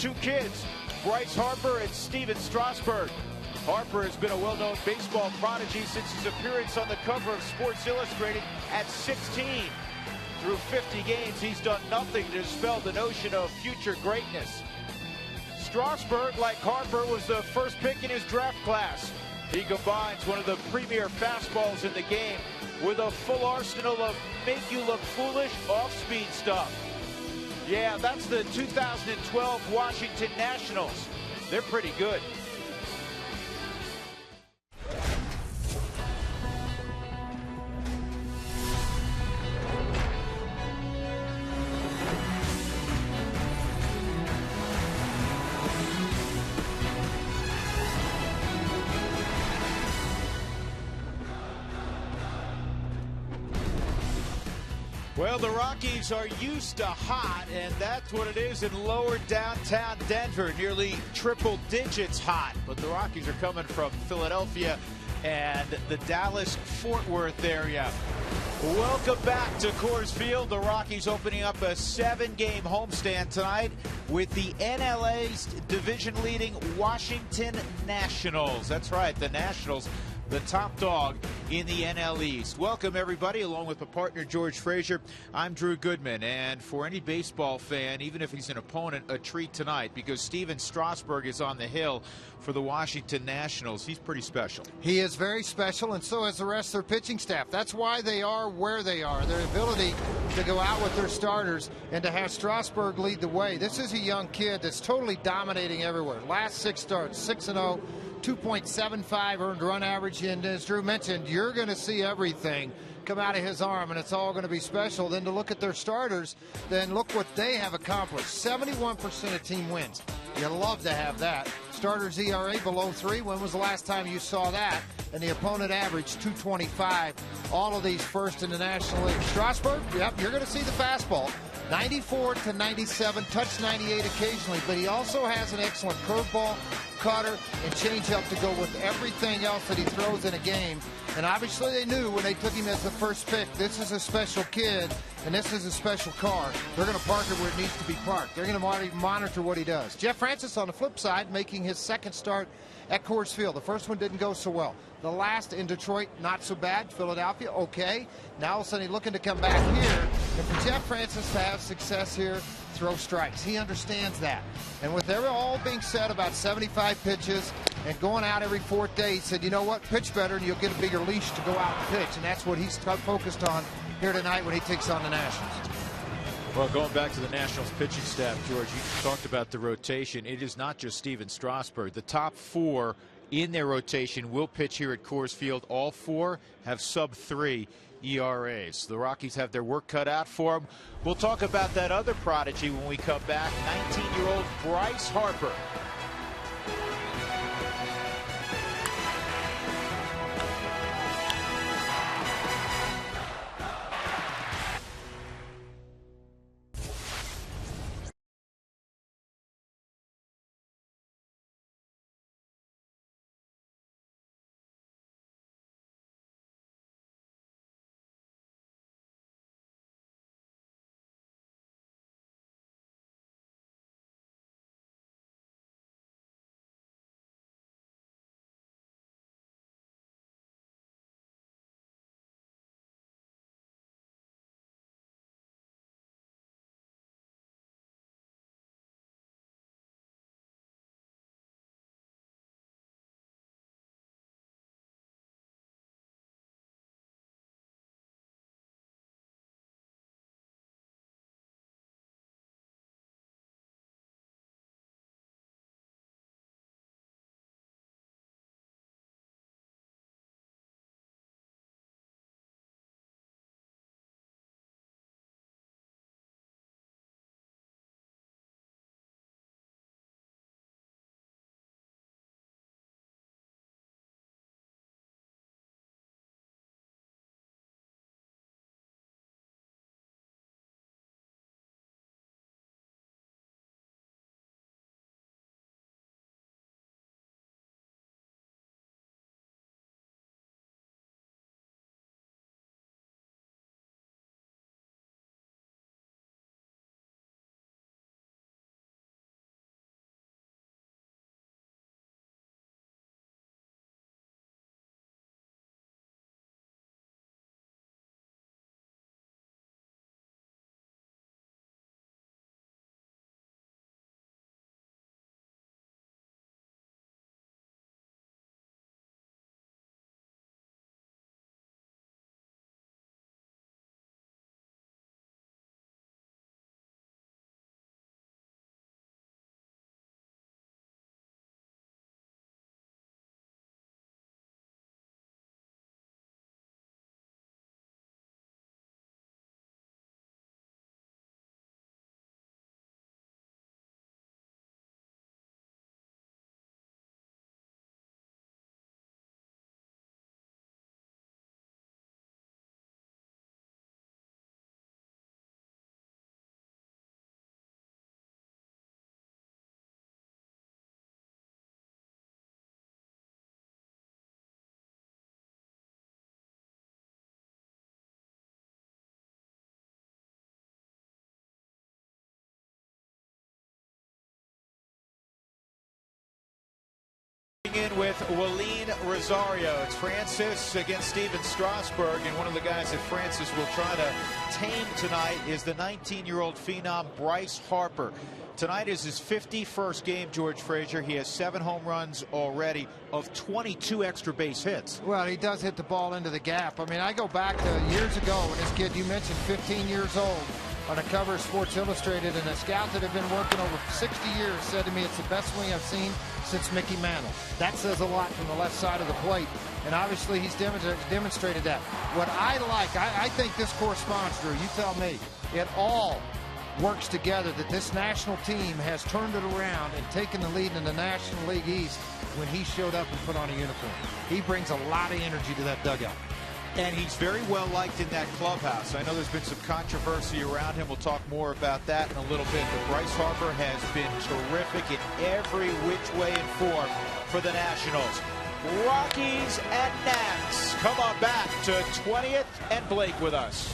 two kids, Bryce Harper and Steven Strasburg. Harper has been a well-known baseball prodigy since his appearance on the cover of Sports Illustrated at 16. Through 50 games, he's done nothing to dispel the notion of future greatness. Strasburg, like Harper, was the first pick in his draft class. He combines one of the premier fastballs in the game with a full arsenal of make-you-look-foolish off-speed stuff. Yeah, that's the 2012 Washington Nationals. They're pretty good. Well, the Rockies are used to hot, and that's what it is in lower downtown Denver, nearly triple digits hot. But the Rockies are coming from Philadelphia and the Dallas-Fort Worth area. Welcome back to Coors Field. The Rockies opening up a 7-game homestand tonight with the NLA's division-leading Washington Nationals. That's right, the Nationals, the top dog in the NL East. Welcome, everybody, along with my partner, George Frazier. I'm Drew Goodman, and for any baseball fan, even if he's an opponent, a treat tonight, because Steven Strasburg is on the hill for the Washington Nationals. He's pretty special. He is very special, and so is the rest of their pitching staff. That's why they are where they are. Their ability to go out with their starters and to have Strasburg lead the way. This is a young kid that's totally dominating everywhere. Last 6 starts, 6-0. 2.75 earned run average, and as Drew mentioned, you're going to see everything come out of his arm, and it's all going to be special. Then to look at their starters, then look what they have accomplished. 71% of team wins. You love to have that. Starters ERA below 3. When was the last time you saw that? And the opponent average 225. All of these first in the National League. Strasburg, yep, you're going to see the fastball. 94 to 97, touch 98 occasionally, but he also has an excellent curveball, cutter, and changeup to go with everything else that he throws in a game. And obviously they knew when they took him as the first pick, this is a special kid, and this is a special car. They're going to park it where it needs to be parked. They're going to monitor what he does. Jeff Francis on the flip side, making his second start at Coors Field. The first one didn't go so well. The last in Detroit, not so bad. Philadelphia, okay. Now all of a sudden he's looking to come back here. And for Jeff Francis to have success here, throw strikes. He understands that. And with all being said about 75 pitches and going out every 4th day, he said, you know what, pitch better and you'll get a bigger leash to go out and pitch. And that's what he's focused on here tonight when he takes on the Nationals. Well, going back to the Nationals pitching staff, George, you talked about the rotation. It is not just Steven Strasburg. The top 4 in their rotation will pitch here at Coors Field. All 4 have sub-3 ERAs. The Rockies have their work cut out for them. We'll talk about that other prodigy when we come back, 19-year-old Bryce Harper. in with Wallin Rosario. It's Francis against Steven Strasburg, and one of the guys that Francis will try to tame tonight is the 19-year-old phenom Bryce Harper. Tonight is his 51st game, George Frazier. He has 7 home runs already of 22 extra base hits. Well, he does hit the ball into the gap. I mean, I go back to years ago when this kid, you mentioned 15 years old, on a cover of Sports Illustrated, and a scout that had been working over 60 years said to me, it's the best swing I've seen since Mickey Mantle. That says a lot from the left side of the plate, and obviously he's demonstrated that. What I like, I think this corresponds, Drew, you tell me, it all works together that this national team has turned it around and taken the lead in the National League East when he showed up and put on a uniform. He brings a lot of energy to that dugout. And he's very well liked in that clubhouse. I know there's been some controversy around him. We'll talk more about that in a little bit. But Bryce Harper has been terrific in every which way and form for the Nationals. Rockies and Nats. Come on back to 20th and Blake with us.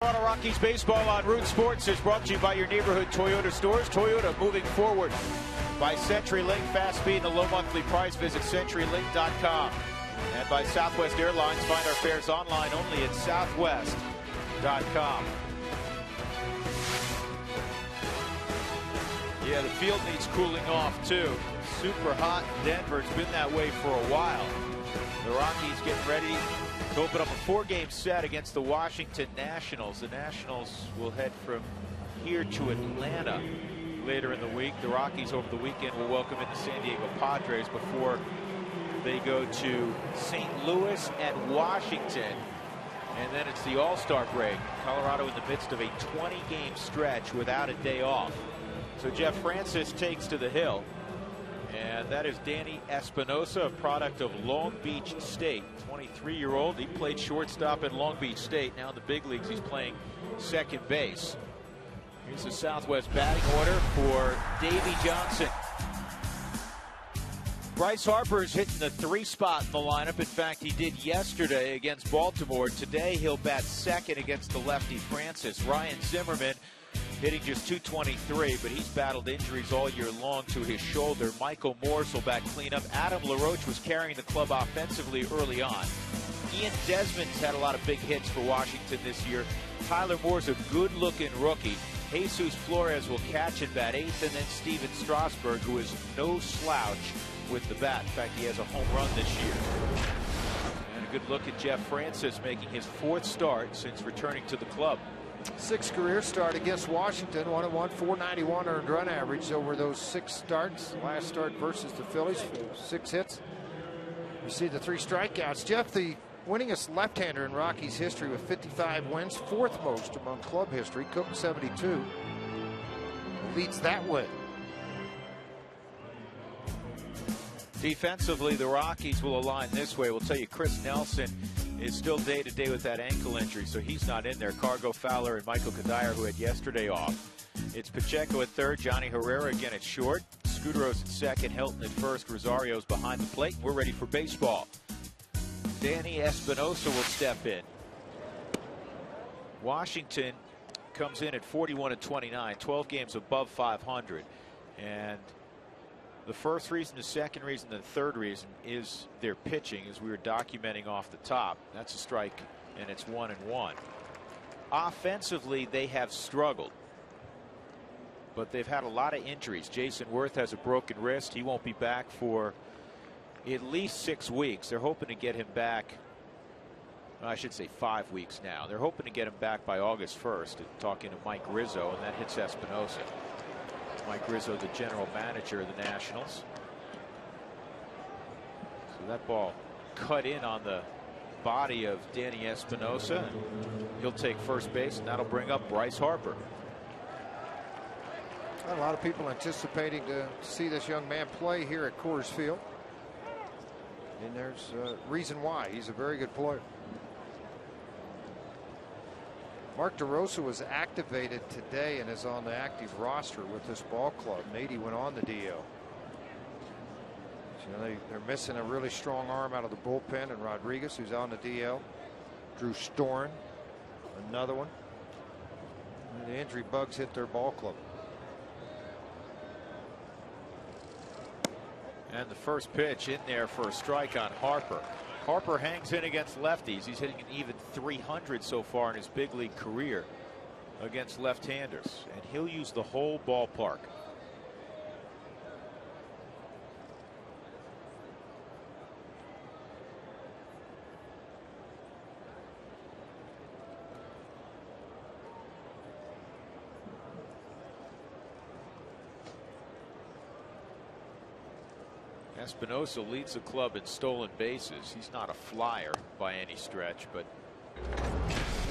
Toronto Rockies baseball on Root Sports is brought to you by your neighborhood Toyota stores. Toyota moving forward. By CenturyLink, fast speed and a low monthly price. Visit CenturyLink.com. And by Southwest Airlines, find our fares online only at Southwest.com. Yeah, the field needs cooling off too. Super hot in Denver. It's been that way for a while. The Rockies getting ready to open up a 4-game set against the Washington Nationals. The Nationals will head from here to Atlanta later in the week. The Rockies over the weekend will welcome in the San Diego Padres before they go to St. Louis and Washington. And then it's the All-Star break. Colorado in the midst of a 20-game stretch without a day off. So Jeff Francis takes to the hill. And that is Danny Espinosa, a product of Long Beach State. 23-year-old. He played shortstop at Long Beach State. Now in the big leagues, he's playing second base. Here's the Southwest batting order for Davey Johnson. Bryce Harper is hitting the 3 spot in the lineup. In fact, he did yesterday against Baltimore. Today, he'll bat second against the lefty Francis. Ryan Zimmerman hitting just .223, but he's battled injuries all year long to his shoulder. Michael Morse will bat cleanup. Adam LaRoche was carrying the club offensively early on. Ian Desmond's had a lot of big hits for Washington this year. Tyler Moore's a good-looking rookie. Jesus Flores will catch and bat 8th, and then Steven Strasburg, who is no slouch with the bat. In fact, he has a home run this year. And a good look at Jeff Francis making his 4th start since returning to the club. 6th career start against Washington, 1-1, 491 earned run average over those 6 starts. Last start versus the Phillies, 6 hits. You see the 3 strikeouts. Jeff, the winningest left-hander in Rockies history with 55 wins, 4th most among club history. Cook 72 leads that win. Defensively, the Rockies will align this way. We'll tell you Chris Nelson is still day-to-day with that ankle injury, so he's not in there. Cargo Fowler and Michael Kadire, who had yesterday off. It's Pacheco at 3rd, Johnny Herrera again at short, Scudero's at 2nd, Hilton at 1st, Rosario's behind the plate. We're ready for baseball. Danny Espinosa will step in. Washington comes in at 41-29, 12 games above 500, and the first reason, the second reason, the third reason is their pitching, as we were documenting off the top. That's a strike, and it's 1-1. Offensively, they have struggled, but they've had a lot of injuries. Jason Worth has a broken wrist. He won't be back for at least 6 weeks. They're hoping to get him back, I should say 5 weeks now. They're hoping to get him back by August 1st. Talking to Mike Rizzo, and that hits Espinosa. Mike Rizzo, the general manager of the Nationals. So that ball cut in on the body of Danny Espinosa. He'll take first base, and that'll bring up Bryce Harper. A lot of people anticipating to see this young man play here at Coors Field. And there's a reason why. He's a very good player. Mark DeRosa was activated today and is on the active roster with this ball club. Nady went on the DL. So they're missing a really strong arm out of the bullpen, and Rodriguez, who's on the DL. Drew Storen, another one. And the injury bugs hit their ball club. And the first pitch in there for a strike on Harper. Harper hangs in against lefties. He's hitting an even 300 so far in his big league career against left-handers, and he'll use the whole ballpark. Espinosa leads the club in stolen bases. He's not a flyer by any stretch, but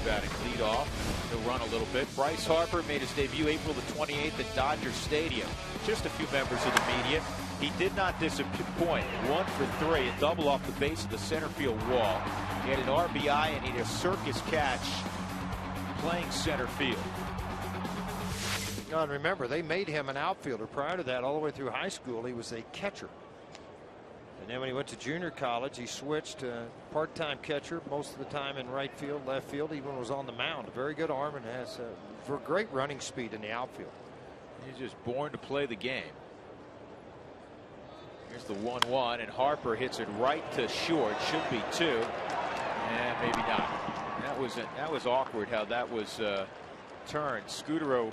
batting lead off. He'll run a little bit. Bryce Harper made his debut April the 28th at Dodger Stadium. Just a few members of the media. He did not disappoint. 1 for 3, a double off the base of the center field wall. He had an RBI and he had a circus catch playing center field. And remember, they made him an outfielder. Prior to that, all the way through high school, he was a catcher. And then when he went to junior college, he switched to part-time catcher, most of the time in right field, left field, even was on the mound. A very good arm and has for great running speed in the outfield. He's just born to play the game. Here's the 1-1, and Harper hits it right to short. Should be 2, and maybe not. That was awkward how that was turned. Scudero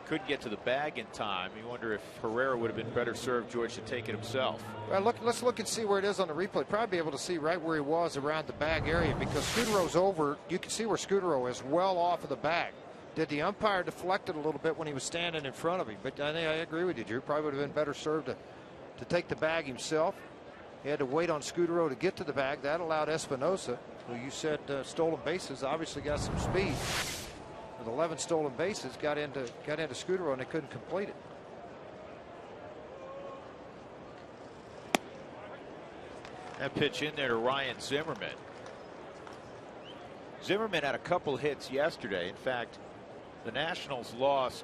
couldn't get to the bag in time. You wonder if Herrera would have been better served, George, to take it himself. Well, let's look and see where it is on the replay. Probably be able to see right where he was around the bag area, because Scudero's over. You can see where Scudero is, well off of the bag. Did the umpire deflect it a little bit when he was standing in front of him? But I think I agree with you, Drew. Probably would have been better served to take the bag himself. He had to wait on Scudero to get to the bag. That allowed Espinosa, who you said stolen bases, obviously got some speed. With 11 stolen bases, got into Scudero, and they couldn't complete it. That pitch in there to Ryan Zimmerman. Zimmerman had a couple hits yesterday. In fact, the Nationals lost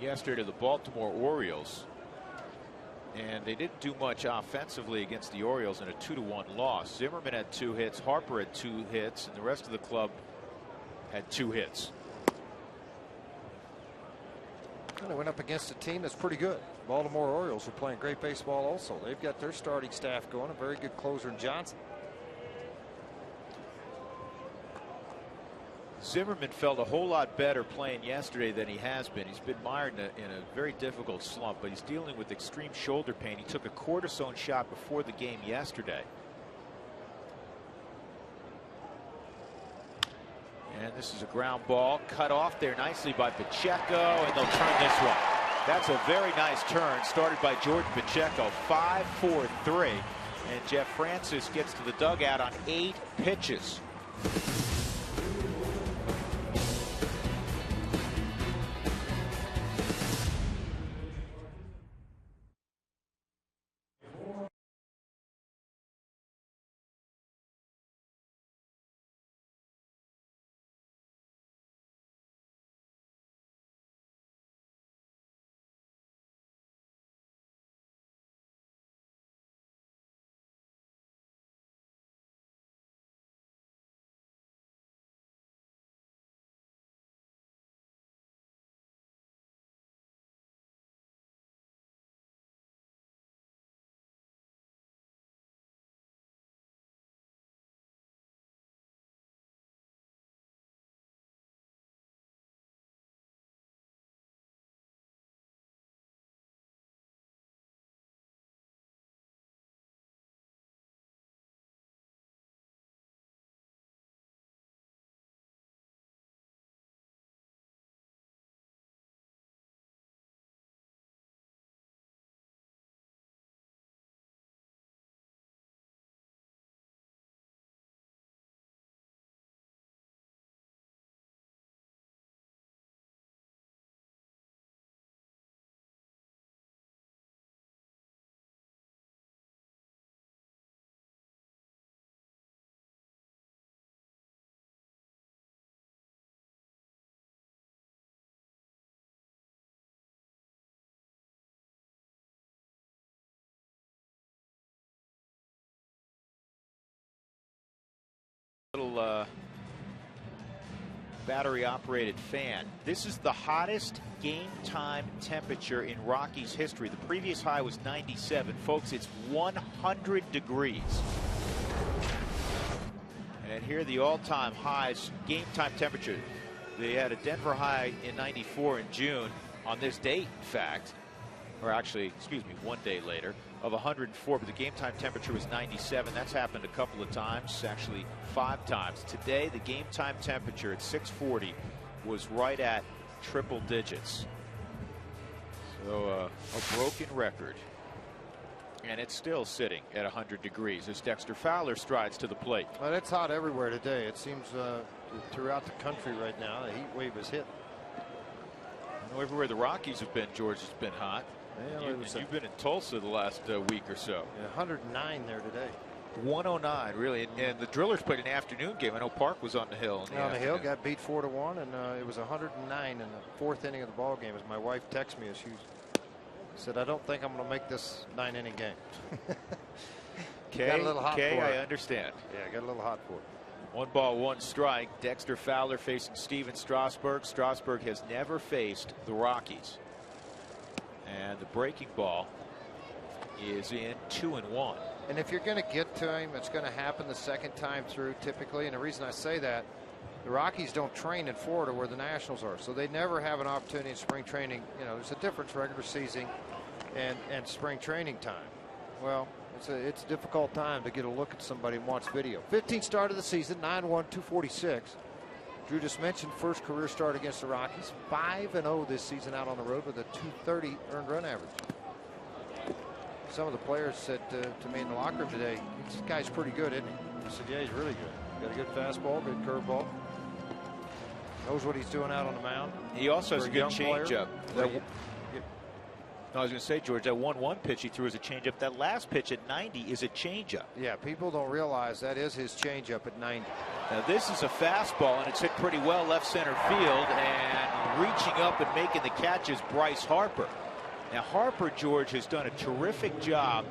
yesterday to the Baltimore Orioles, and they didn't do much offensively against the Orioles in a 2-1 loss. Zimmerman had 2 hits, Harper had 2 hits, and the rest of the club had 2 hits. Well, they went up against a team that's pretty good. Baltimore Orioles are playing great baseball also. They've got their starting staff going, a very good closer in Johnson. Zimmerman felt a whole lot better playing yesterday than he has been. He's been mired in a very difficult slump, but he's dealing with extreme shoulder pain. He took a cortisone shot before the game yesterday. And this is a ground ball cut off there nicely by Pacheco, and they'll turn this one. That's a very nice turn started by George Pacheco. 5-4-3, and Jeff Francis gets to the dugout on 8 pitches. Little battery operated fan. This is the hottest game time temperature in Rockies history. The previous high was 97. Folks, it's 100 degrees. And here are the all-time highs, game time temperature. They had a Denver high in 94 in June on this date, in fact, or actually, excuse me, 1 day later, of 104, but the game time temperature was 97. That's happened a couple of times, actually 5 times. Today, the game time temperature at 640 was right at triple digits. So a broken record. And it's still sitting at 100 degrees as Dexter Fowler strides to the plate. Well, it's hot everywhere today. It seems throughout the country right now, the heat wave is hit. I know everywhere the Rockies have been, George, has been hot. Yeah, You've been in Tulsa the last week or so. Yeah, 109 there today. 109, really. And the Drillers played an afternoon game. I know Park was on the hill. On the hill, got beat 4-1, and it was 109 in the 4th inning of the ball game. As my wife texted me, as she said, "I don't think I'm going to make this 9-inning game." Got a little hot for it. I understand. Yeah, got a little hot for it. 1 ball, 1 strike. Dexter Fowler facing Steven Strasburg. Strasburg has never faced the Rockies. And the breaking ball is in 2-1. And if you're going to get to him, it's going to happen the second time through typically. And the reason I say that, the Rockies don't train in Florida where the Nationals are. So they never have an opportunity in spring training. You know, there's a difference regular season and spring training time. Well, it's a difficult time to get a look at somebody and watch video. 15th start of the season, 9-1, 246. Drew just mentioned first career start against the Rockies. 5-0 this season out on the road with a 230 earned run average. Some of the players said to me in the locker room today, "This guy's pretty good, isn't he?" I said, "Yeah, he's really good. Got a good fastball, good curveball. Knows what he's doing out on the mound." He also has a good changeup. I was going to say, George, that 1-1 pitch he threw is a changeup. That last pitch at 90 is a changeup. Yeah, people don't realize that is his changeup at 90. Now this is a fastball, and it's hit pretty well left center field, and reaching up and making the catch is Bryce Harper. Now Harper, George, has done a terrific job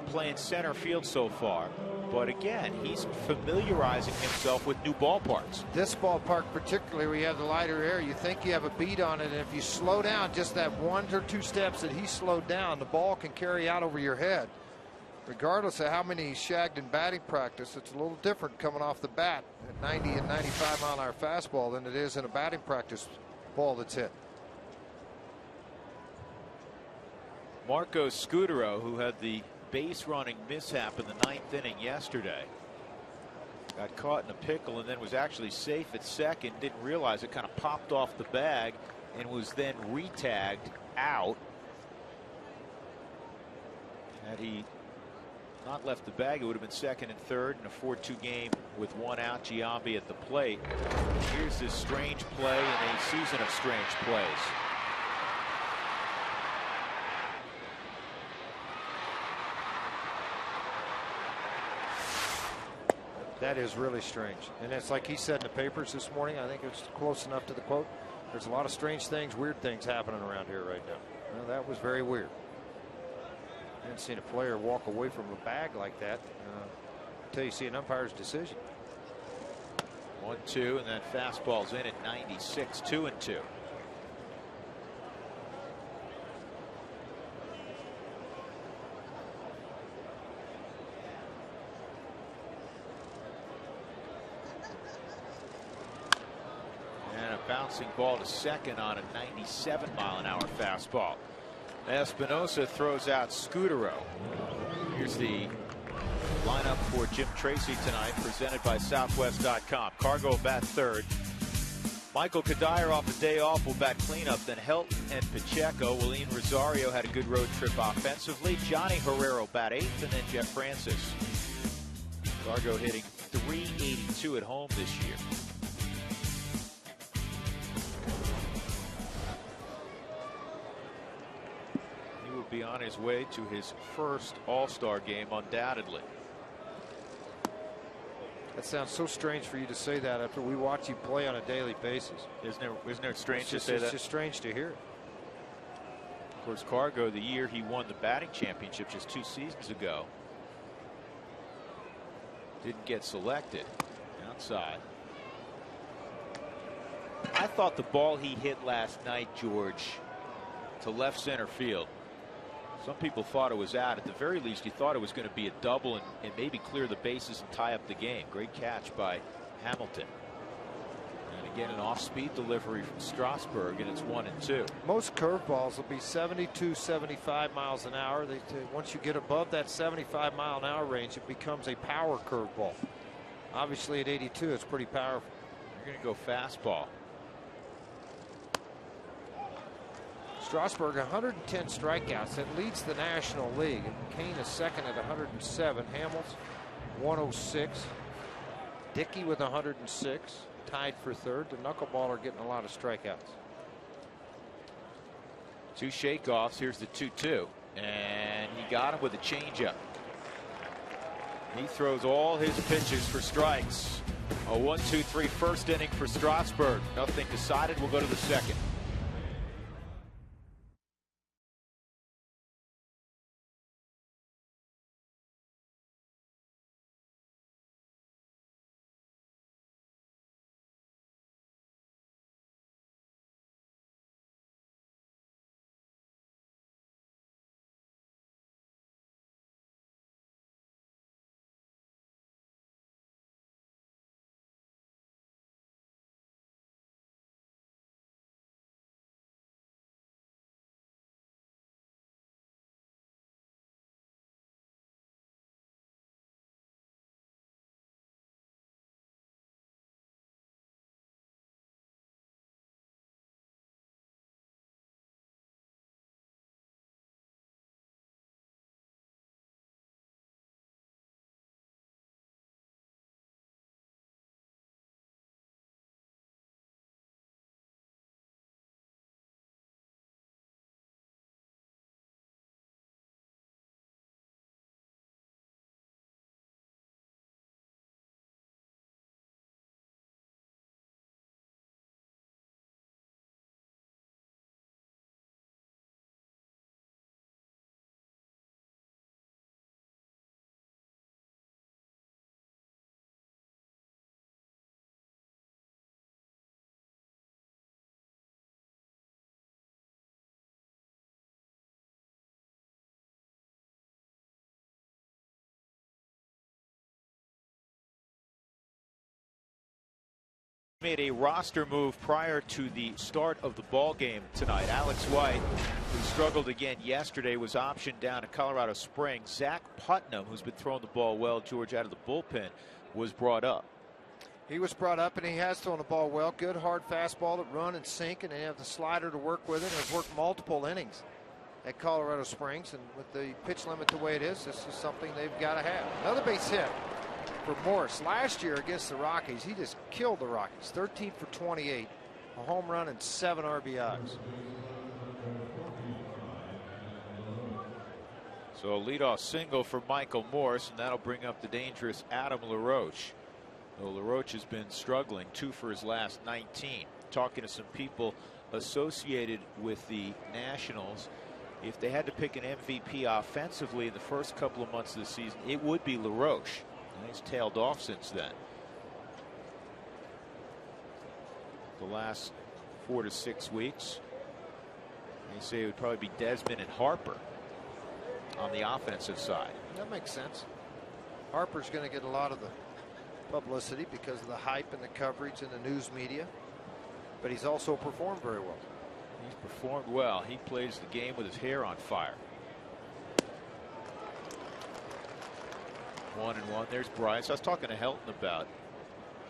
playing center field so far, but again, he's familiarizing himself with new ballparks. This ballpark particularly, where you have the lighter air, you think you have a beat on it, and if you slow down just that 1 or 2 steps that he slowed down, the ball can carry out over your head. Regardless of how many he's shagged in batting practice, it's a little different coming off the bat at 90 and 95 mile an hour fastball than it is in a batting practice ball that's hit. Marco Scutaro, who had the base running mishap in the 9th inning yesterday, Got caught in a pickle and then was actually safe at second. Didn't realize it, kind of popped off the bag and was then re-tagged out. Had he not left the bag, it would have been second and third in a 4-2 game with one out. Giambi at the plate. Here's this strange play in a season of strange plays. That is really strange. And it's like he said in the papers this morning, I think it's close enough to the quote. There's a lot of strange things, weird things happening around here right now. Well, that was very weird. I haven't seen a player walk away from a bag like that until you see an umpire's decision. 1-2, and that fastball's in at 96, 2-2. Bouncing ball to second on a 97-mile-an-hour fastball. Espinosa throws out Scutero. Here's the lineup for Jim Tracy tonight, presented by Southwest.com. Cargo bat third. Michael Kadire off a day off will bat cleanup. Then Helton and Pacheco. Willeen Rosario had a good road trip offensively. Johnny Herrero bat eighth, and then Jeff Francis. Cargo hitting .382 at home this year. Be on his way to his first All-Star game, undoubtedly. That sounds so strange for you to say that after we watch you play on a daily basis. Isn't it strange to say that? It's just strange to hear it. Of course, Cargo, the year he won the batting championship just 2 seasons ago, didn't get selected. Outside. I thought the ball he hit last night, George, to left center field, some people thought it was out. At the very least, you thought it was going to be a double and maybe clear the bases and tie up the game. Great catch by Hamilton. And again, an off-speed delivery from Strasburg, and it's 1-2. Most curveballs will be 72, 75 miles an hour. Once you get above that 75-mile-an-hour range, it becomes a power curveball. Obviously, at 82, it's pretty powerful. You're going to go fastball. Strasburg 110 strikeouts. That leads the National League. And Kane is second at 107. Hamels 106. Dickey with 106. Tied for third. The knuckleballer getting a lot of strikeouts. 2 shakeoffs. Here's the 2-2. And he got him with a changeup. He throws all his pitches for strikes. A 1-2-3 first inning for Strasburg. Nothing decided. We'll go to the second. Made a roster move prior to the start of the ball game tonight. Alex White, who struggled again yesterday, was optioned down to Colorado Springs. Zach Putnam, who's been throwing the ball well, George, out of the bullpen, was brought up. He was brought up, and he has thrown the ball well. Good hard fastball to run and sink, and then you have the slider to work with it. And has worked multiple innings at Colorado Springs, and with the pitch limit the way it is, this is something they've got to have. Another base hit for Morse. Last year against the Rockies, he just killed the Rockies. 13 for 28, a home run and 7 RBIs. So a leadoff single for Michael Morse, and that'll bring up the dangerous Adam LaRoche. Well, LaRoche has been struggling, 2 for his last 19. Talking to some people associated with the Nationals, if they had to pick an MVP offensively in the first couple of months of the season, it would be LaRoche. And he's tailed off since then. The last 4 to 6 weeks, they say it would probably be Desmond and Harper on the offensive side. That makes sense. Harper's going to get a lot of the publicity because of the hype and the coverage and the news media, but he's also performed very well. He's performed well. He plays the game with his hair on fire. 1-1. There's Bryce. I was talking to Helton about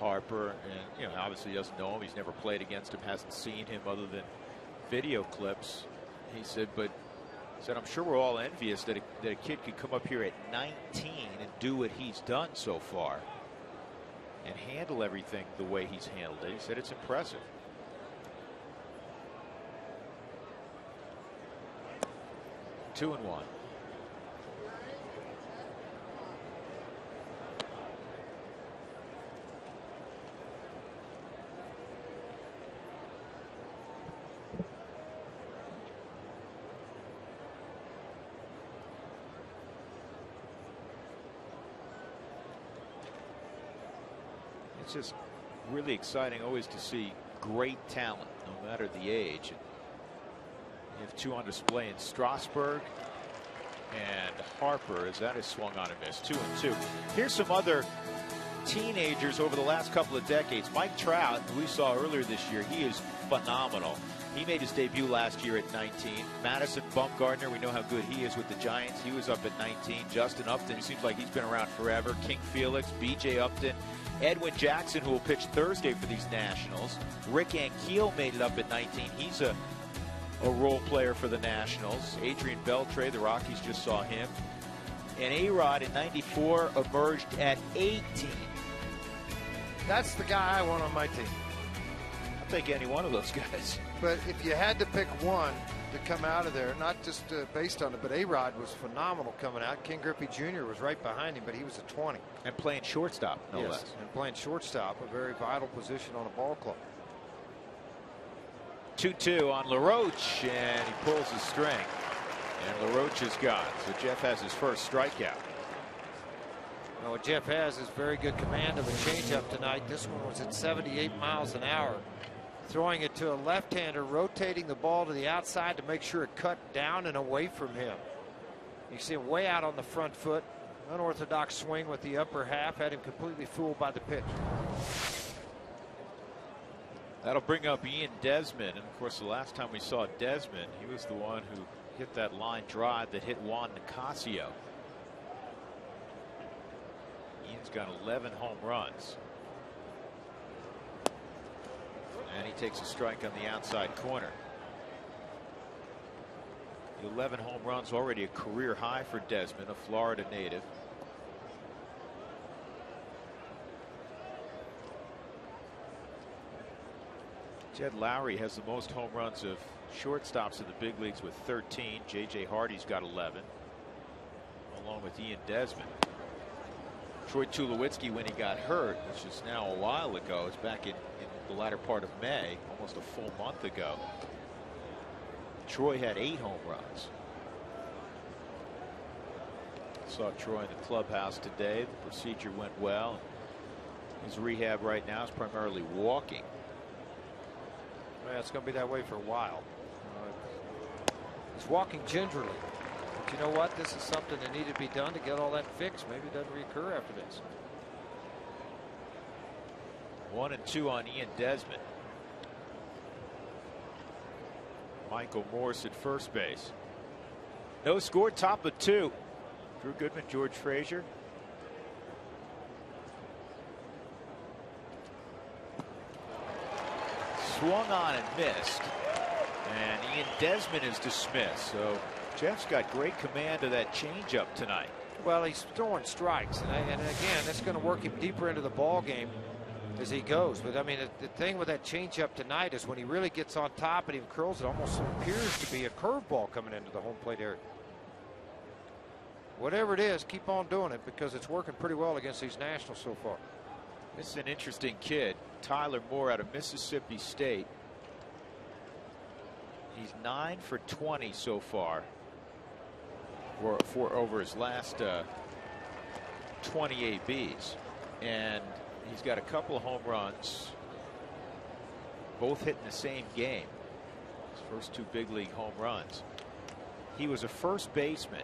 Harper, and obviously he doesn't know him. He's never played against him, hasn't seen him other than video clips. He said, I'm sure we're all envious that a kid could come up here at 19 and do what he's done so far and handle everything the way he's handled it. He said it's impressive. 2-1. It's just really exciting always to see great talent, no matter the age. You have 2 on display in Strasburg and Harper, as that is swung on and missed. 2-2. Here's some other teenagers over the last couple of decades. Mike Trout, who we saw earlier this year, he is phenomenal. He made his debut last year at 19. Madison Bumgarner, we know how good he is with the Giants. He was up at 19. Justin Upton, he seems like he's been around forever. King Felix, B.J. Upton, Edwin Jackson, who will pitch Thursday for these Nationals. Rick Ankiel made it up at 19. He's a role player for the Nationals. Adrian Beltre, the Rockies just saw him. And A-Rod in 94 emerged at 18. That's the guy I want on my team. I'll take any one of those guys. But if you had to pick one to come out of there, not just based on it, but A-Rod was phenomenal coming out. King Griffey Jr. was right behind him, but he was a 20. And playing shortstop, no less. And playing shortstop, a very vital position on a ball club. 2-2 on LaRoche, and he pulls the string. And LaRoche is gone. So Jeff has his first strikeout. Well, what Jeff has is very good command of a changeup tonight. This one was at 78 miles an hour. Throwing it to a left-hander, rotating the ball to the outside to make sure it cut down and away from him. You see him way out on the front foot. Unorthodox swing with the upper half, had him completely fooled by the pitch. That'll bring up Ian Desmond. And of course, the last time we saw Desmond, he was the one who hit that line drive that hit Juan Nicasio. Ian's got 11 home runs. And he takes a strike on the outside corner. The 11 home runs, already a career high for Desmond, a Florida native. Jed Lowry has the most home runs of shortstops in the big leagues with 13. J.J. Hardy's got 11, along with Ian Desmond. Troy Tulowitzki, when he got hurt, which is now a while ago, it's back in the latter part of May, almost a full month ago. Troy had 8 home runs. Saw Troy in the clubhouse today. The procedure went well. His rehab right now is primarily walking. Well, it's going to be that way for a while. He's walking gingerly. But you know what? This is something that needed to be done to get all that fixed. Maybe it doesn't recur after this. 1-2 on Ian Desmond. Michael Morse at first base. No score, top of 2. Drew Goodman, George Frazier. swung on and missed. And Ian Desmond is dismissed. So Jeff's got great command of that changeup tonight. Well, he's throwing strikes, and again, that's going to work him deeper into the ball game as he goes. But I mean, the thing with that changeup tonight is when he really gets on top and he curls, it almost appears to be a curveball coming into the home plate area. Whatever it is, keep on doing it because it's working pretty well against these Nationals so far. This is an interesting kid, Tyler Moore out of Mississippi State. He's 9 for 20 so far. For over his last 20 ABs, and he's got a couple of home runs, both hitting the same game. His first 2 big league home runs. He was a first baseman,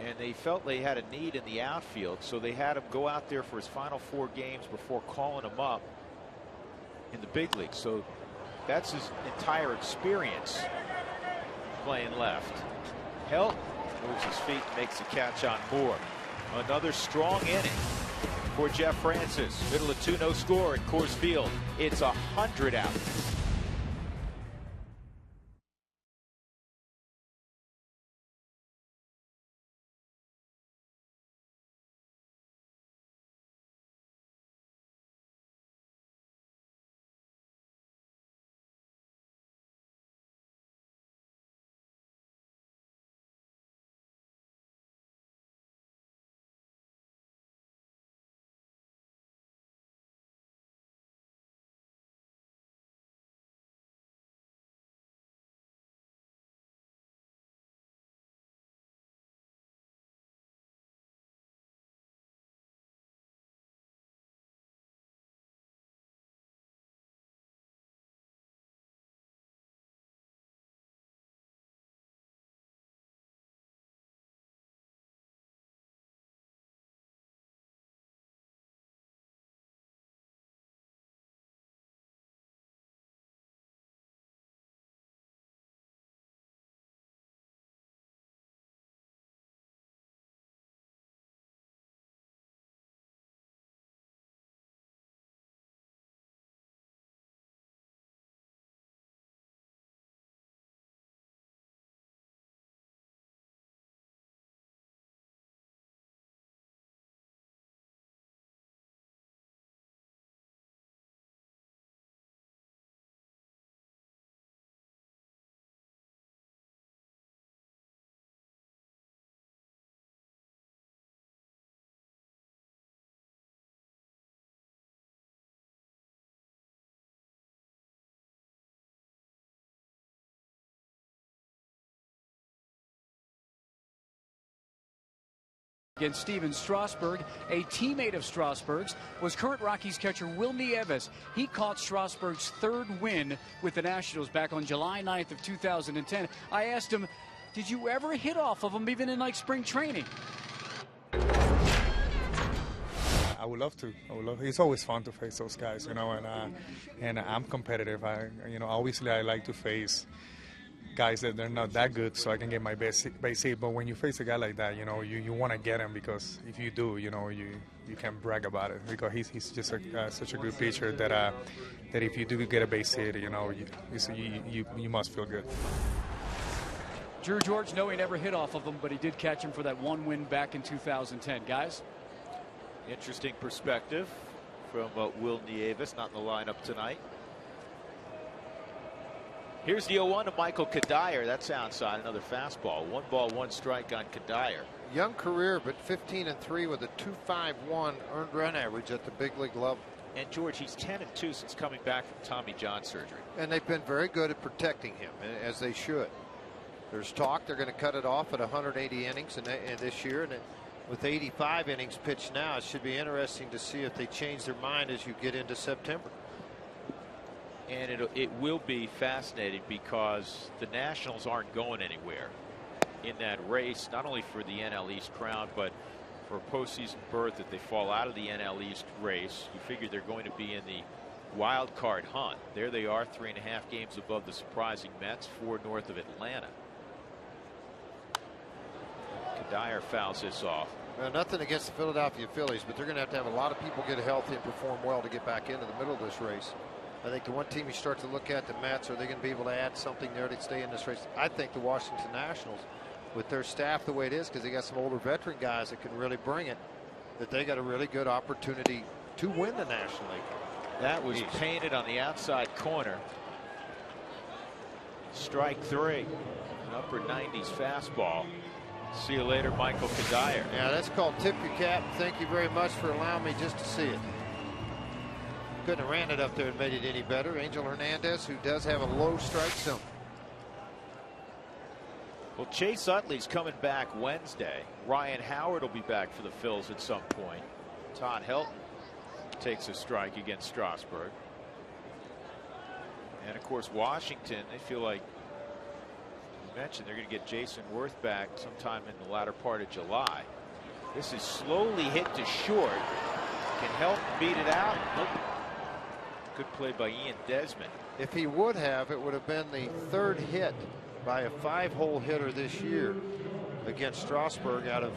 and they felt they had a need in the outfield, so they had him go out there for his final 4 games before calling him up in the big league. So that's his entire experience playing left. Helt moves his feet and makes a catch on Moore. Another strong inning for Jeff Francis. Middle of 2, no score at Coors Field. It's 100 out. Against Steven Strasburg, a teammate of Strasburg's, was current Rockies catcher Will Nieves. He caught Strasburg's 3rd win with the Nationals back on July 9th of 2010. I asked him, did you ever hit off of him even in like spring training? I would love to. It's always fun to face those guys, you know, and I'm competitive. Obviously I like to face guys that they're not that good so I can get my base hit, but when you face a guy like that, you know, you want to get him, because if you do, you know, you can brag about it, because he's just such a good pitcher that if you do get a base hit, you know, you must feel good. Drew George, no, he never hit off of him, but he did catch him for that 1 win back in 2010. Guys? Interesting perspective from Will Nieves, not in the lineup tonight. Here's the 0-1 to Michael Kadire. That's outside, another fastball. 1 ball, 1 strike on Kadire. Young career, but 15-3 with a 2.51 earned run average at the big league level. And George, he's 10-2 since coming back from Tommy John surgery. And they've been very good at protecting him, as they should. There's talk they're going to cut it off at 180 innings in this year, and with 85 innings pitched now, it should be interesting to see if they change their mind as you get into September. And it will be fascinating, because the Nationals aren't going anywhere in that race, not only for the NL East crown, but for a postseason berth. If they fall out of the NL East race, you figure they're going to be in the wild card hunt. There they are, 3.5 games above the surprising Mets, 4 north of Atlanta. Kadire fouls this off. Well, nothing against the Philadelphia Phillies, but they're going to have a lot of people get healthy and perform well to get back into the middle of this race. I think the one team you start to look at, the Mets, are they going to be able to add something there to stay in this race? I think the Washington Nationals, with their staff the way it is, because they got some older veteran guys that can really bring it, that they got a really good opportunity to win the National League. That was painted on the outside corner. Strike 3. An upper 90s fastball. See you later, Michael Kadire. Yeah, that's called tip your cap. Thank you very much for allowing me just to see it. Couldn't have ran it up there and made it any better. Angel Hernandez, who does have a low strike zone. Well, Chase Utley's coming back Wednesday. Ryan Howard will be back for the Phils at some point. Todd Helton takes a strike against Strasburg. And of course, Washington, they feel like you mentioned they're going to get Jason Worth back sometime in the latter part of July. This is slowly hit to short. Can Helton beat it out? Nope. Good play by Ian Desmond. If he would have, it would have been the third hit by a 5-hole hitter this year against Strasburg out of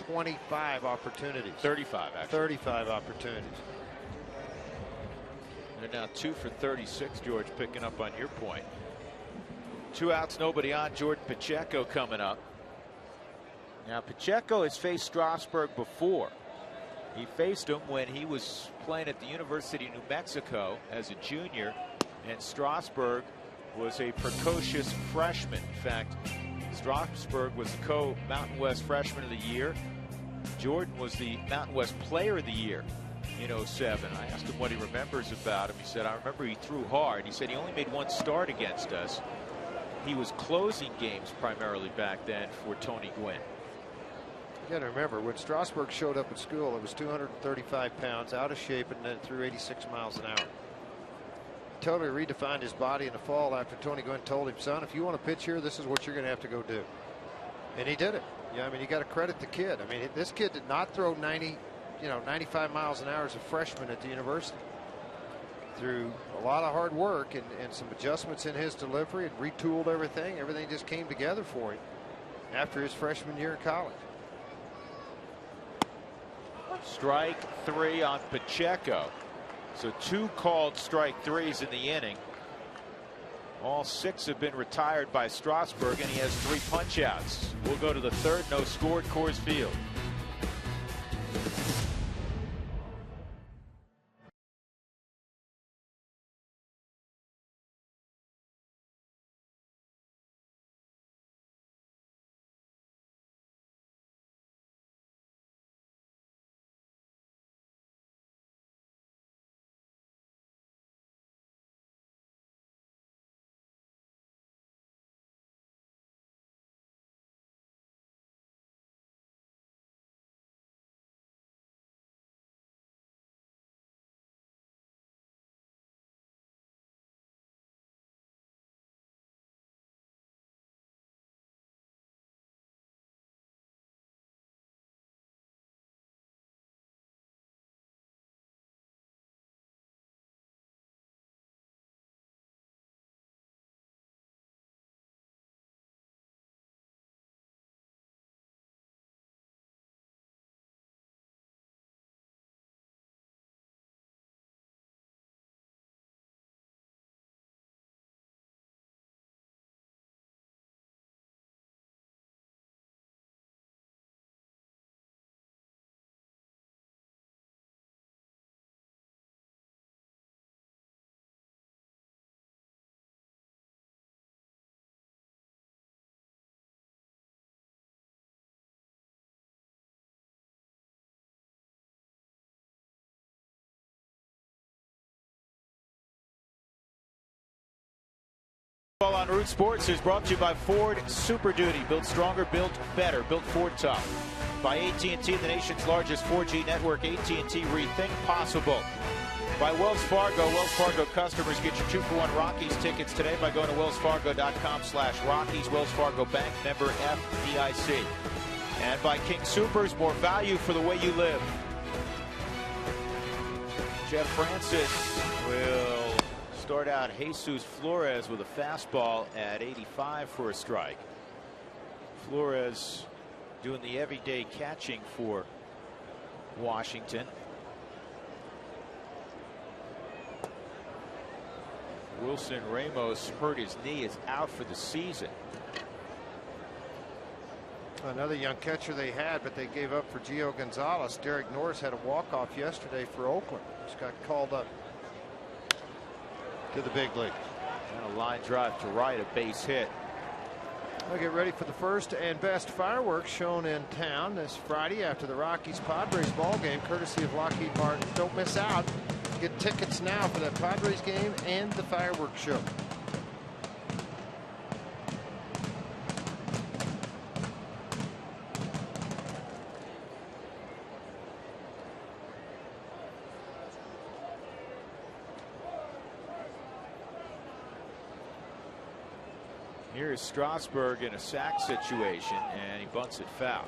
25 opportunities. 35, actually. 35 opportunities. They're now 2 for 36, George, picking up on your point. 2 outs, nobody on. Jordan Pacheco coming up. Now, Pacheco has faced Strasburg before. He faced him when he was playing at the University of New Mexico as a junior, and Strasburg was a precocious freshman. In fact, Strasburg was the co-Mountain West Freshman of the Year. Jordan was the Mountain West Player of the Year in '07. I asked him what he remembers about him. He said, I remember he threw hard. He said he only made 1 start against us. He was closing games primarily back then for Tony Gwynn. You got to remember, when Strasburg showed up at school, it was 235 pounds, out of shape, and then threw 86 miles an hour. Totally redefined his body in the fall after Tony Gwynn told him, son, if you want to pitch here, this is what you're going to have to go do. And he did it. Yeah, I mean, you got to credit the kid. I mean, this kid did not throw 95 miles an hour as a freshman at the university. Through a lot of hard work and some adjustments in his delivery and retooled everything. Everything just came together for him after his freshman year in college. Strike 3 on Pacheco. So 2 called strike 3s in the inning. All 6 have been retired by Strasburg, and he has 3 punch outs. We'll go to the 3rd, no score at Coors Field. Well, on Root Sports is brought to you by Ford Super Duty. Built stronger, built better, built Ford tough. By AT&T, the nation's largest 4G network. AT&T, rethink possible. By Wells Fargo. Wells Fargo customers get your 2-for-1 Rockies tickets today by going to wellsfargo.com/Rockies. Wells Fargo Bank, member FDIC. And by King Soopers, more value for the way you live. Jeff Francis will start out Jesus Flores with a fastball at 85 for a strike. Flores doing the everyday catching for Washington. Wilson Ramos hurt his knee, is out for the season. Another young catcher they had, but they gave up for Gio Gonzalez. Derek Norris had a walk-off yesterday for Oakland. Just got called up to the big league. And a line drive to right, a base hit. We'll get ready for the first and best fireworks shown in town this Friday after the Rockies-Padres ball game, courtesy of Lockheed Martin. Don't miss out. Get tickets now for that Padres game and the fireworks show. Here's Strasburg in a sack situation, and he bunts it foul.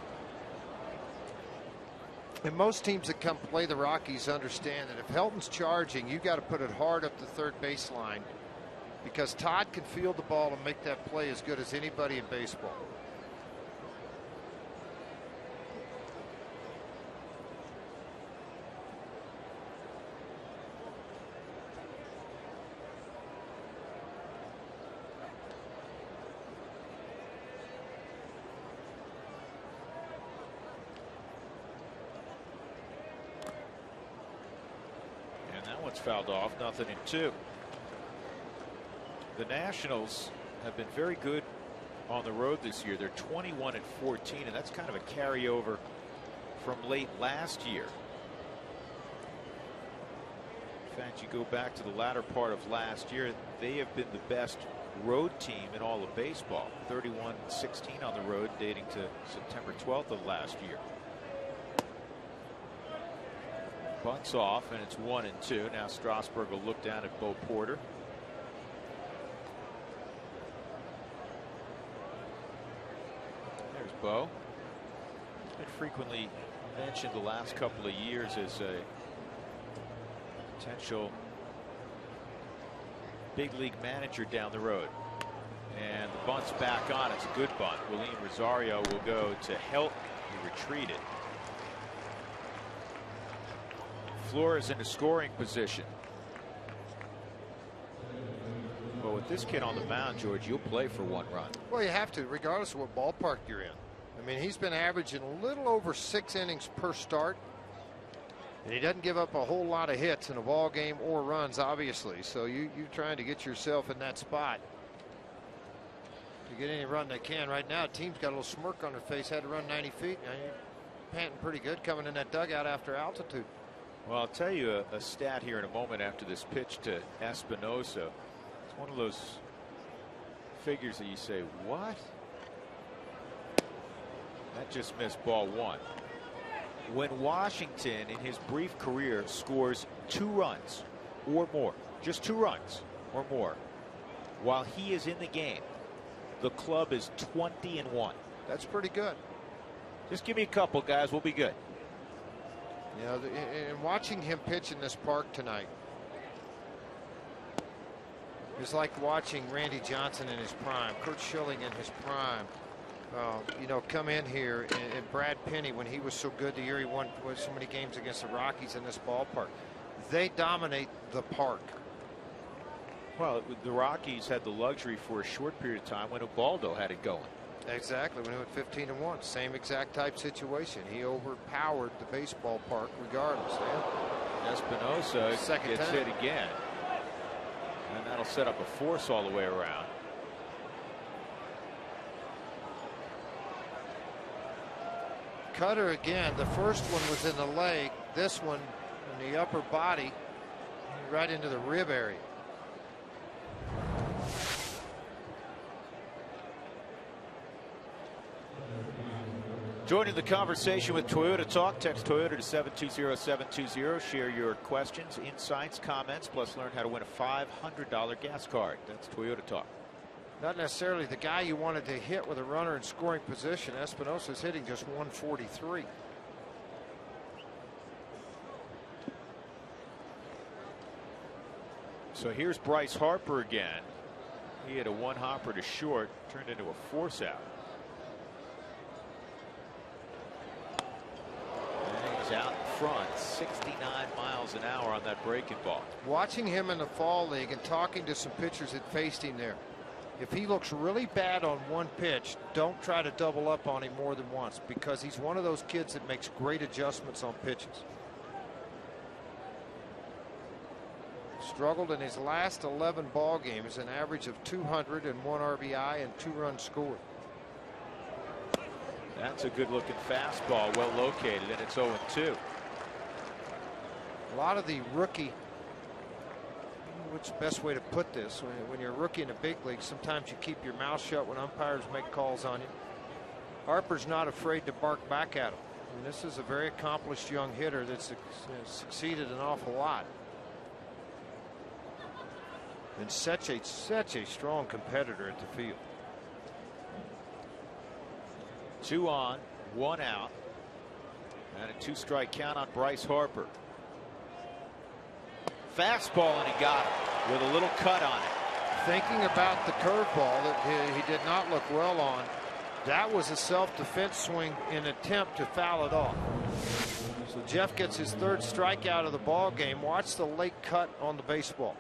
And most teams that come play the Rockies understand that if Helton's charging, you got to put it hard up the third baseline, because Todd can field the ball and make that play as good as anybody in baseball. Fouled off, 0-2. The Nationals have been very good on the road this year. They're 21-14, and that's kind of a carryover from late last year. In fact, you go back to the latter part of last year, they have been the best road team in all of baseball. 31-16 on the road, dating to September 12th of last year. Bunts off, and it's 1-2. Now Strasburg will look down at Bo Porter. There's Bo. He's been frequently mentioned the last couple of years as a potential big league manager down the road. And the bunt's back on. It's a good bunt. William Rosario will go to Helton. He retreated. Flores in a scoring position. Well, with this kid on the mound, George, you'll play for one run. Well, you have to, regardless of what ballpark you're in. I mean, he's been averaging a little over 6 innings per start, and he doesn't give up a whole lot of hits in a ball game or runs, obviously. So you're trying to get yourself in that spot to get any run they can. Right now, the team's got a little smirk on their face. Had to run 90 feet. Now you're panting pretty good coming in that dugout after altitude. Well, I'll tell you a stat here in a moment after this pitch to Espinosa. It's one of those figures that you say, what? That just missed ball one. When Washington in his brief career scores 2 runs or more, just 2 runs or more, while he is in the game, the club is 20-1. That's pretty good. Just give me a couple, guys. We'll be good. You know, and watching him pitch in this park tonight is like watching Randy Johnson in his prime, Kurt Schilling in his prime. You know, come in here, and Brad Penny when he was so good the year he won so many games against the Rockies in this ballpark. They dominate the park. Well, the Rockies had the luxury for a short period of time when Ubaldo had it going. Exactly, when he went 15-1, same exact type situation. He overpowered the baseball park regardless. Yeah. Espinosa gets hit again, and that'll set up a force all the way around. Cutter again. The first one was in the leg. This one in the upper body, right into the rib area. Joining the conversation with Toyota Talk, text Toyota to 720-720. Share your questions, insights, comments, plus learn how to win a $500 gas card. That's Toyota Talk. Not necessarily the guy you wanted to hit with a runner in scoring position. Espinosa's hitting just 143. So here's Bryce Harper again. He had a 1-hopper to short, turned into a force out. Out front, 69 miles an hour on that breaking ball. Watching him in the fall league and talking to some pitchers that faced him there, if he looks really bad on one pitch, don't try to double up on him more than once, because he's one of those kids that makes great adjustments on pitches. Struggled in his last 11 ball games, an average of 200 and 1 RBI and 2 runs scored. That's a good looking fastball, well located, and it's 0-2. A lot of the rookie, what's the best way to put this? When you're a rookie in the big league, sometimes you keep your mouth shut when umpires make calls on you. Harper's not afraid to bark back at him. I mean, this is a very accomplished young hitter that's succeeded an awful lot. And such a strong competitor at the field. 2 on, 1 out, and a 2-strike count on Bryce Harper. Fastball, and he got it with a little cut on it. Thinking about the curveball that he did not look well on, that was a self-defense swing in an attempt to foul it off. So Jeff gets his 3rd strikeout of the ball game. Watch the late cut on the baseball.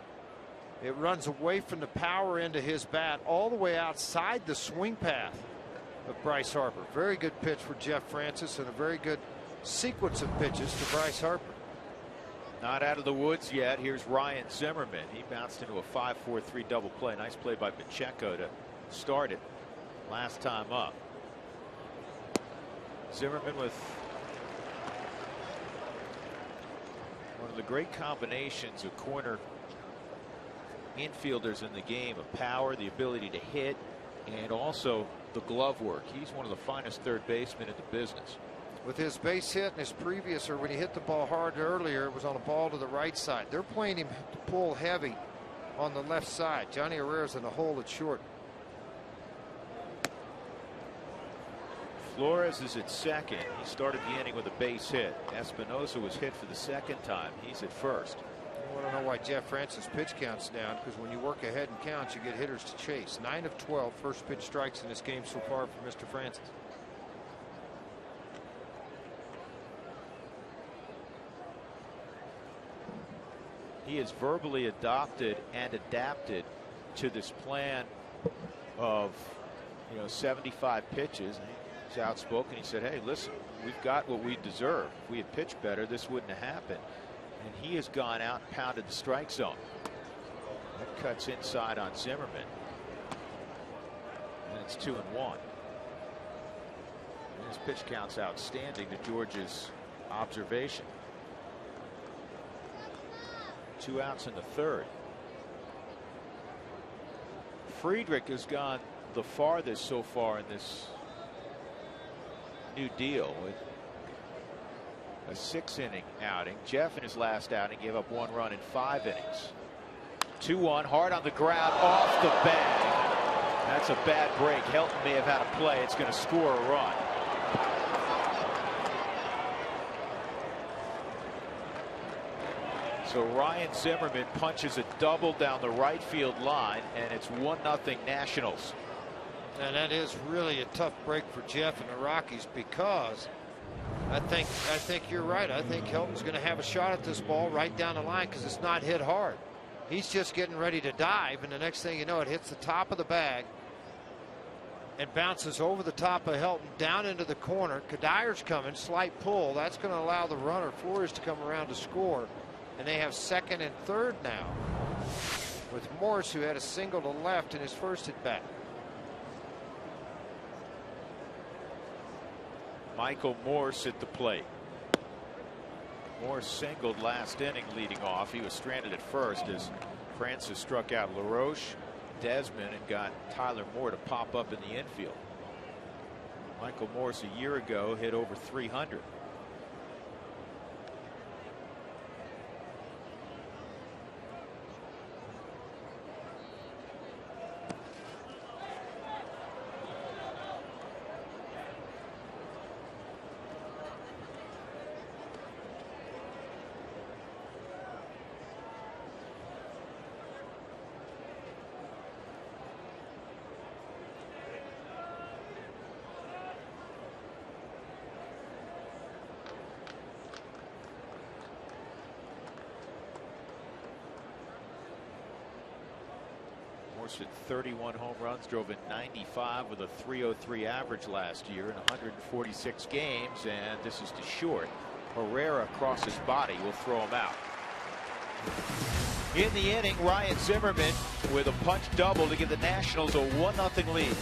It runs away from the power end of his bat all the way outside the swing path of Bryce Harper. Very good pitch for Jeff Francis, and a very good sequence of pitches to Bryce Harper. Not out of the woods yet. Here's Ryan Zimmerman. He bounced into a 5-4-3 double play. Nice play by Pacheco to start it last time up. Zimmerman with one of the great combinations of corner infielders in the game, of power, the ability to hit, and also the glove work. He's one of the finest third basemen in the business. With his base hit and his previous, or when he hit the ball hard earlier, it was on a ball to the right side. They're playing him to pull heavy on the left side. Johnny Herrera's in the hole at short. Flores is at second. He started the inning with a base hit. Espinosa was hit for the 2nd time. He's at first. I don't know why Jeff Francis' pitch count's down, because when you work ahead and counts, you get hitters to chase. 9 of 12 first pitch strikes in this game so far for Mr. Francis. He has verbally adopted and adapted to this plan of 75 pitches. He's outspoken. He said, hey, listen, we've got what we deserve. If we had pitched better, this wouldn't have happened. And he has gone out and pounded the strike zone. That cuts inside on Zimmerman. And it's 2-1. And his pitch count's outstanding to George's observation. 2 outs in the 3rd. Friedrich has gone the farthest so far in this new deal with a 6-inning outing. Jeff in his last outing gave up 1 run in 5 innings. 2-1, hard on the ground, off the bag. That's a bad break. Helton may have had a play. It's going to score a run. So Ryan Zimmerman punches a double down the right field line, and it's 1-0 Nationals. And that is really a tough break for Jeff and the Rockies, because I think you're right. I think Helton's going to have a shot at this ball right down the line, because it's not hit hard. He's just getting ready to dive, and the next thing you know, it hits the top of the bag and bounces over the top of Helton down into the corner. Kadyr's coming, slight pull. That's going to allow the runner Flores to come around to score. And they have 2nd and 3rd now, with Morse, who had a single to left in his first at bat. Michael Morse at the plate. Morse singled last inning leading off. He was stranded at first as Francis struck out LaRoche, Desmond, and got Tyler Moore to pop up in the infield. Michael Morse a year ago hit over 300. course, hit 31 home runs, drove in 95 with a .303 average last year in 146 games, and this is too short. Herrera across his body will throw him out. In the inning, Ryan Zimmerman with a punch double to give the Nationals a 1-0 lead.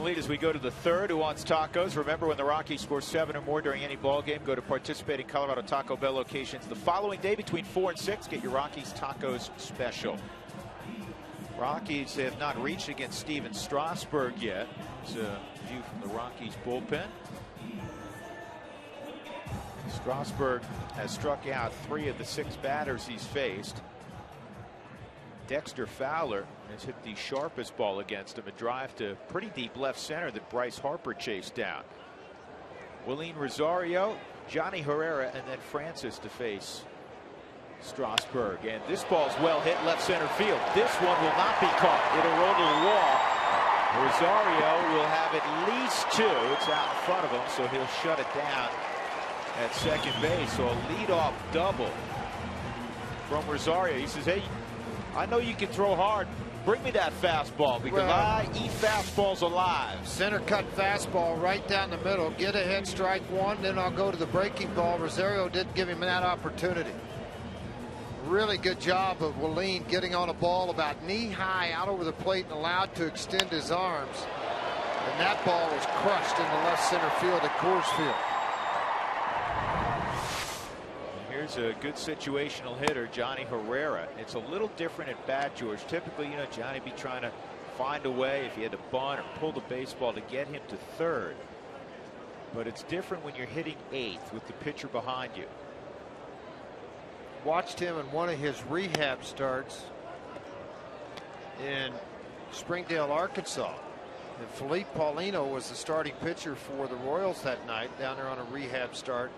Lead as we go to the third. Who wants tacos? Remember, when the Rockies score 7 or more during any ball game, go to participating Colorado Taco Bell locations the following day between 4 and 6. Get your Rockies tacos special. Rockies have not reached against Steven Strasburg yet. It's a view from the Rockies bullpen. Strasburg has struck out 3 of the 6 batters he's faced. Dexter Fowler has hit the sharpest ball against him, a drive to pretty deep left center that Bryce Harper chased down. Willeen Rosario, Johnny Herrera, and then Francis to face Strasburg. And this ball's well hit left center field. This one will not be caught. It'll roll to the wall. Rosario will have at least 2. It's out in front of him, so he'll shut it down at second base. So a leadoff double from Rosario. He says, hey, I know you can throw hard. Bring me that fastball, because I eat fastballs alive. Center cut fastball right down the middle. Get ahead, strike 1, then I'll go to the breaking ball. Rosario didn't give him that opportunity. Really good job of Willeen getting on a ball about knee high out over the plate and allowed to extend his arms. And that ball was crushed in the left center field at Coors Field. Here's a good situational hitter, Johnny Herrera. It's a little different at bat, George. Typically, you know, Johnny be trying to find a way if he had to bunt or pull the baseball to get him to third. But it's different when you're hitting 8th with the pitcher behind you. Watched him in one of his rehab starts in Springdale, Arkansas. And Felipe Paulino was the starting pitcher for the Royals that night down there on a rehab start.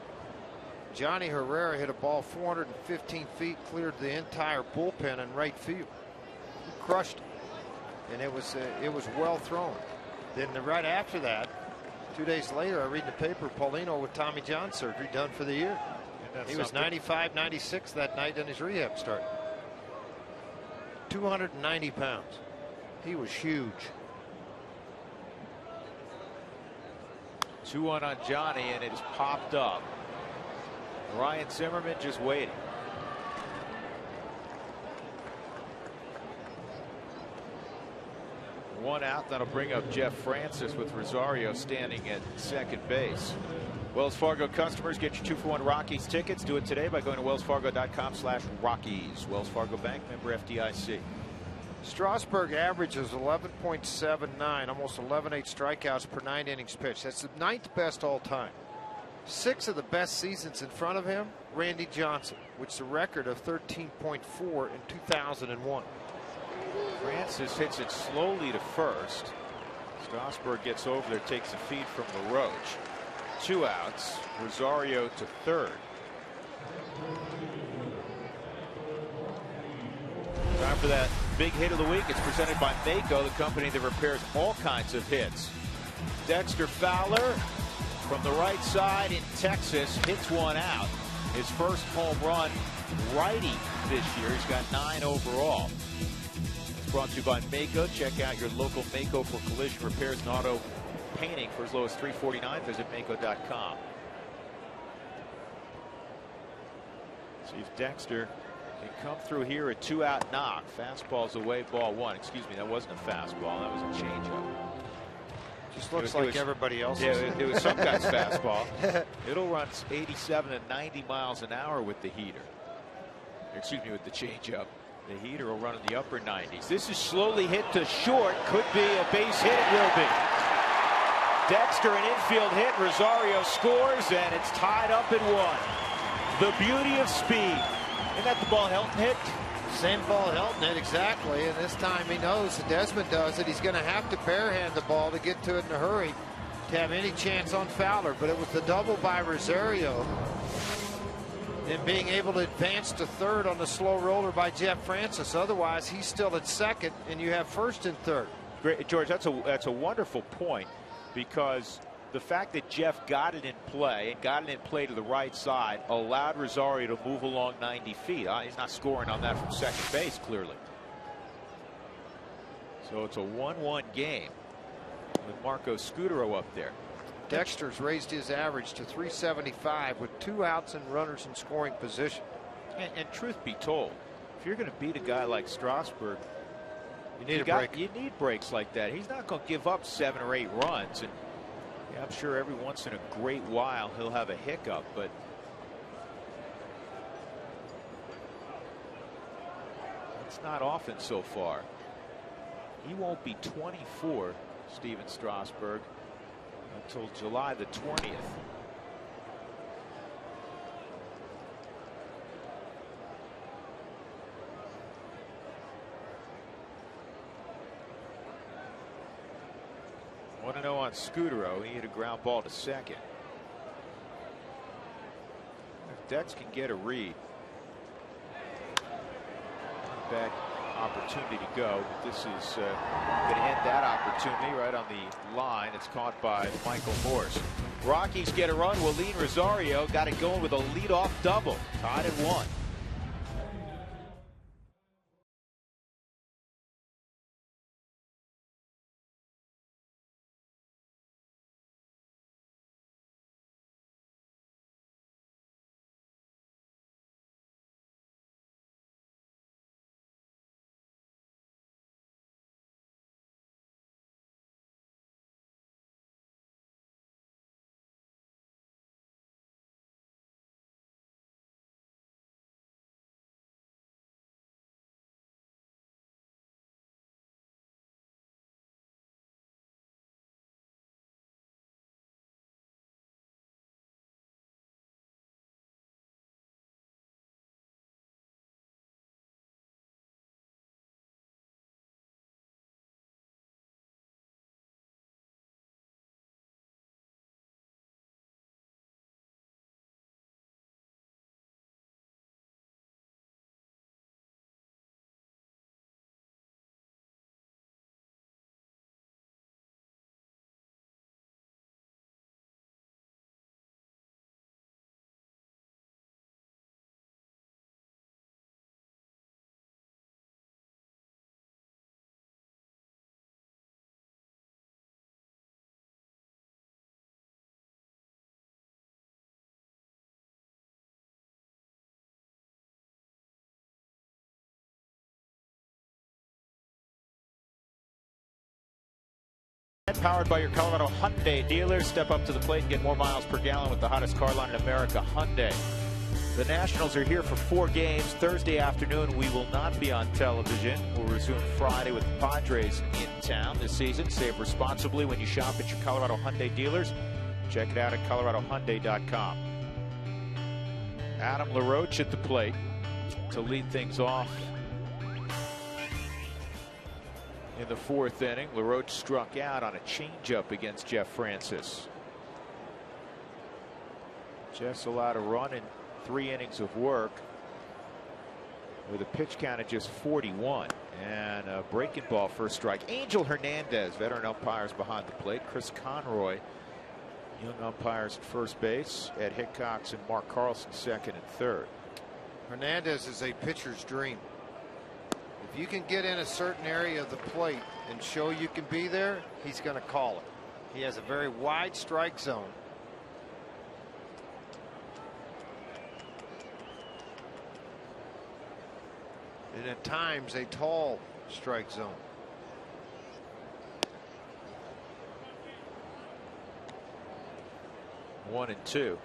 Johnny Herrera hit a ball 415 feet, cleared the entire bullpen in right field. He crushed it, and it was well thrown. Then right after that, 2 days later, I read in the paper, Paulino with Tommy John surgery, done for the year. He was 95, 96 that night in his rehab start. 290 pounds. He was huge. 2-1 on Johnny, and it has popped up. Ryan Zimmerman just waiting. One out. That'll bring up Jeff Francis with Rosario standing at second base. Wells Fargo customers, get your 2-for-1 Rockies tickets. Do it today by going to wellsfargo.com/Rockies. Wells Fargo Bank, member FDIC. Strasburg averages 11.79, almost 11.8 strikeouts per 9 innings pitched. That's the 9th best all time. 6 of the best seasons in front of him, Randy Johnson, which is a record of 13.4 in 2001. Francis hits it slowly to first. Strasburg gets over there, takes a feed from LaRoche. 2 outs. Rosario to third. Time for that big hit of the week. It's presented by Mako, the company that repairs all kinds of hits. Dexter Fowler from the right side in Texas hits one out. His first home run righty this year. He's got 9 overall. It's brought to you by Mako. Check out your local Mako for collision repairs and auto painting for as low as $349. Visit Mako.com. See if Dexter can come through here. A 2-out knock. Fastball's away, ball 1. Excuse me, that wasn't a fastball. That was a changeup. Just looks like everybody else's. Yeah, it was some guy's fastball. It'll run 87 to 90 miles an hour with the heater. Excuse me, with the changeup. The heater will run in the upper 90s. This is slowly hit to short. Could be a base hit. It will be. Dexter, an infield hit. Rosario scores, and it's tied up at 1. The beauty of speed. Isn't that the ball Helton hit? Same ball Helton hit, exactly. And this time he knows that Desmond does it. He's going to have to barehand the ball to get to it in a hurry to have any chance on Fowler. But it was the double by Rosario. And being able to advance to third on the slow roller by Jeff Francis. Otherwise, he's still at second, and you have first and third. Great, George. That's a wonderful point, because the fact that Jeff got it in play and got it in play to the right side allowed Rosario to move along 90 feet. He's not scoring on that from second base, clearly. So it's a 1-1 game with Marco Scutaro up there. Dexter's raised his average to 375 with 2 outs and runners in scoring position. And truth be told, if you're going to beat a guy like Strasburg, you need a break. You need breaks like that. He's not going to give up 7 or 8 runs. And yeah, I'm sure every once in a great while he'll have a hiccup, but it's not often so far. He won't be 24, Steven Strasburg, until July the 20th. Want to know on Scutaro, he hit a ground ball to second. If Dex can get a read, bad opportunity to go, but this is going to end that opportunity right on the line. It's caught by Michael Morse. Rockies get a run. Willeen Rosario got it going with a leadoff double. Tied at 1. Powered by your Colorado Hyundai dealers. Step up to the plate and get more miles per gallon with the hottest car line in America, Hyundai. The Nationals are here for 4 games. Thursday afternoon, we will not be on television. We'll resume Friday with the Padres in town this season. Save responsibly when you shop at your Colorado Hyundai dealers. Check it out at ColoradoHyundai.com. Adam LaRoche at the plate to lead things off in the fourth inning. LaRoche struck out on a changeup against Jeff Francis. Jeff's allowed a run in 3 innings of work with a pitch count of just 41 and a breaking ball for a strike. Angel Hernandez, veteran umpires behind the plate. Chris Conroy, young umpires at first base. Ed Hickox and Mark Carlson second and third. Hernandez is a pitcher's dream. If you can get in a certain area of the plate and show you can be there, he's going to call it. He has a very wide strike zone. And at times a tall strike zone. One and two.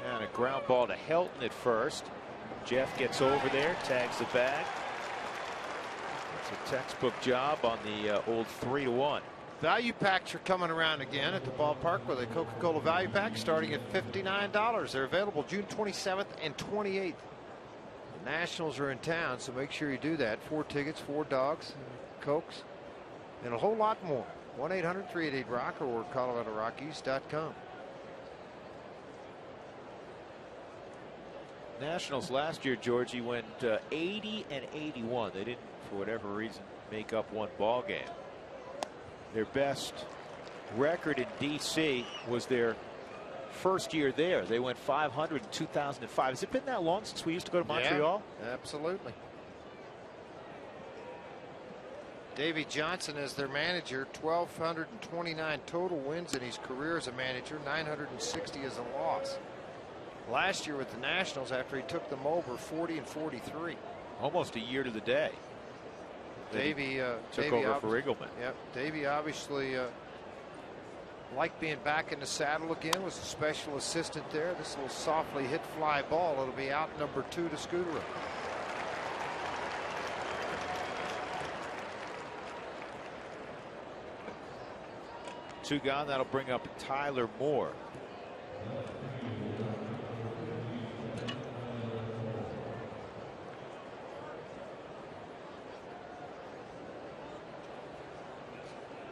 And a ground ball to Helton at first. Jeff gets over there, tags the bag. It's a textbook job on the old 3-1. Value packs are coming around again at the ballpark with a Coca-Cola value pack starting at $59. They're available June 27th and 28th. The Nationals are in town, so make sure you do that. 4 tickets, 4 dogs, Cokes, and a whole lot more. 1-800-388-ROCK or ColoradoRockies.com. Nationals last year, Georgie, went 80 and 81. They didn't, for whatever reason, make up one ball game. Their best record in D.C. was their first year there. They went 500 in 2005. Has it been that long since we used to go to Montreal? Yeah, absolutely. Davey Johnson is their manager. 1,229 total wins in his career as a manager. 960 as a loss. Last year with the Nationals, after he took them over, 40 and 43. Almost a year to the day. Davey took over for Riggleman. Yep, Davey obviously liked being back in the saddle again. Was a special assistant there. This little softly hit fly ball. It'll be out number 2 to Scudero. Two gone. That'll bring up Tyler Moore.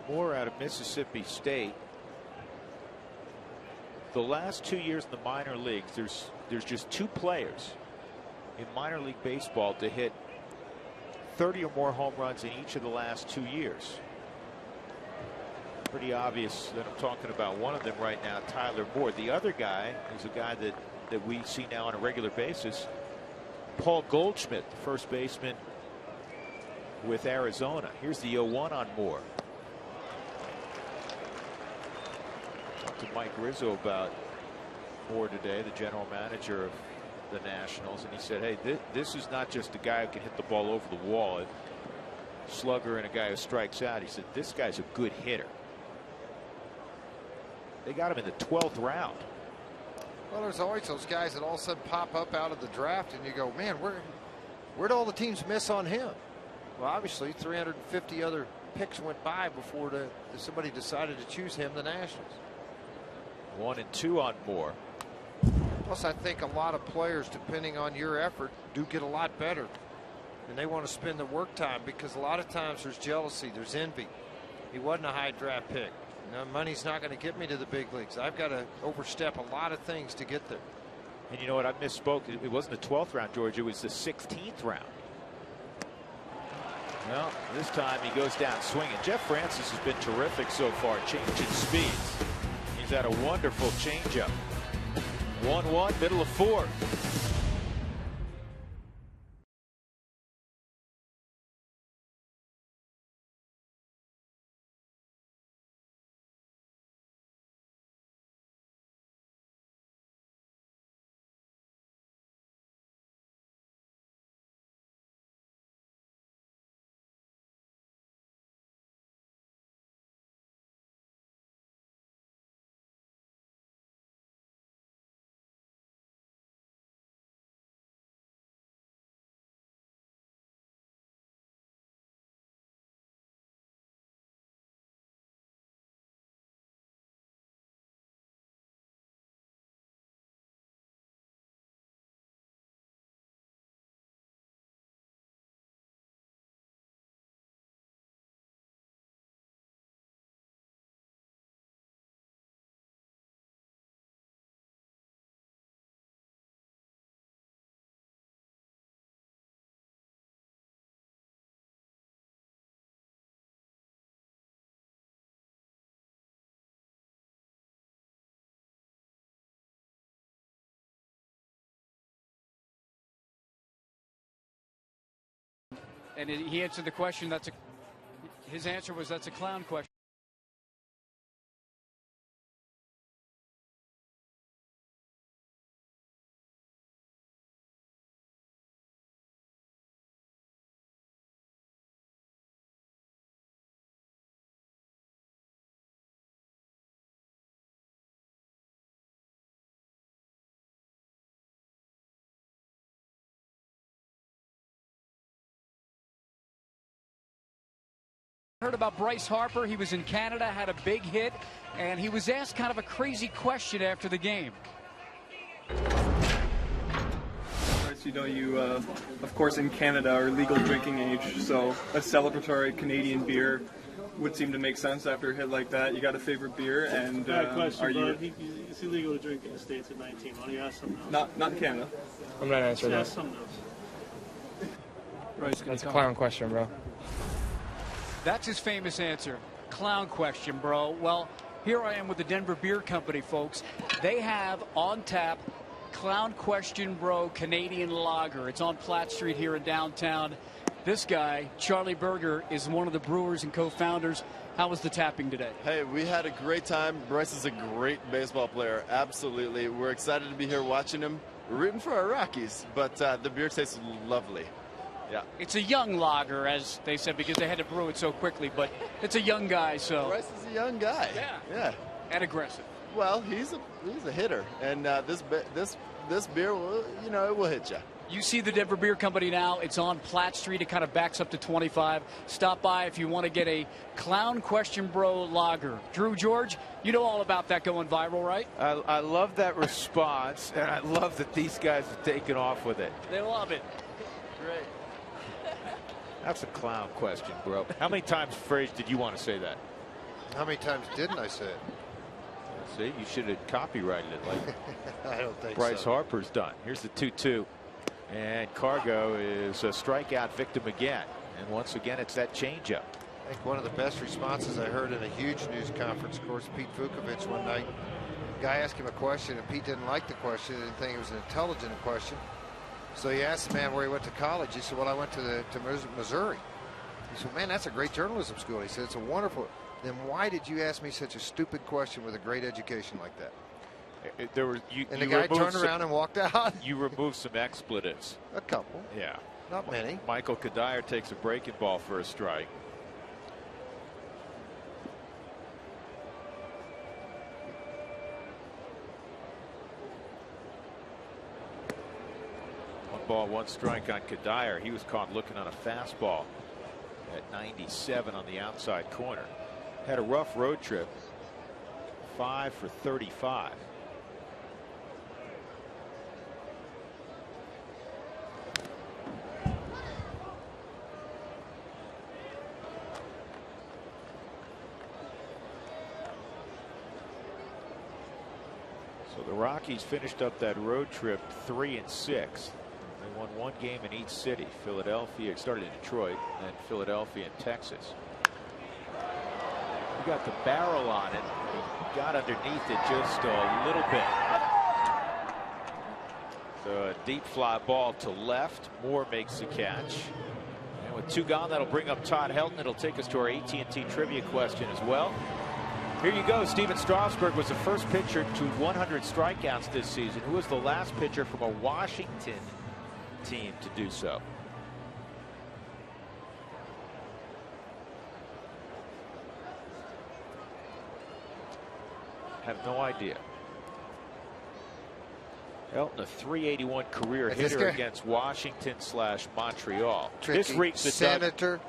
Moore out of Mississippi State. The last 2 years in the minor leagues, there's just 2 players in minor league baseball to hit 30 or more home runs in each of the last 2 years. Pretty obvious that I'm talking about one of them right now, Tyler Moore. The other guy is a guy that we see now on a regular basis, Paul Goldschmidt, the first baseman with Arizona. Here's the 0-1 on Moore. To Mike Rizzo about Moore today, the general manager of the Nationals, and he said, hey, this is not just a guy who can hit the ball over the wall, a slugger and a guy who strikes out. He said, this guy's a good hitter. They got him in the 12th round. Well, there's always those guys that all of a sudden pop up out of the draft and you go, man, where'd all the teams miss on him? Well, obviously 350 other picks went by before somebody decided to choose him, the Nationals. 1 and 2 on Moore. Plus, I think a lot of players, depending on your effort, do get a lot better. And they want to spend the work time because a lot of times there's jealousy, there's envy. He wasn't a high draft pick. You know, money's not going to get me to the big leagues. I've got to overstep a lot of things to get there. And you know what? I misspoke. It wasn't the 12th round, George. It was the 16th round. Well, this time he goes down swinging. Jeff Francis has been terrific so far, changing speeds. He's had a wonderful changeup. 1-1, middle of 4th. And he answered the question. His answer was, that's a clown question. Heard about Bryce Harper. He was in Canada, had a big hit, and he was asked kind of a crazy question after the game. You know, you of course in Canada are legal drinking age, so a celebratory Canadian beer would seem to make sense after a hit like that. You got a favorite beer, and question, are you? It's illegal to drink in the States at 19. Why don't you ask something else? Not in Canada. I'm not answering that. Ask something else. Bryce, That's a clown question, bro. That's his famous answer. Clown question, bro. Well, here I am with the Denver Beer Company, folks. They have on tap Clown Question Bro Canadian Lager. It's on Platt Street here in downtown. This guy, Charlie Berger, is one of the brewers and co-founders. How was the tapping today? Hey, we had a great time. Bryce is a great baseball player. Absolutely. We're excited to be here watching him. We're rooting for our Rockies, but the beer tastes lovely. Yeah. It's a young lager, as they said, because they had to brew it so quickly, but it's a young guy, so. Bryce is a young guy. Yeah. And aggressive. Well, he's a hitter, and this beer will, it will hit you. You see the Denver Beer Company now. It's on Platt Street. It kind of backs up to 25. Stop by if you want to get a Clown Question Bro lager. Drew, George, you know all about that going viral, right? I love that response, and I love that these guys are taking off with it. They love it. Great. That's a clown question, bro. How many times, phrase, did you want to say that? How many times didn't I say it? See, you should have copyrighted it like I don't think Bryce so. Harper's done. Here's the 2-2. And Cargo is a strikeout victim again. And once again, it's that changeup. I think one of the best responses I heard in a huge news conference, of course, Pete Vukovich one night. The guy asked him a question, and Pete didn't like the question. Didn't think it was an intelligent question. So he asked the man where he went to college. He said, well, I went to Missouri. He said, man, that's a great journalism school. He said, it's a wonderful. Then why did you ask me such a stupid question with a great education like that? And the guy turned around and walked out. You removed some expletives. A couple. Yeah. Not many. Michael Kadire takes a breaking ball for a strike. One ball, one strike on Kadire. He was caught looking on a fastball at 97 on the outside corner. Had a rough road trip. 5 for 35. So the Rockies finished up that road trip 3-6. They won one game in each city. Philadelphia, it started in Detroit, then Philadelphia and Texas. He got the barrel on it. He got underneath it just a little bit. So a deep fly ball to left. Moore makes the catch. And with 2 gone, that'll bring up Todd Helton. It'll take us to our AT&T trivia question as well. Here you go. Steven Strasburg was the first pitcher to 100 strikeouts this season. Who was the last pitcher from a Washington team to do so? Have no idea. Helton, a .381 career hitter against Washington/Montreal. Tricky. This reeks of Senator,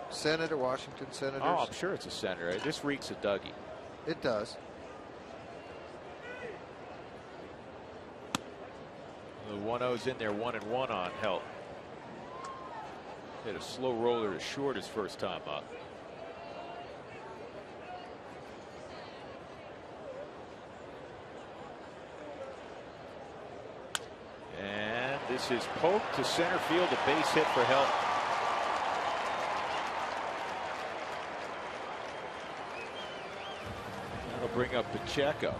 Washington Senators. Oh, I'm sure it's a senator. This reeks of Dougie. It does. The 1-0's in there, 1-1 on Helton. Hit a slow roller to short his first time up. And this is poked to center field, a base hit for Helton. That'll bring up Pacheco.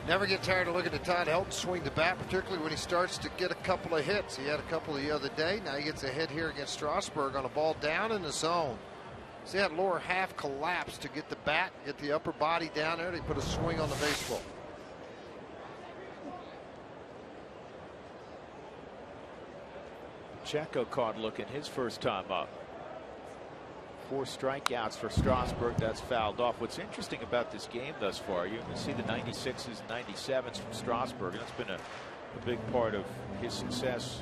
Never get tired of looking at Todd Helton swing the bat, particularly when he starts to get a couple of hits. He had a couple the other day. Now he gets a hit here against Strasburg on a ball down in the zone. See that lower half collapse to get the bat, get the upper body down there. They put a swing on the baseball. Pacheco caught looking his first time up. 4 strikeouts for Strasburg. That's fouled off. What's interesting about this game thus far, you can see the 96s and 97s from Strasburg, and that's been a big part of his success,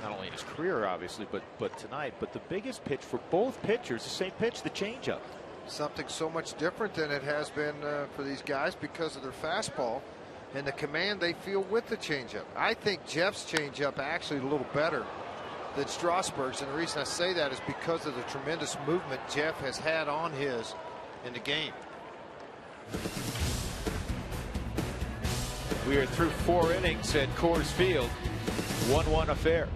not only in his career, obviously, but tonight. But the biggest pitch for both pitchers, the same pitch, the changeup. Something so much different than it has been for these guys because of their fastball and the command they feel with the changeup. I think Jeff's changeup actually a little better than Strasburg's, and the reason I say that is because of the tremendous movement Jeff has had on his in the game. We are through 4 innings at Coors Field. 1-1 affair.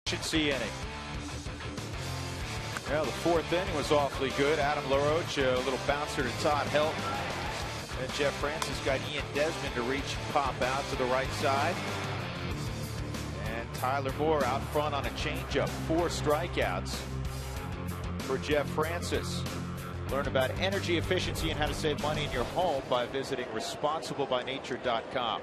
Efficiency inning. Well, the 4th inning was awfully good. Adam LaRoche, a little bouncer to Todd Helton. And Jeff Francis got Ian Desmond to reach and pop out to the right side. And Tyler Moore out front on a changeup. 4 strikeouts for Jeff Francis. Learn about energy efficiency and how to save money in your home by visiting responsiblebynature.com.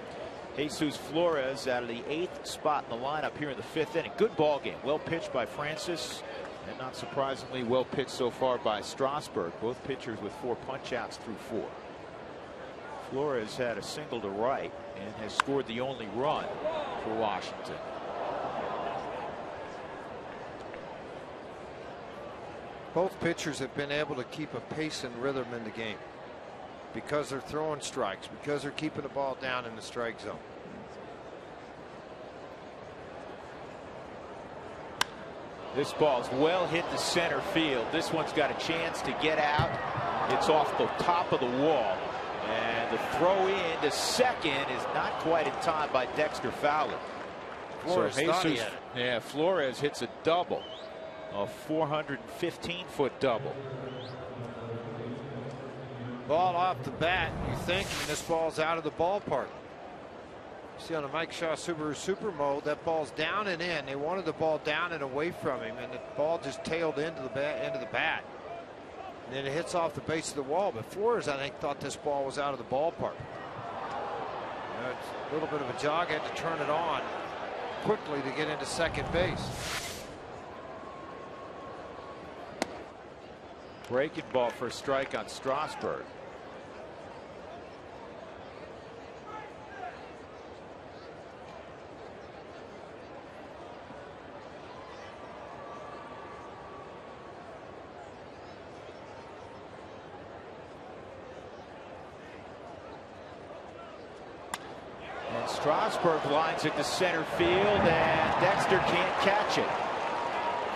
Jesus Flores out of the 8th spot in the lineup here in the 5th inning. Good ball game. Well pitched by Francis, and not surprisingly, well pitched so far by Strasburg. Both pitchers with 4 punch-outs through 4. Flores had a single to right and has scored the only run for Washington. Both pitchers have been able to keep a pace and rhythm in the game because they're throwing strikes, because they're keeping the ball down in the strike zone. This ball's well hit to center field. This one's got a chance to get out. It's off the top of the wall. And the throw in to second is not quite in time by Dexter Fowler. Flores Flores hits a double. A 415-foot double. Ball off the bat. You think this ball's out of the ballpark. See on the Mike Shaw Subaru Super Mode, that ball's down and in. They wanted the ball down and away from him, and the ball just tailed into the bat. And then it hits off the base of the wall. But Flores, I think, thought this ball was out of the ballpark. It's a little bit of a jog, had to turn it on quickly to get into second base. Breaking ball for a strike on Strasburg. And Strasburg lines it to center field, and Dexter can't catch it.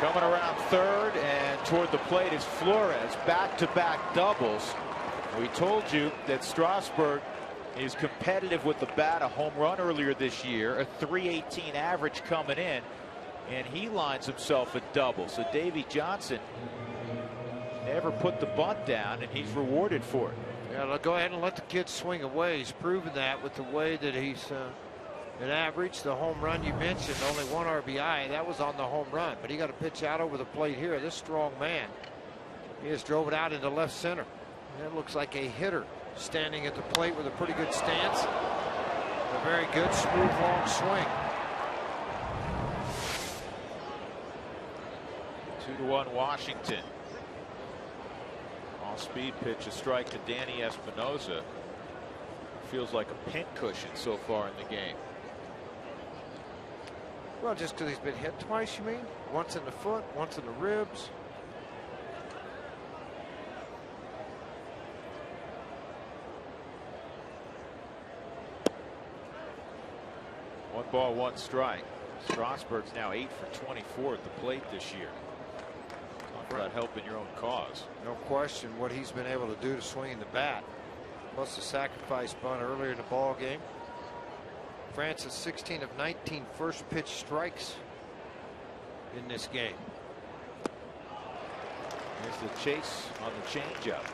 Coming around third and toward the plate is Flores. Back-to-back doubles. We told you that Strasburg is competitive with the bat. A home run earlier this year, a .318 average coming in, and he lines himself a double. So Davey Johnson never put the bunt down, and he's rewarded for it. Yeah, go ahead and let the kid swing away. He's proven that with the way that he's an average. The home run you mentioned, only 1 RBI. That was on the home run, but he got a pitch out over the plate here. This strong man, he just drove it out into left center. That looks like a hitter standing at the plate with a pretty good stance. A very good, smooth, long swing. 2-1 Washington. Off-speed pitch, a strike to Danny Espinosa. Feels like a pincushion so far in the game. Well, just because he's been hit twice, you mean? Once in the foot, once in the ribs. One ball, one strike. Strasburg's now 8 for 24 at the plate this year. Talk about helping your own cause. No question what he's been able to do to swing the bat. Plus the sacrifice bunt earlier in the ball game. Francis 16 of 19 first pitch strikes in this game. Here's the chase on the changeup.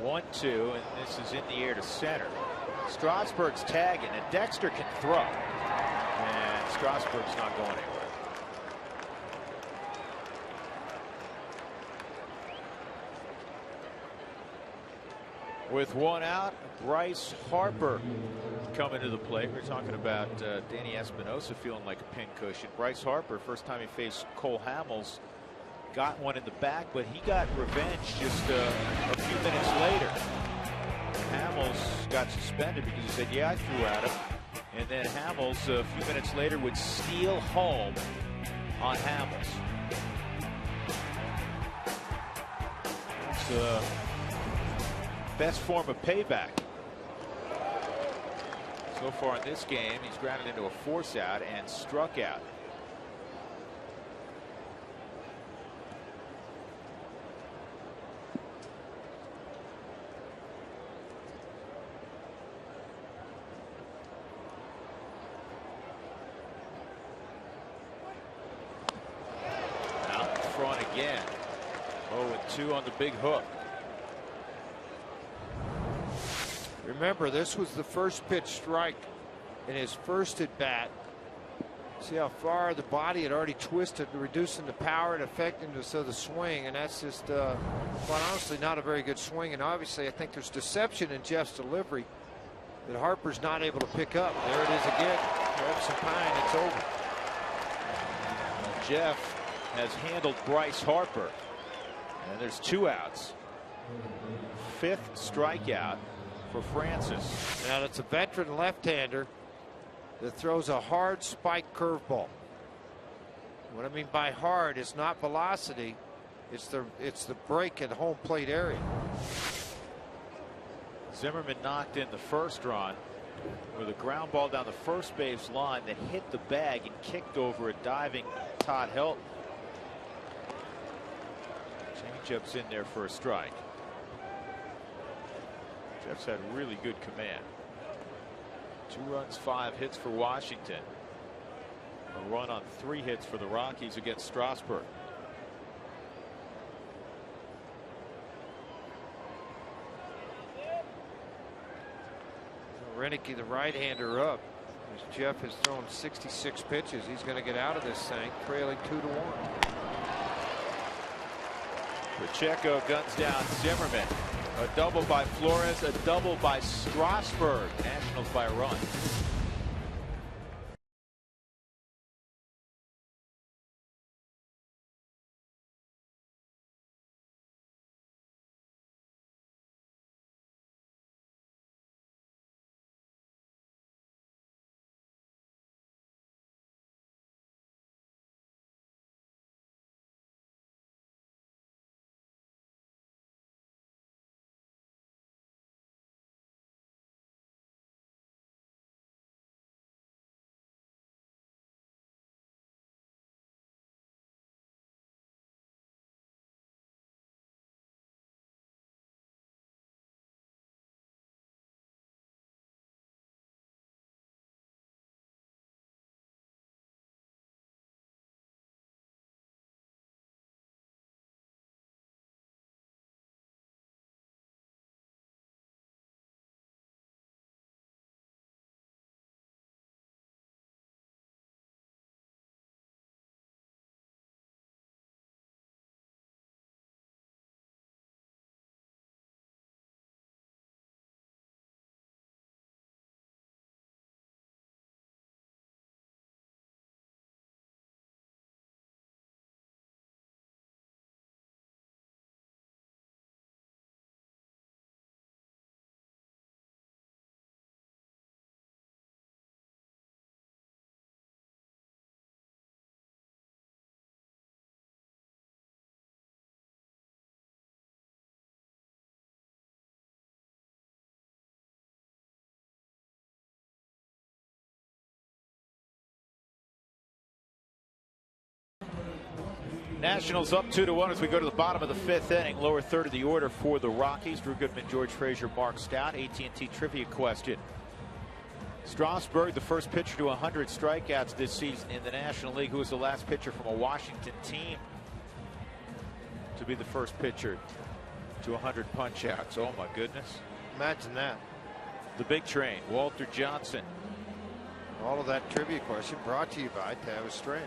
One, two, and this is in the air to center. Strasburg's tagging, and Dexter can throw. And Strasburg's not going anywhere. With one out, Bryce Harper coming to the plate. We're talking about Danny Espinosa feeling like a pincushion. Bryce Harper, first time he faced Cole Hamels, got one in the back, but he got revenge just a few minutes later. Hamels got suspended because he said, yeah, I threw at him. And then Hamels, a few minutes later, would steal home on Hamels. It's the best form of payback. So far in this game, he's grounded into a force out and struck out. Front again. 0-2 on the big hook. Remember, this was the first pitch strike in his first at bat. See how far the body had already twisted, reducing the power and effectiveness of the swing, and that's just quite honestly not a very good swing. And obviously I think there's deception in Jeff's delivery that Harper's not able to pick up. There it is again. Grab some pine, it's over. Jeff has handled Bryce Harper, and there's 2 outs. 5th strikeout for Francis. Now that's a veteran left-hander that throws a hard spike curveball. What I mean by hard is not velocity, it's the break at home plate area. Zimmerman knocked in the first run with a ground ball down the first base line that hit the bag and kicked over a diving Todd Helton. Changeup's in there for a strike. Jeff's had really good command. 2 runs, 5 hits for Washington. A run on 3 hits for the Rockies against Strasburg. Renicky, the right-hander, up. As Jeff has thrown 66 pitches, he's going to get out of this thing trailing 2-1. Pacheco guns down Zimmerman. A double by Flores, a double by Strasburg. Nationals by a run. Nationals up 2-1 as we go to the bottom of the 5th inning. Lower third of the order for the Rockies. Drew Goodman, George Frazier, Mark Stout. AT&T trivia question. Strasburg, the first pitcher to 100 strikeouts this season in the National League. Who was the last pitcher from a Washington team to be the first pitcher to 100 punch-outs? Oh, my goodness. Imagine that. The big train, Walter Johnson. All of that trivia question brought to you by Tavis Strand.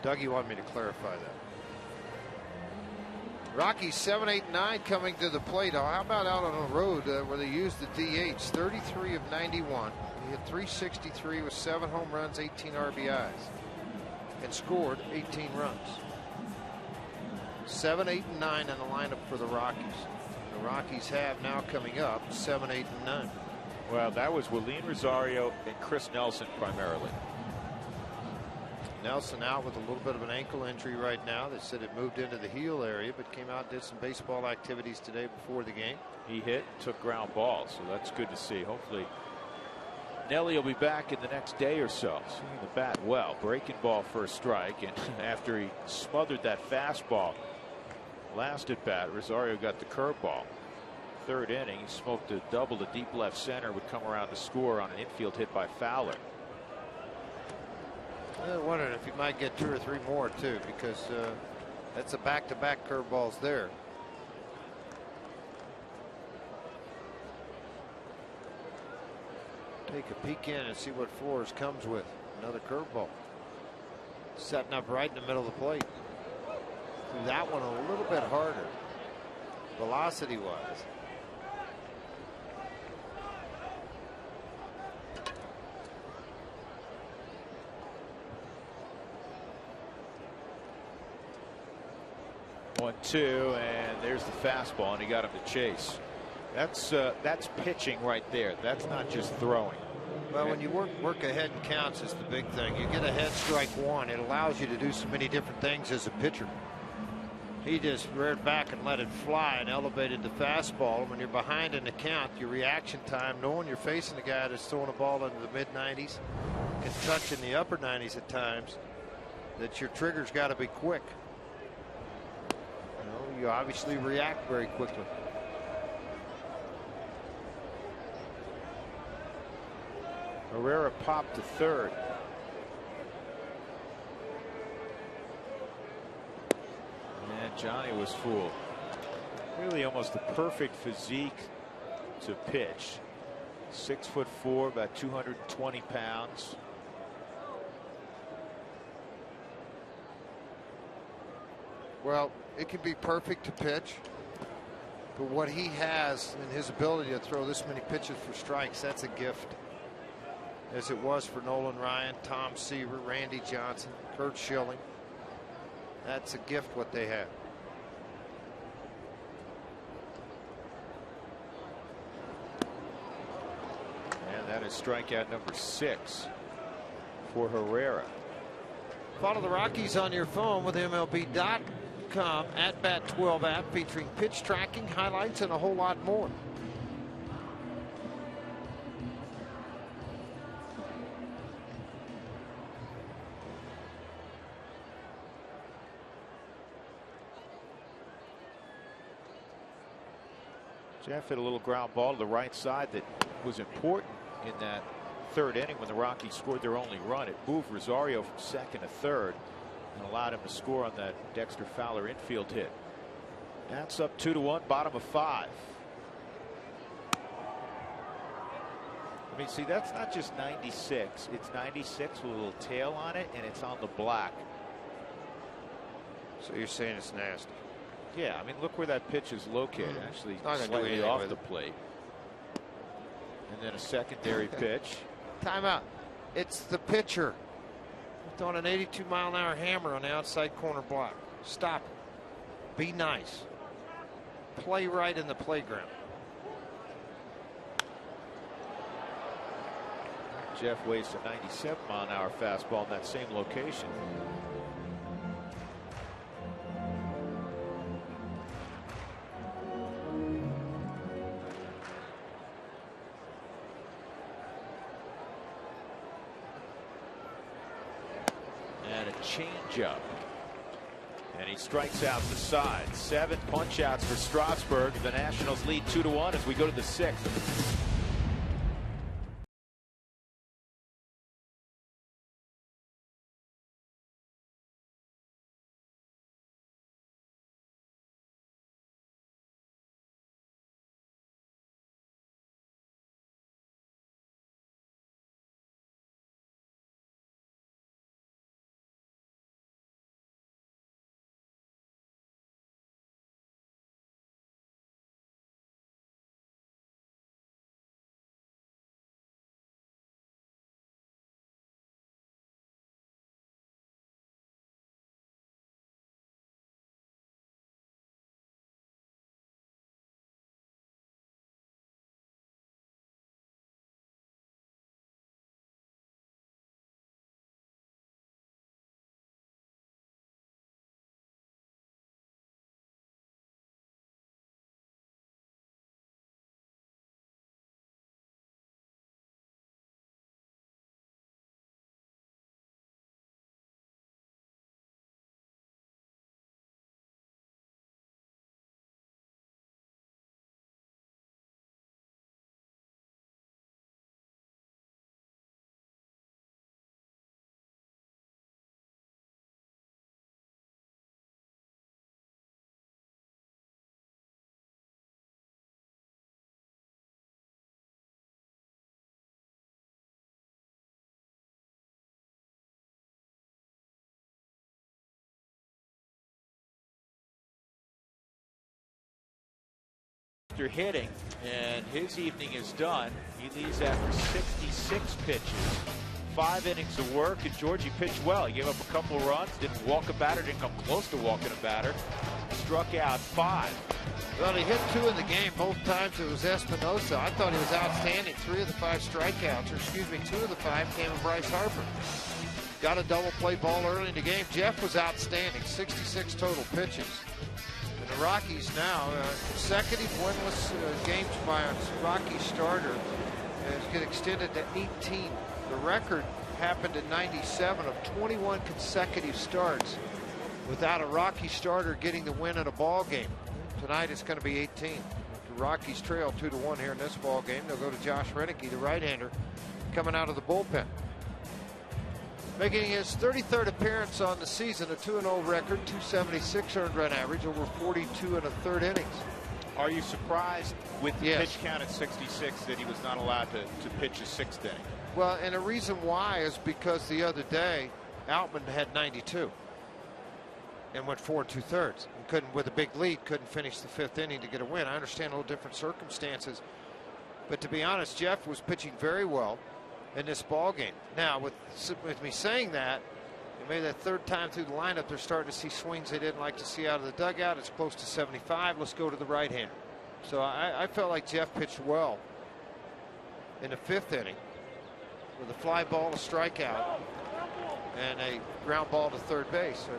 Doug, you want me to clarify that? Rockies 7, 8, 9 coming to the plate. How about out on the road where they used the DH? 33 of 91. He hit 363 with 7 home runs, 18 RBIs, and scored 18 runs. 7, 8, and 9 in the lineup for the Rockies. The Rockies have now coming up 7, 8, and 9. Well, that was Willeen Rosario and Chris Nelson primarily. Nelson out with a little bit of an ankle injury right now. They said it moved into the heel area, but came out and did some baseball activities today before the game. He hit, took ground balls, so that's good to see. Hopefully Nelly will be back in the next day or so. Swinging the bat well, breaking ball for a strike, and after he smothered that fastball last at bat, Rosario got the curveball. Third inning, he smoked a double to deep left center, would come around to score on an infield hit by Fowler. I'm wondering if he might get 2 or 3 more too, because that's a back-to-back curveballs there. Take a peek in and see what Flores comes with. Another curveball. Setting up right in the middle of the plate. Threw that one a little bit harder, velocity-wise. One, two, and there's the fastball, and he got him to chase. That's pitching right there. That's not just throwing. Well, when you work ahead and counts is the big thing. You get ahead, strike one. It allows you to do so many different things as a pitcher. He just reared back and let it fly and elevated the fastball. When you're behind in the count, your reaction time, knowing you're facing a guy that's throwing a ball into the mid-90s, can touch in the upper 90s at times, that your trigger's got to be quick. You obviously react very quickly. Herrera popped to third. And Johnny was fooled. Really almost the perfect physique to pitch. 6'4", about 220 pounds. Well, it can be perfect to pitch, but what he has in his ability to throw this many pitches for strikes, that's a gift. As it was for Nolan Ryan, Tom Seaver, Randy Johnson, Curt Schilling. That's a gift what they have. And that is strikeout number 6 for Herrera. Follow the Rockies on your phone with MLB.com @Bat12 app, featuring pitch tracking, highlights, and a whole lot more. Jeff hit a little ground ball to the right side that was important in that third inning when the Rockies scored their only run. It moved Rosario from second to third and allowed him to score on that Dexter Fowler infield hit. That's up 2-1, bottom of 5. I mean, see, that's not just 96. It's 96 with a little tail on it, and it's on the black. So you're saying it's nasty? Yeah, I mean, look where that pitch is located. Actually, slightly off the plate. And then a secondary pitch. Timeout. It's the pitcher throwing an 82-mile-an-hour hammer on the outside corner block. Stop it. Be nice. Play right in the playground. Jeff wastes a 97-mile-an-hour fastball in that same location. And a changeup. And he strikes out the side. 7 punch-outs for Strasburg. The Nationals lead 2-1 as we go to the 6th. After hitting, and his evening is done. He leaves after 66 pitches, 5 innings of work, and Georgie pitched well. He gave up a couple runs, didn't walk a batter, didn't come close to walking a batter. Struck out 5. Well, he hit 2 in the game. Both times it was Espinosa. I thought he was outstanding. 3 of the 5 strikeouts, or excuse me, 2 of the 5 came from Bryce Harper. Got a double play ball early in the game. Jeff was outstanding. 66 total pitches. The Rockies now, consecutive winless games by a Rockies starter get extended to 18. The record happened in '97 of 21 consecutive starts without a Rocky starter getting the win in a ball game. Tonight it's going to be 18. The Rockies trail 2-1 here in this ball game. They'll go to Josh Renicky, the right-hander, coming out of the bullpen. Making his 33rd appearance on the season, a 2-0 record, 276 earned run average, over 42 and a third innings. Are you surprised with the pitch count at 66 that he was not allowed to pitch a 6th inning? Well, and the reason why is because the other day, Outman had 92 and went 4 2/3. And couldn't, with a big lead, couldn't finish the 5th inning to get a win. I understand a little different circumstances, but to be honest, Jeff was pitching very well in this ball game. Now, with me saying that, maybe that 3rd time through the lineup, they're starting to see swings they didn't like to see out of the dugout. It's close to 75. Let's go to the right-hander. So I felt like Jeff pitched well in the 5th inning with a fly ball, a strikeout, and a ground ball to third base. So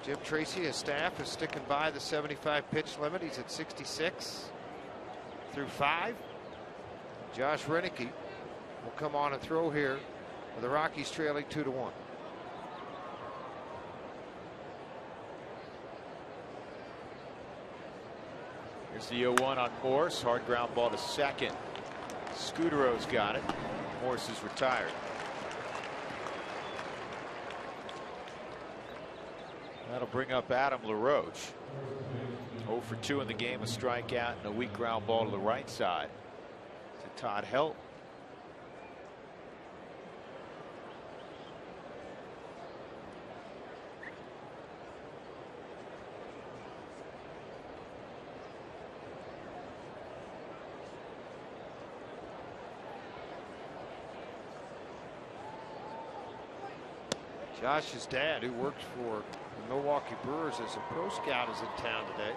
Jim Tracy, his staff, is sticking by the 75 pitch limit. He's at 66 through 5. Josh Renicky will come on and throw here with the Rockies trailing 2-1. Here's the 0-1 on Morse. Hard ground ball to second. Scudero's got it. Morse is retired. That'll bring up Adam LaRoche. 0 for 2 in the game, a strikeout and a weak ground ball to the right side to Todd Helton. Josh's dad, who works for the Milwaukee Brewers as a pro scout, is in town today.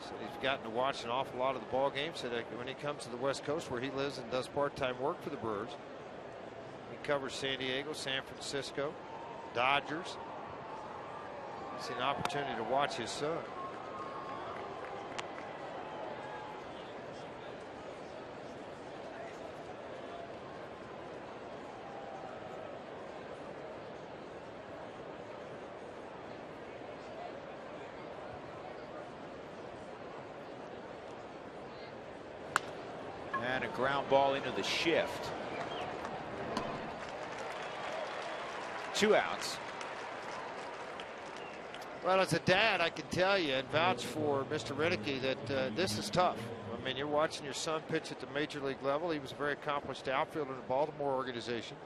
So he's gotten to watch an awful lot of the ball games. So that when he comes to the West Coast, where he lives and does part-time work for the Brewers, he covers San Diego, San Francisco, Dodgers. He's an opportunity to watch his son. And a ground ball into the shift. 2 outs. Well, as a dad, I can tell you and vouch for Mr. Renicky that this is tough. I mean, you're watching your son pitch at the major league level. He was a very accomplished outfielder in the Baltimore organization.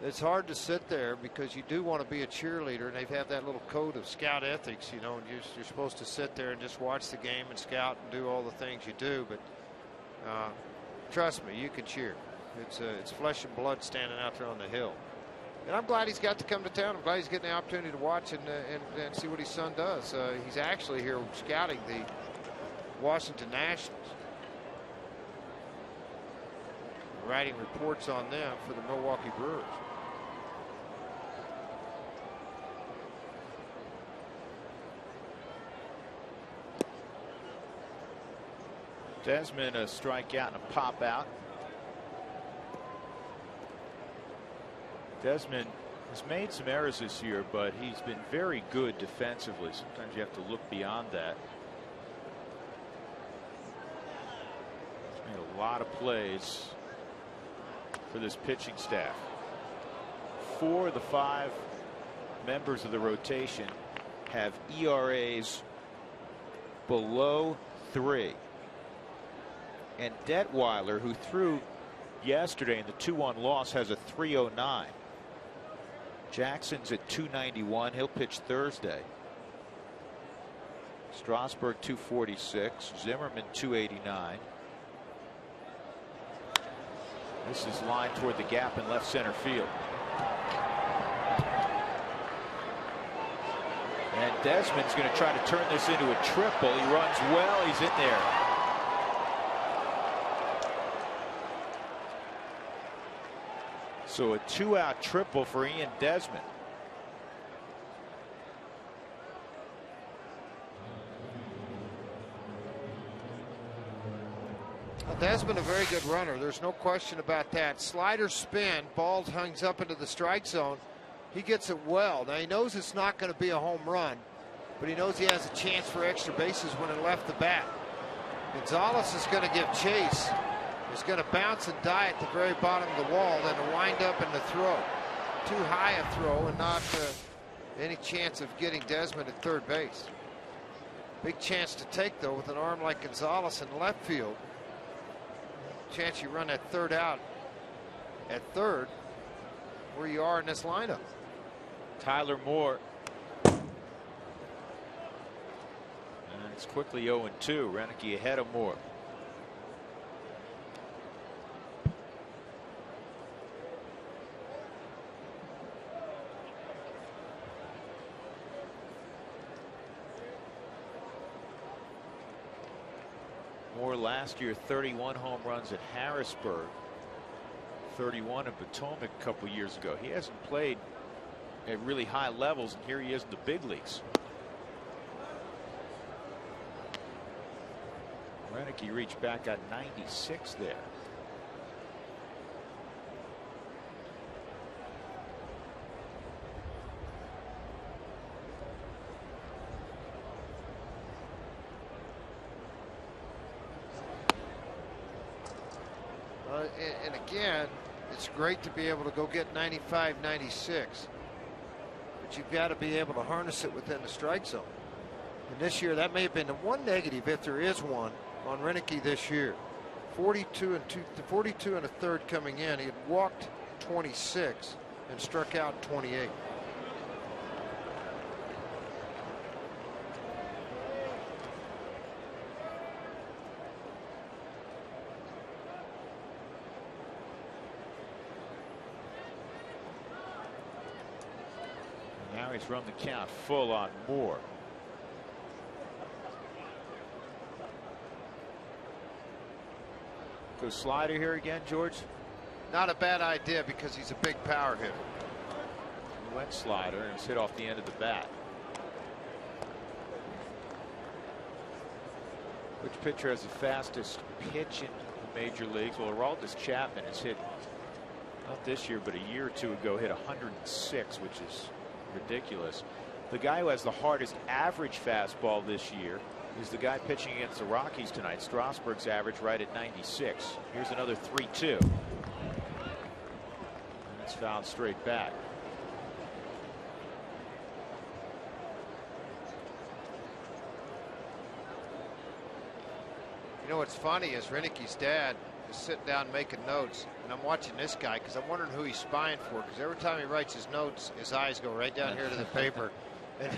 It's hard to sit there because you do want to be a cheerleader, and they have that little code of scout ethics, you know, and you're supposed to sit there and just watch the game and scout and do all the things you do. But trust me, you can cheer. It's flesh and blood standing out there on the hill. And I'm glad he's got to come to town. I'm glad he's getting the opportunity to watch and see what his son does. He's actually here scouting the Washington Nationals, writing reports on them for the Milwaukee Brewers. Desmond, a strikeout and a pop out. Desmond has made some errors this year, but he's been very good defensively. Sometimes you have to look beyond that. He's made a lot of plays for this pitching staff. 4 of the 5 members of the rotation have ERAs below 3. And Detweiler, who threw yesterday in the 2-1 loss, has a 3.09. Jackson's at 291. He'll pitch Thursday. Strasburg 246. Zimmerman 289. This is lined toward the gap in left center field. And Desmond's going to try to turn this into a triple. He runs well. He's in there. So a 2-out triple for Ian Desmond. Desmond, a very good runner. There's no question about that. Slider spin, ball hangs up into the strike zone. He gets it well. Now he knows it's not going to be a home run, but he knows he has a chance for extra bases when it left the bat. Gonzalez is going to give chase. He's going to bounce and die at the very bottom of the wall, then to wind up in the throw. Too high a throw and not any chance of getting Desmond at third base. Big chance to take, though, with an arm like Gonzalez in left field. Chance you run that third out at third, where you are in this lineup. Tyler Moore. And it's quickly 0-2. Renicky ahead of Moore. Moore last year 31 home runs at Harrisburg, 31 at Potomac a couple years ago. He hasn't played at really high levels, and here he is in the big leagues. Renicky reached back at 96 there. And again, it's great to be able to go get 95, 96. But you've got to be able to harness it within the strike zone. And this year, that may have been the one negative, if there is one, on Renicky this year. 42 and a third coming in. He had walked 26 and struck out 28. Now he's run the count full on Moore. Go slider here again, George. Not a bad idea because he's a big power hitter. He went slider and it's hit off the end of the bat. Which pitcher has the fastest pitch in the major leagues? Well, Aroldis Chapman has hit, not this year, but a year or two ago, hit 106, which is ridiculous. The guy who has the hardest average fastball this year is the guy pitching against the Rockies tonight. Strasburg's average right at 96. Here's another 3-2. It's fouled straight back. You know what's funny is Renicki's dad is sitting down making notes, and I'm watching this guy because I'm wondering who he's spying for, because every time he writes his notes, his eyes go right down here to the paper,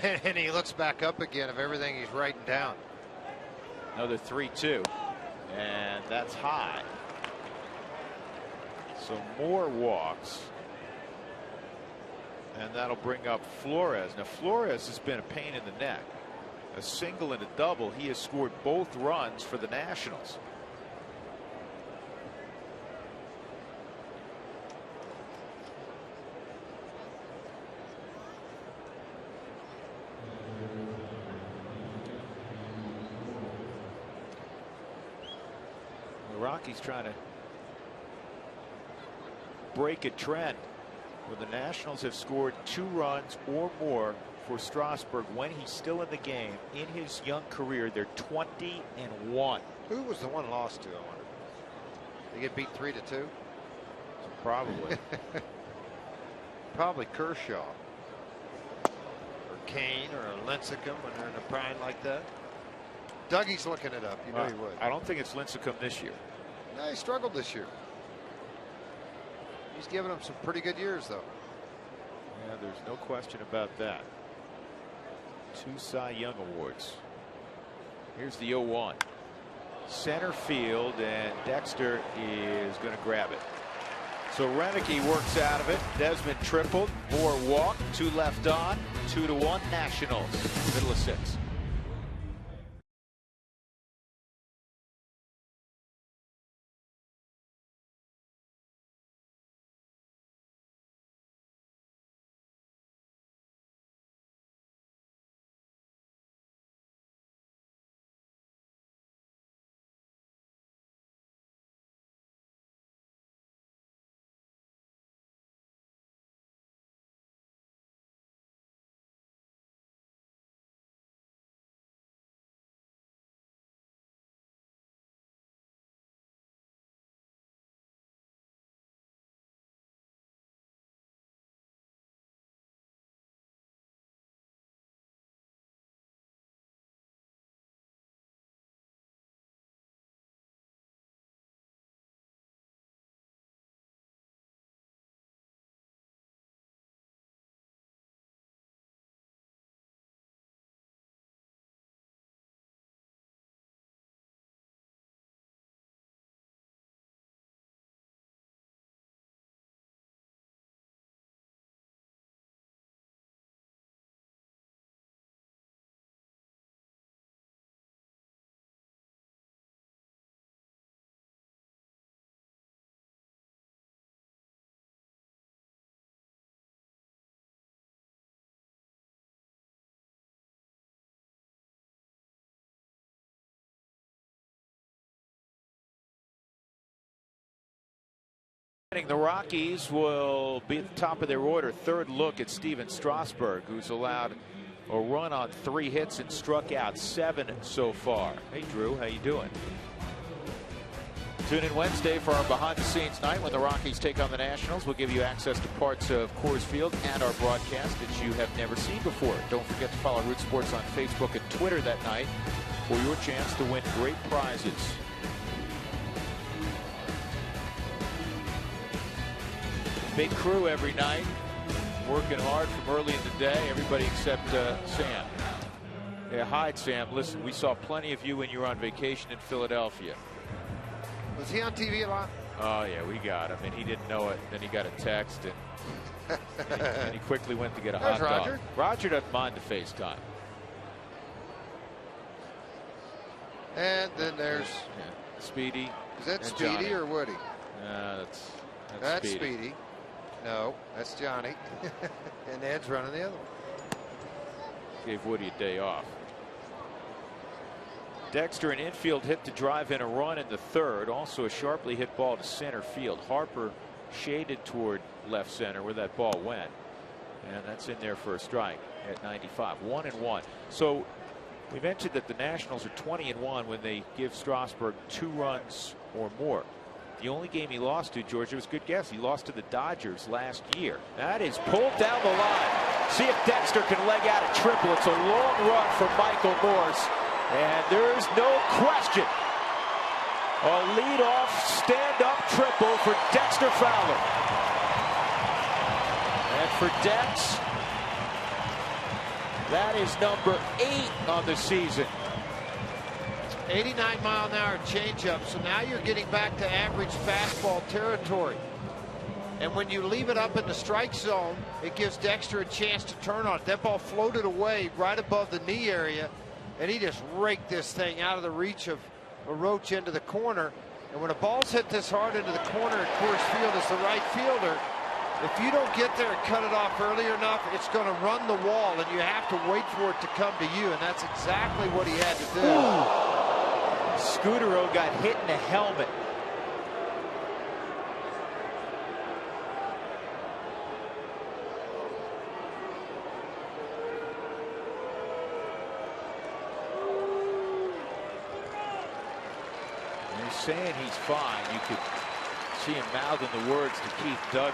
and he looks back up again of everything he's writing down. Another 3-2, and that's high. So more walks, and that'll bring up Flores. Now Flores has been a pain in the neck. A single and a double. He has scored both runs for the Nationals. The Rockies trying to break a trend where the Nationals have scored 2 runs or more for Strasburg when he's still in the game. In his young career, they're 20-1. Who was the one lost to, I wonder? They get beat 3-2? Probably. Probably Kershaw. Or Kane or Lincecum when they're in a prime like that. Dougie's looking it up. You know he would. I don't think it's Lincecum this year. No, he struggled this year. He's given him some pretty good years, though. Yeah, there's no question about that. 2 Cy Young awards. Here's the 0-1. Center field, and Dexter is going to grab it. So Roenicke works out of it. Desmond tripled. Moore walked. 2 left on. 2-1 Nationals. Middle of 6. The Rockies will be at the top of their order. Third look at Steven Strasburg, who's allowed a run on 3 hits and struck out 7 so far. Hey Drew, how you doing? Tune in Wednesday for our behind-the-scenes night when the Rockies take on the Nationals. We'll give you access to parts of Coors Field and our broadcast that you have never seen before. Don't forget to follow Root Sports on Facebook and Twitter that night for your chance to win great prizes. Big crew every night, working hard from early in the day. Everybody except Sam. Yeah, hide Sam. Listen, we saw plenty of you when you were on vacation in Philadelphia. Was he on TV a lot? Oh yeah, we got him, and he didn't know it. Then he got a text, and he quickly went to get a hot dog. Roger. Roger doesn't mind the FaceTime. And then there's Speedy. Is that Speedy Johnny. or Woody? That's Speedy. No, that's Johnny. And Ed's running the other one. Gave Woody a day off. Dexter, an infield hit to drive in a run in the 3rd. Also a sharply hit ball to center field. Harper shaded toward left center where that ball went. And that's in there for a strike at 95. 1-1. So We mentioned that the Nationals are 20-1 when they give Strasburg 2 runs or more. The only game he lost to, George, it was a good guess. He lost to the Dodgers last year. That is pulled down the line. See if Dexter can leg out a triple. It's a long run for Michael Morse. And there's no question. A leadoff stand-up triple for Dexter Fowler. And for Dex, that is number 8 on the season. 89-mile-an-hour changeup, so now you're getting back to average fastball territory. And when you leave it up in the strike zone, it gives Dexter a chance to turn on it. That ball floated away right above the knee area, and he just raked this thing out of the reach of Roach into the corner. And when a ball's hit this hard into the corner at Coors Field as the right fielder, if you don't get there and cut it off early enough, it's going to run the wall, and you have to wait for it to come to you, and that's exactly what he had to do. Ooh. Scudero got hit in the helmet. He's saying he's fine. You could see him mouthing the words to Keith Duggar.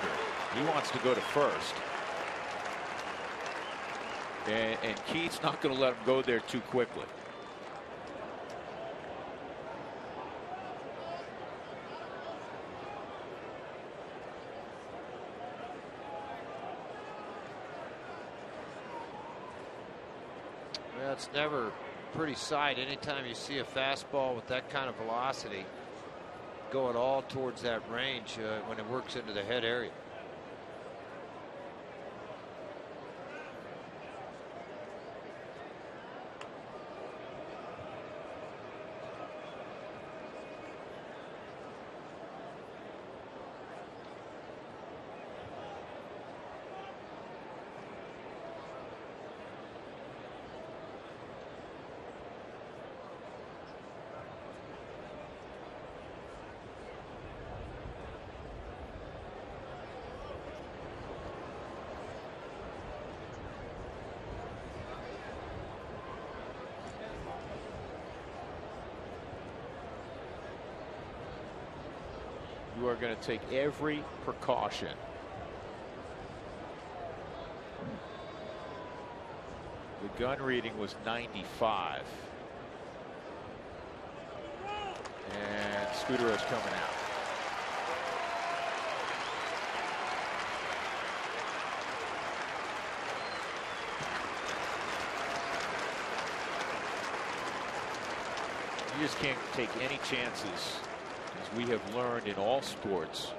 He wants to go to first. And Keith's not going to let him go there too quickly. Well, it's never a pretty sight anytime you see a fastball with that kind of velocity going all towards that range when it works into the head area. You are going to take every precaution. The gun reading was 95. And Scudero's coming out. You just can't take any chances, as we have learned in all sports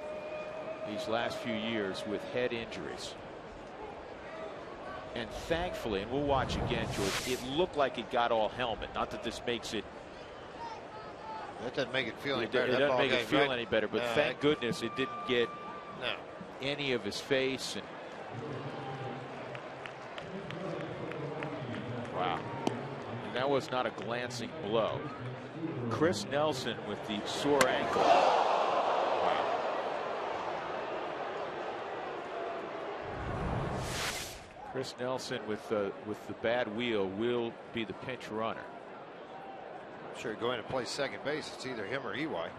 these last few years, with head injuries. And thankfully, and we'll watch again, George, it looked like it got all helmet. Not that this makes it. That doesn't make it feel any better. It doesn't make it feel any better, but thank goodness it didn't get any of his face. And wow. And that was not a glancing blow. Chris Nelson with the sore ankle. Wow. Chris Nelson with the bad wheel will be the pinch runner. I'm sure going to play second base. It's either him or EY.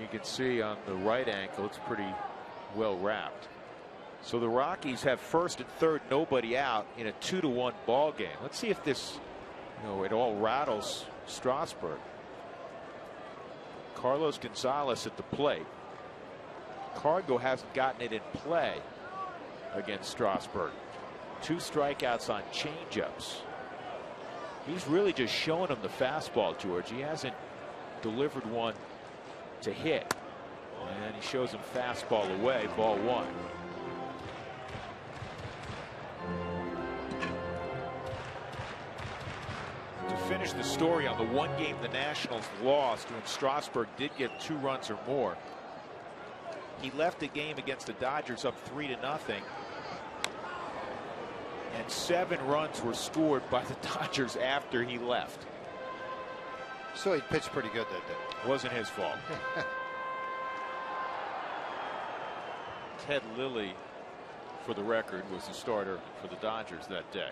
You can see on the right ankle, it's pretty well wrapped. So the Rockies have first and third, nobody out in a 2-1 ball game. Let's see if this, it all rattles Strasburg. Carlos Gonzalez at the plate. Cargo hasn't gotten it in play against Strasburg. 2 strikeouts on changeups. He's really just showing him the fastball, George. He hasn't delivered one to hit, and he shows him fastball away, ball 1. To finish the story on the one game the Nationals lost when Strasburg did get 2 runs or more, he left the game against the Dodgers up 3-0, And 7 runs were scored by the Dodgers after he left. So he pitched pretty good that day. Wasn't his fault. Ted Lilly, for the record, was the starter for the Dodgers that day.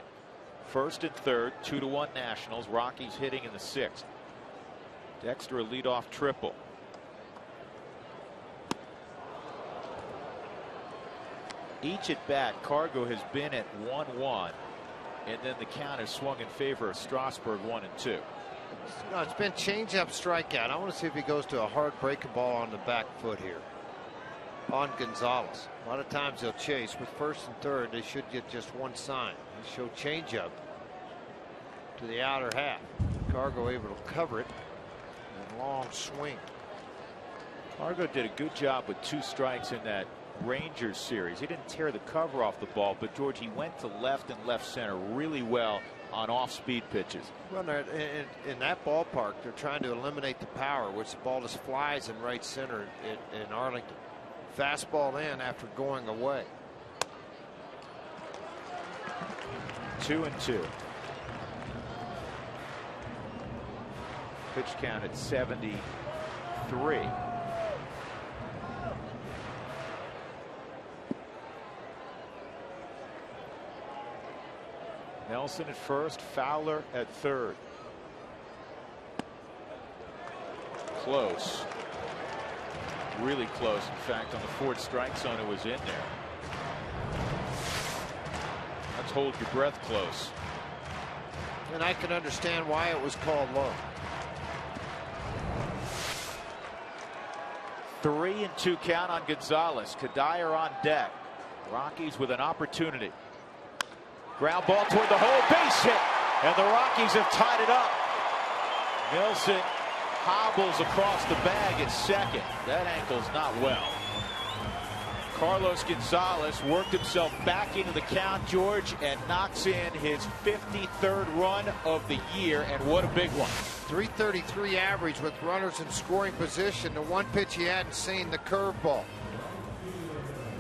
First and third, 2-1 Nationals. Rockies hitting in the 6th. Dexter a leadoff triple. Each at bat, Cargo has been at 1-1, and then the count has swung in favor of Strasburg 1-2. No, it's been changeup strikeout. I want to see if he goes to a hard breaking ball on the back foot here on Gonzalez. A lot of times they'll chase. With first and third, they should get just one sign. They show changeup to the outer half. Cargo able to cover it. And long swing. Cargo did a good job with 2 strikes in that Rangers series. He didn't tear the cover off the ball, but George, he went to left and left center really well on off-speed pitches. Well, in that ballpark, they're trying to eliminate the power, which the ball just flies in right center in Arlington. Fastball in after going away. 2-2. Pitch count at 73. Nelson at first, Fowler at third. Close. Really close. In fact, on the 4th strike zone, it was in there. Let's hold your breath close. And I can understand why it was called low. 3-2 count on Gonzalez. Kadire on deck. Rockies with an opportunity. Ground ball toward the hole, base hit, and the Rockies have tied it up. Nelson hobbles across the bag at second. That ankle's not well. Carlos Gonzalez worked himself back into the count, George, and knocks in his 53rd run of the year, and what a big one. 333 average with runners in scoring position. The one pitch he hadn't seen, the curveball.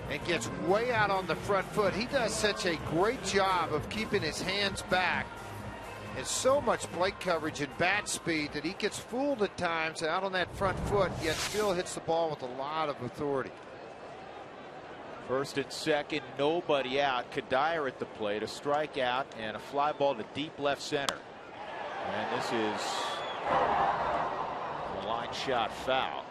And gets way out on the front foot. He does such a great job of keeping his hands back. And so much plate coverage and bat speed that he gets fooled at times out on that front foot, yet still hits the ball with a lot of authority. First and second, nobody out. Kadire at the plate, a strikeout and a fly ball to deep left center. And this is a line shot foul.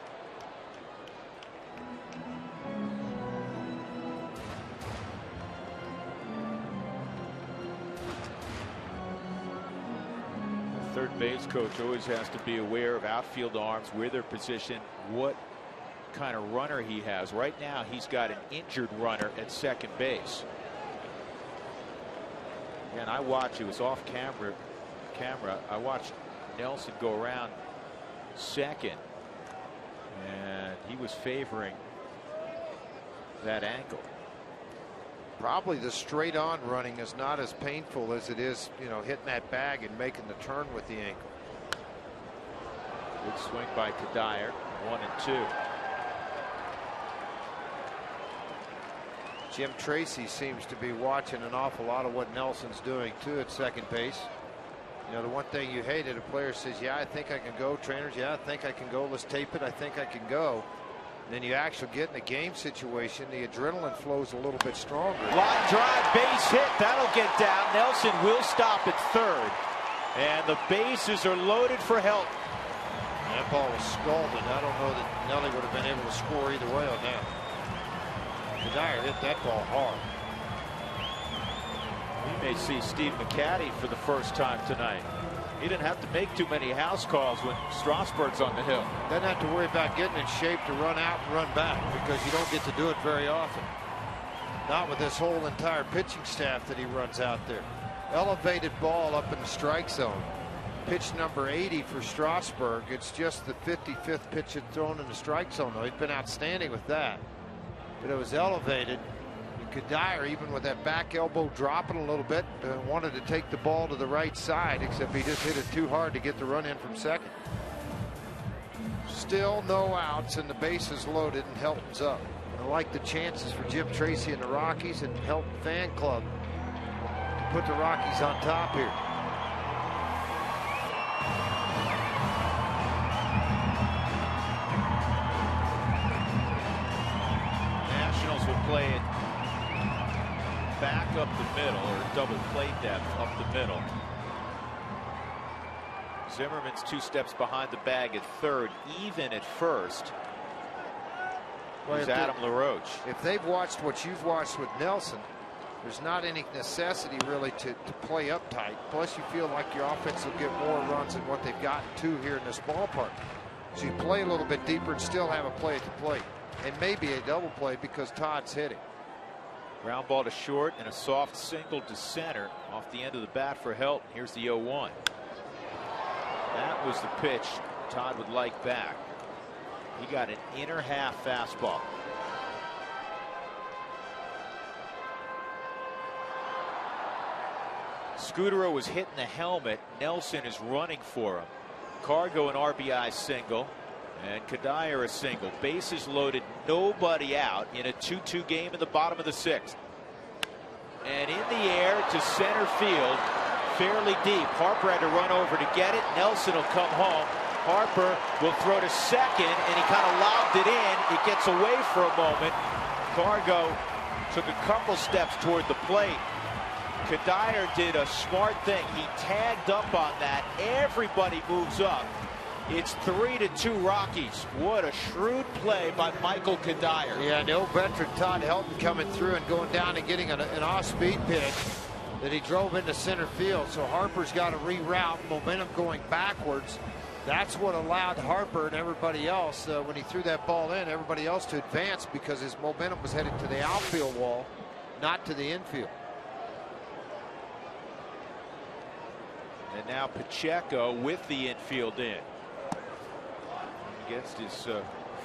Third base coach always has to be aware of outfield arms, where they're positioned, what kind of runner he has. Right now he's got an injured runner at second base. And I watched, it was off camera. I watched Nelson go around second, and he was favoring that ankle. Probably the straight on running is not as painful as it is, you know, hitting that bag and making the turn with the ankle. Good swing by Kadire. 1-2. Jim Tracy seems to be watching an awful lot of what Nelson's doing too at second base. You know, the one thing you hate is a player says, yeah, I think I can go. Trainers, yeah, I think I can go. Let's tape it. I think I can go. And then you actually get in a game situation, the adrenaline flows a little bit stronger. Line drive, base hit. That'll get down. Nelson will stop at third. And the bases are loaded for help. That ball was scalded. I don't know that Nelly would have been able to score either way on that. Kadire hit that ball hard. We may see Steve McCaddy for the first time tonight. He didn't have to make too many house calls when Strasburg's on the hill. Doesn't have to worry about getting in shape to run out and run back, because you don't get to do it very often. Not with this whole entire pitching staff that he runs out there. Elevated ball up in the strike zone. Pitch number 80 for Strasburg. It's just the 55th pitch thrown in the strike zone, though. He's been outstanding with that. But it was elevated. Kadire, even with that back elbow dropping a little bit, wanted to take the ball to the right side, except he just hit it too hard to get the run in from second. Still no outs and the bases loaded, and Helton's up. I like the chances for Jim Tracy and the Rockies and Helton fan club to put the Rockies on top here. Nationals will play it back up the middle, or double play depth up the middle. Zimmerman's 2 steps behind the bag at third, even at first. Well, There's Adam LaRoche. If they've watched what you've watched with Nelson, there's not any necessity really to play up tight. Plus, you feel like your offense will get more runs than what they've gotten to here in this ballpark. So you play a little bit deeper and still have a play at the plate. And maybe a double play because Todd's hitting. Ground ball to short and a soft single to center off the end of the bat for Helton. Here's the 0-1. That was the pitch Todd would like back. He got an inner half fastball. Scudero was hitting the helmet. Nelson is running for him. Cargo an RBI single, and Kadire a single. Bases loaded, nobody out in a 2-2 game in the bottom of the 6th. And in the air to center field, fairly deep. Harper had to run over to get it. Nelson will come home. Harper will throw to second, and he kind of lobbed it in. It gets away for a moment. Cargo took a couple steps toward the plate. Kadire did a smart thing. He tagged up on that. Everybody moves up. It's 3-2 Rockies. What a shrewd play by Michael Kadire. Yeah, the old veteran Todd Helton coming through and going down and getting an off-speed pitch that he drove into center field. So Harper's got to reroute, momentum going backwards. That's what allowed Harper and everybody else, when he threw that ball in, everybody else to advance because his momentum was headed to the outfield wall, not to the infield. And now Pacheco with the infield in. Against his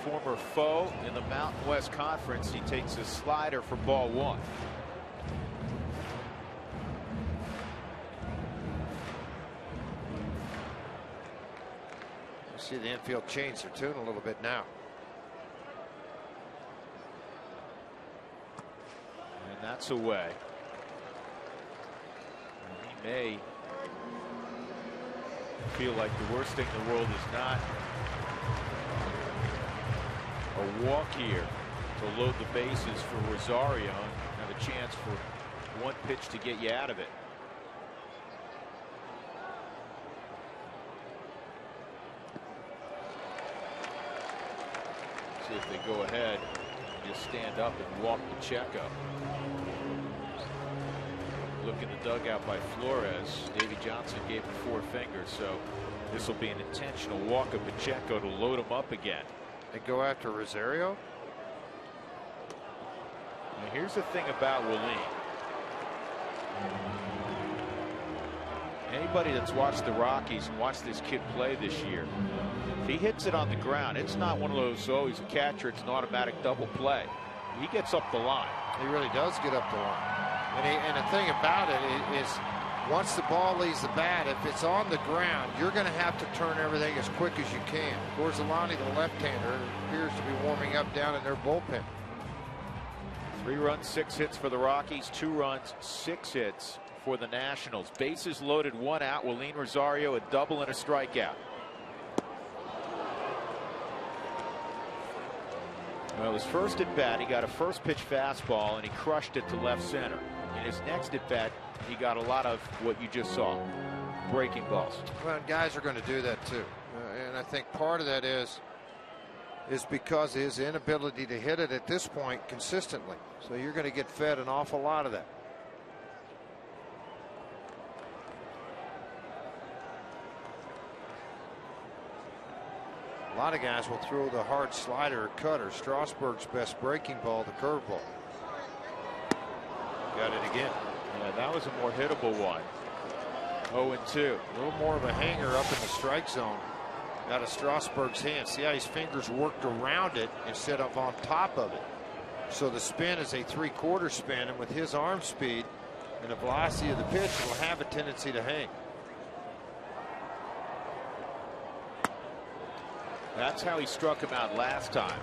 former foe in the Mountain West Conference, he takes a slider for ball 1. See the infield change their tune a little bit now. And that's away. And he may feel like the worst thing in the world is not a walk here to load the bases for Rosario and have a chance for one pitch to get you out of it. See if they go ahead and just stand up and walk Pacheco. Look in the dugout by Flores. Davey Johnson gave him 4 fingers, so this will be an intentional walk of Pacheco to load him up again. They go after Rosario. Now here's the thing about Willeen. Anybody that's watched the Rockies and watched this kid play this year, if he hits it on the ground, it's not one of those, oh, he's a catcher, it's an automatic double play. He gets up the line. He really does get up the line. And the thing about it is once the ball leaves the bat, if it's on the ground, you're going to have to turn everything as quick as you can. Gorzelani, the left-hander, appears to be warming up down in their bullpen. 3 runs, 6 hits for the Rockies, 2 runs, 6 hits for the Nationals. Bases loaded, 1 out. Willeen Rosario, a double and a strikeout. Well, his first at bat, he got a first pitch fastball and he crushed it to left center. In his next at bat, he got a lot of what you just saw, breaking balls. Well, guys are going to do that too, and I think part of that is because of his inability to hit it at this point consistently. So you're going to get fed an awful lot of that. A lot of guys will throw the hard slider or cutter. Strasburg's best breaking ball, the curveball. Got it again. Yeah, that was a more hittable one. 0-2. A little more of a hanger up in the strike zone. Out of Strasburg's hand. See how his fingers worked around it instead of on top of it. So the spin is a 3/4 spin, and with his arm speed and the velocity of the pitch, it will have a tendency to hang. That's how he struck him out last time.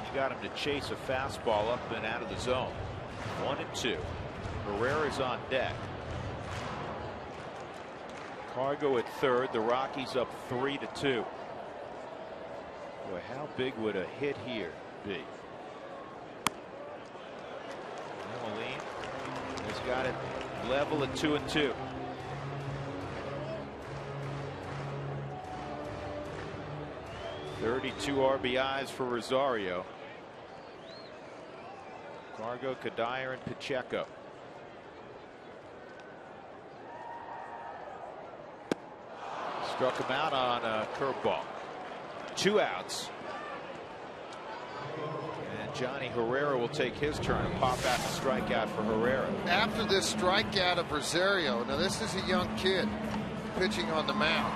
He got him to chase a fastball up and out of the zone. 1-2. Herrera's on deck. Cargo at third. The Rockies up 3-2. Boy, how big would a hit here be? Moline has got it level at 2-2. .32 RBIs for Rosario. Cargo, Kadire, and Pacheco. Struck him out on a curveball. 2 outs. And Johnny Herrera will take his turn and pop out the strikeout for Herrera. After this strikeout of Rosario, now this is a young kid pitching on the mound.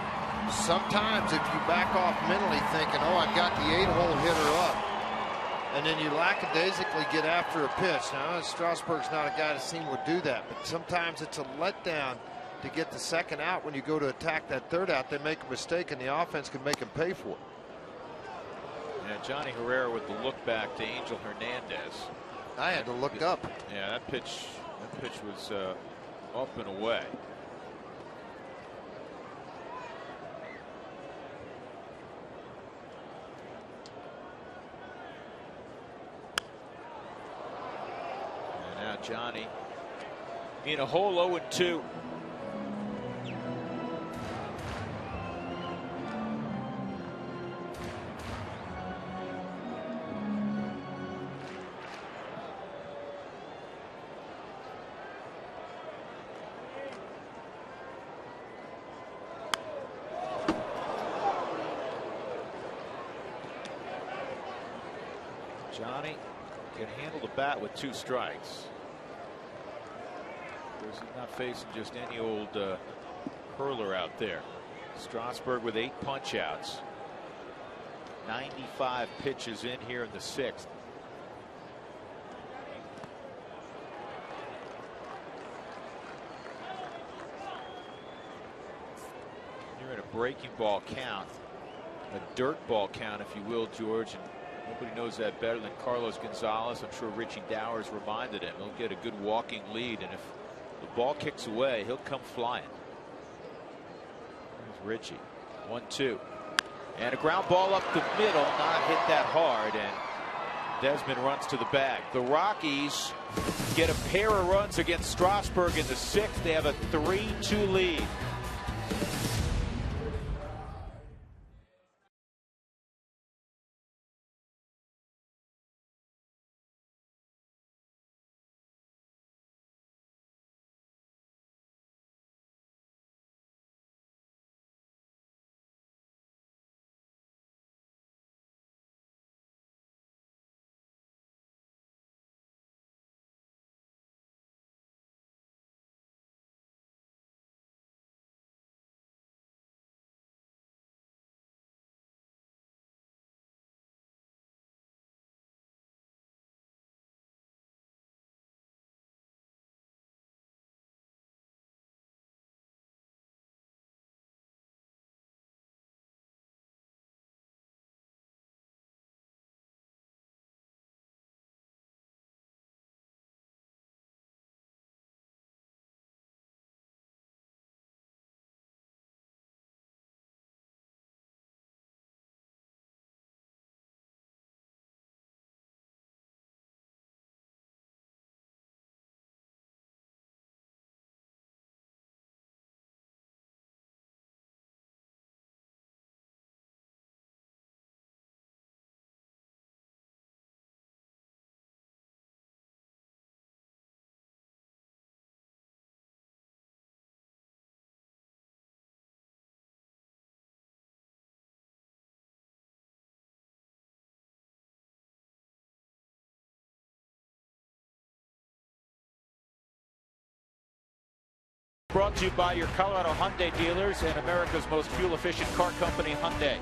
Sometimes if you back off mentally thinking, oh, I've got the 8-hole hitter up, and then you lackadaisically get after a pitch. Now, Strasburg's not a guy that seemed would do that, but sometimes it's a letdown to get the second out. When you go to attack that third out, they make a mistake, and the offense can make them pay for it. Yeah, Johnny Herrera with the look back to Angel Hernandez. I had to look up. Yeah, that pitch was up and away. And now Johnny in a hole 0-2. Johnny can handle the bat with 2 strikes. He's not facing just any old hurler out there. Strasburg with 8 punch outs. 95 pitches in here in the 6th. You're in a breaking ball count, a dirt ball count, if you will, George. And nobody knows that better than Carlos Gonzalez. I'm sure Richie Dowers reminded him. He'll get a good walking lead, and if the ball kicks away, he'll come flying. There's Richie. 1-2. And a ground ball up the middle, not hit that hard, and Desmond runs to the bag. The Rockies get a pair of runs against Strasburg in the 6th. They have a 3-2 lead. Brought to you by your Colorado Hyundai dealers and America's most fuel-efficient car company, Hyundai.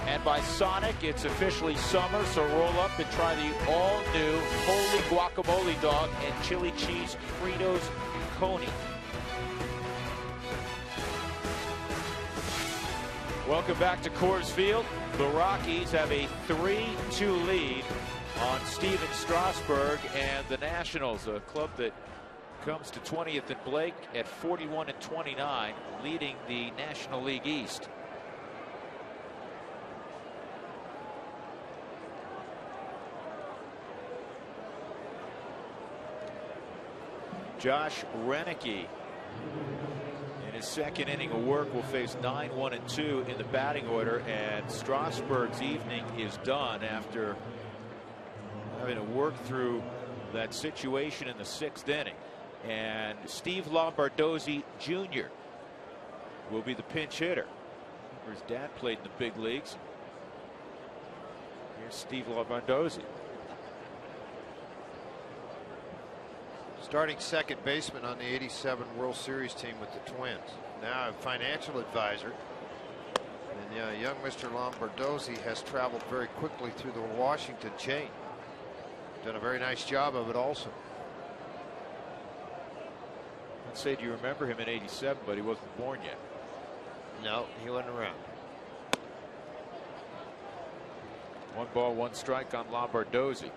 And by Sonic, it's officially summer, so roll up and try the all-new Holy Guacamole Dog and Chili Cheese Fritos Coney. Welcome back to Coors Field. The Rockies have a 3-2 lead on Steven Strasburg and the Nationals, a club that comes to 20th and Blake at 41-29, leading the National League East. Josh Renicky, in his second inning of work, will face 9-1-2 in the batting order, and Strasburg's evening is done after having to work through that situation in the 6th inning. And Steve Lombardozzi Jr. will be the pinch hitter. His dad played in the big leagues. Here's Steve Lombardozzi. Starting second baseman on the '87 World Series team with the Twins. Now a financial advisor. And young Mr. Lombardozzi has traveled very quickly through the Washington chain. Done a very nice job of it also. I'd say, do you remember him in '87, but he wasn't born yet. No, he wasn't around. 1 ball, 1 strike on Lombardozzi.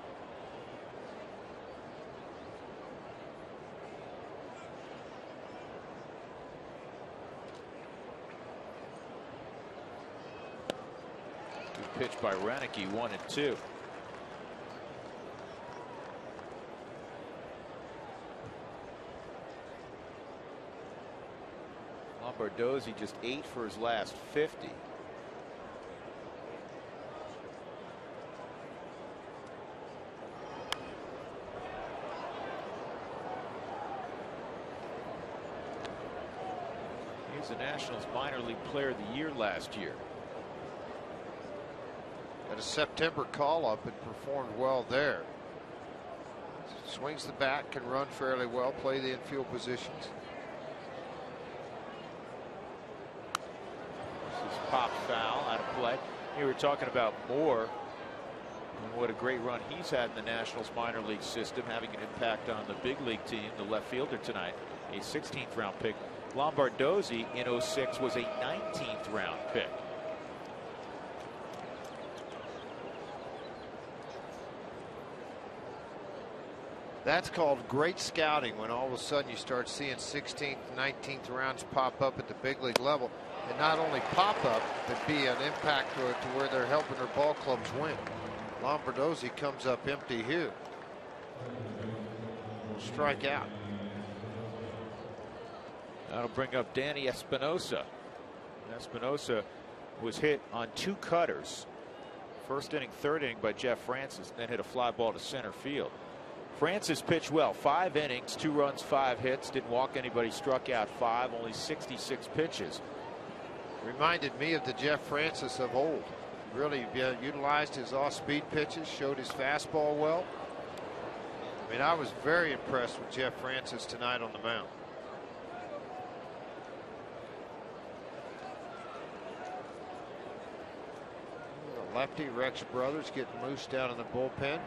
Good pitch by Renicky, 1-2. Lombardozzi just 8 for his last 50. He was the Nationals minor league player of the year last year. Got a September call-up and performed well there. Swings the bat, can run fairly well, play the infield positions. Pop foul out of play. Here we're talking about Moore and what a great run he's had in the Nationals minor league system, having an impact on the big league team, the left fielder tonight, a 16th round pick. Lombardozzi in '06 was a 19th round pick. That's called great scouting, when all of a sudden you start seeing 16th, 19th rounds pop up at the big league level. And not only pop up, but be an impact to where they're helping their ball clubs win. Lombardozzi comes up empty here. Will strike out. That'll bring up Danny Espinosa. Espinosa was hit on 2 cutters. First inning, 3rd inning by Jeff Francis, then hit a fly ball to center field. Francis pitched well, 5 innings, 2 runs, 5 hits, didn't walk anybody, struck out 5, only 66 pitches. Reminded me of the Jeff Francis of old. Really utilized his off-speed pitches, showed his fastball well. I mean, I was very impressed with Jeff Francis tonight on the mound. The lefty Rex Brothers getting loose down in the bullpen.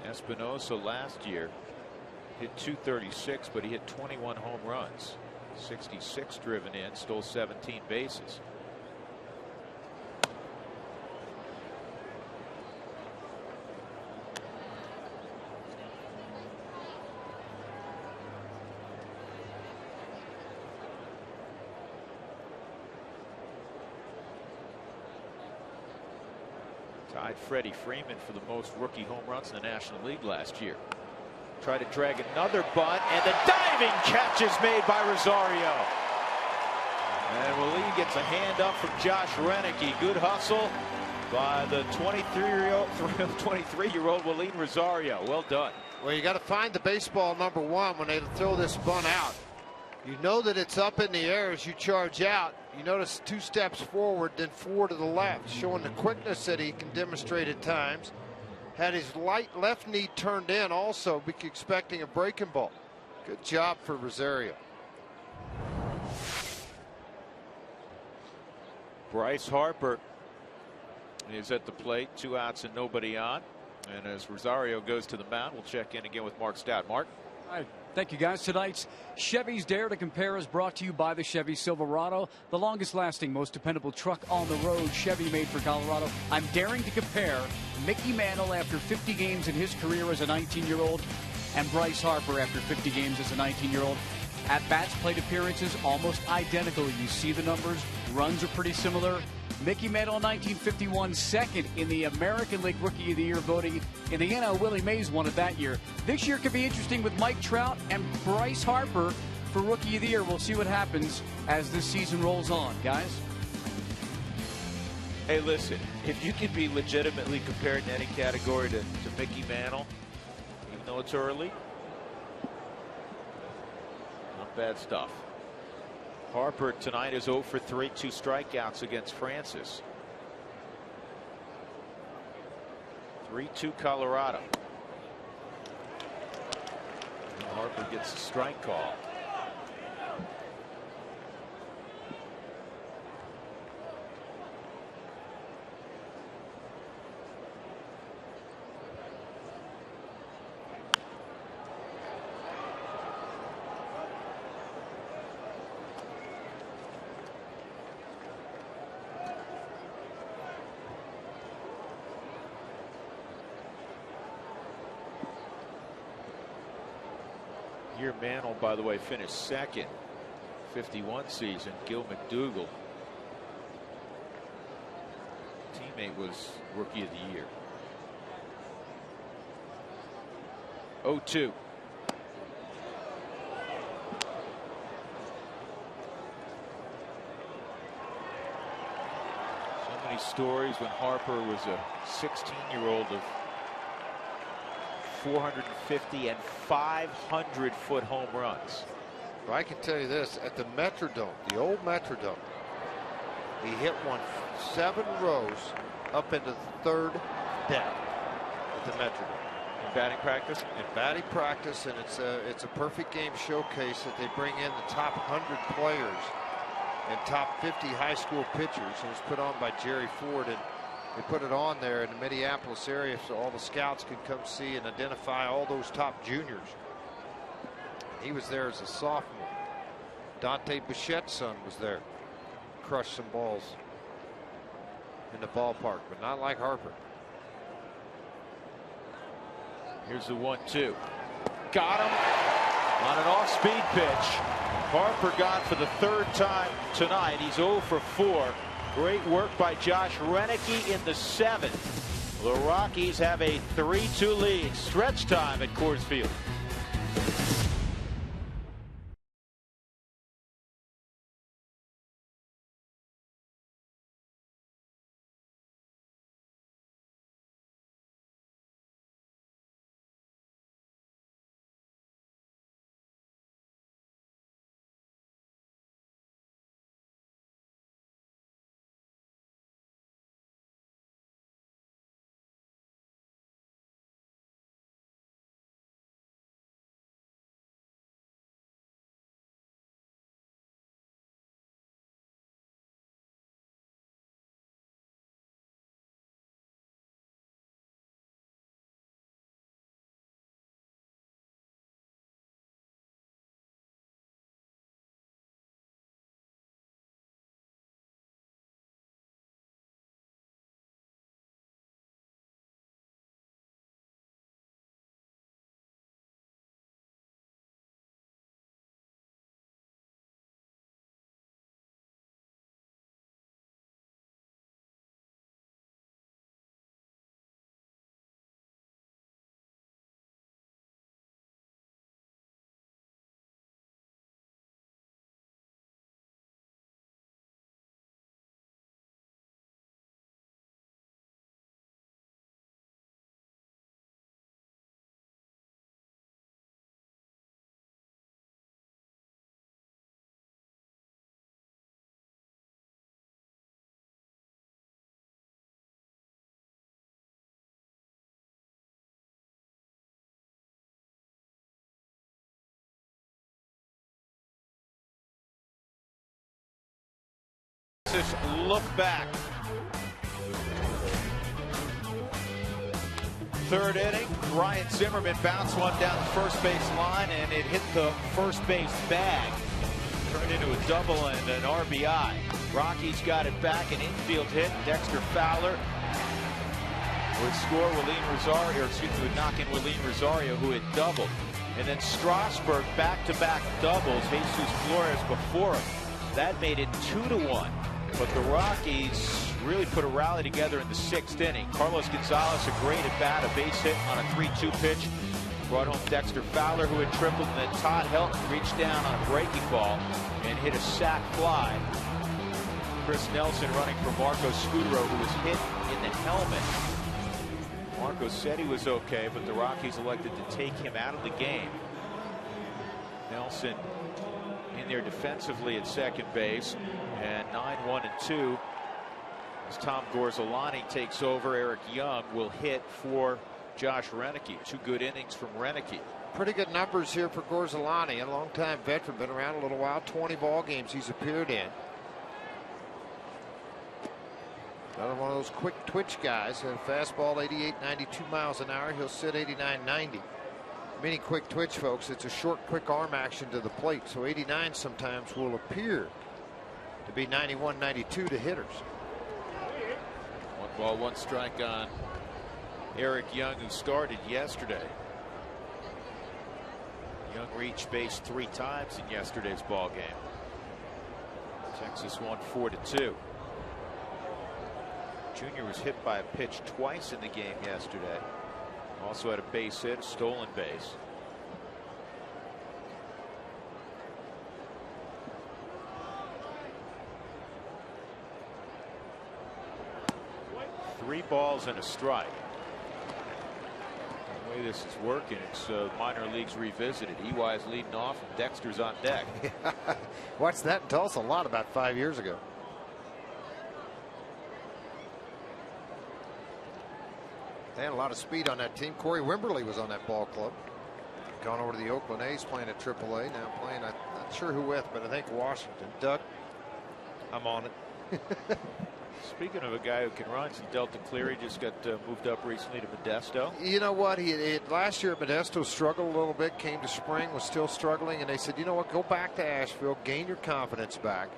Espinosa last year hit .236, but he hit 21 home runs, 66 driven in, stole 17 bases. Tied Freddie Freeman for the most rookie home runs in the National League last year. Try to drag another bunt, and the diving catch is made by Rosario. And Wallin gets a hand up from Josh Renicky. Good hustle by the 23-year-old Wallin Rosario. Well done. Well, you got to find the baseball number 1 when they throw this bunt out. You know that it's up in the air as you charge out. You notice 2 steps forward, then 4 to the left, showing the quickness that he can demonstrate at times. Had his left knee turned in also, expecting a breaking ball. Good job for Rosario. Bryce Harper is at the plate, 2 outs and nobody on. And as Rosario goes to the mound, we'll check in again with Mark Stout. Mark? Thank you, guys. Tonight's Chevy's Dare to Compare is brought to you by the Chevy Silverado, the longest-lasting, most dependable truck on the road. Chevy made for Colorado. I'm daring to compare Mickey Mantle after 50 games in his career as a 19-year-old and Bryce Harper after 50 games as a 19-year-old. At-bats, plate appearances, almost identical. You see the numbers. Runs are pretty similar. Mickey Mantle in 1951, second in the American League Rookie of the Year voting. In the NL, Willie Mays won it that year. This year could be interesting with Mike Trout and Bryce Harper for Rookie of the Year. We'll see what happens as this season rolls on, guys. Hey, listen, if you can be legitimately compared in any category to Mickey Mantle, even though it's early, not bad stuff. Harper tonight is 0 for 3, 2 strikeouts against Francis. 3-2 Colorado. And Harper gets a strike call. Year Mantle, by the way, finished second. 51 season. Gil McDougall, teammate, was Rookie of the Year. 0-2. So many stories when Harper was a 16-year-old of 450 and 500-foot home runs. Well, I can tell you this, at the Metrodome, the old Metrodome, he hit one 7 rows up into the 3rd deck at the Metrodome. In batting practice? In batting practice, and it's a perfect game showcase that they bring in the top 100 players and top 50 high school pitchers. It was put on by Jerry Ford, and they put it on there in the Minneapolis area so all the scouts could come see and identify all those top juniors. He was there as a sophomore. Dante Bichette's son was there. Crushed some balls in the ballpark, but not like Harper. Here's the 1-2. Got him on an off-speed pitch. Harper got for the 3rd time tonight. He's 0 for 4. Great work by Josh Renicky in the 7th. The Rockies have a 3-2 lead. Stretch time at Coors Field. Look back. 3rd inning. Ryan Zimmerman bounced one down the first base line, and it hit the first base bag. Turned into a double and an RBI. Rockies got it back, an infield hit. Dexter Fowler would score. Would knock in Willeen Rosario, who had doubled. And then Strasburg back-to-back doubles. Jesus Flores before him. That made it 2-1. But the Rockies really put a rally together in the 6th inning. Carlos Gonzalez, a great at-bat, a base hit on a 3-2 pitch. Brought home Dexter Fowler, who had tripled, and then Todd Helton reached down on a breaking ball and hit a sac fly. Chris Nelson running for Marco Scutaro, who was hit in the helmet. Marco said he was okay, but the Rockies elected to take him out of the game. Nelson in there defensively at second base, and 9-1-2 as Tom Gorzolani takes over. Eric Young will hit for Josh Renicky. 2 good innings from Renicky. Pretty good numbers here for Gorzolani, a longtime veteran, been around a little while. 20 ball games he's appeared in. Another one of those quick twitch guys. A fastball 88, 92 miles an hour. He'll sit 89, 90. Meaning quick twitch, folks, it's a short, quick arm action to the plate. So 89 sometimes will appear to be 91, 92 to hitters. 1 ball, 1 strike on Eric Young, who started yesterday. Young reached base 3 times in yesterday's ball game. Texas won 4-2. Junior was hit by a pitch twice in the game yesterday. Also had a base hit, a stolen base. Three balls and a strike. The way this is working, it's minor leagues revisited. EY's leading off, and Dexter's on deck. Watched that in Tulsa a lot about 5 years ago. They had a lot of speed on that team. Corey Wimberly was on that ball club. Gone over to the Oakland A's, playing at AAA. Now playing, I'm not sure who with, but I think Washington. Doug, I'm on it. Speaking of a guy who can run, Delta Cleary just got moved up recently to Modesto. You know what? Last year at Modesto struggled a little bit, came to spring, was still struggling, and they said, you know what, go back to Asheville, gain your confidence back.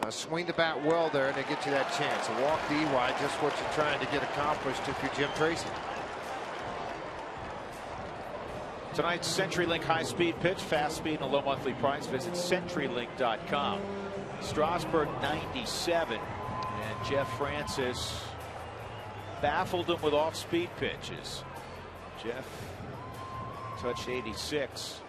Swing the bat well there, and they get you that chance. A walk to EY, just what you're trying to get accomplished if you're Jim Tracy. Tonight's CenturyLink high-speed pitch, fast speed and a low monthly price. Visit CenturyLink.com. Strasburg 97, and Jeff Francis baffled him with off-speed pitches. Jeff touched 86.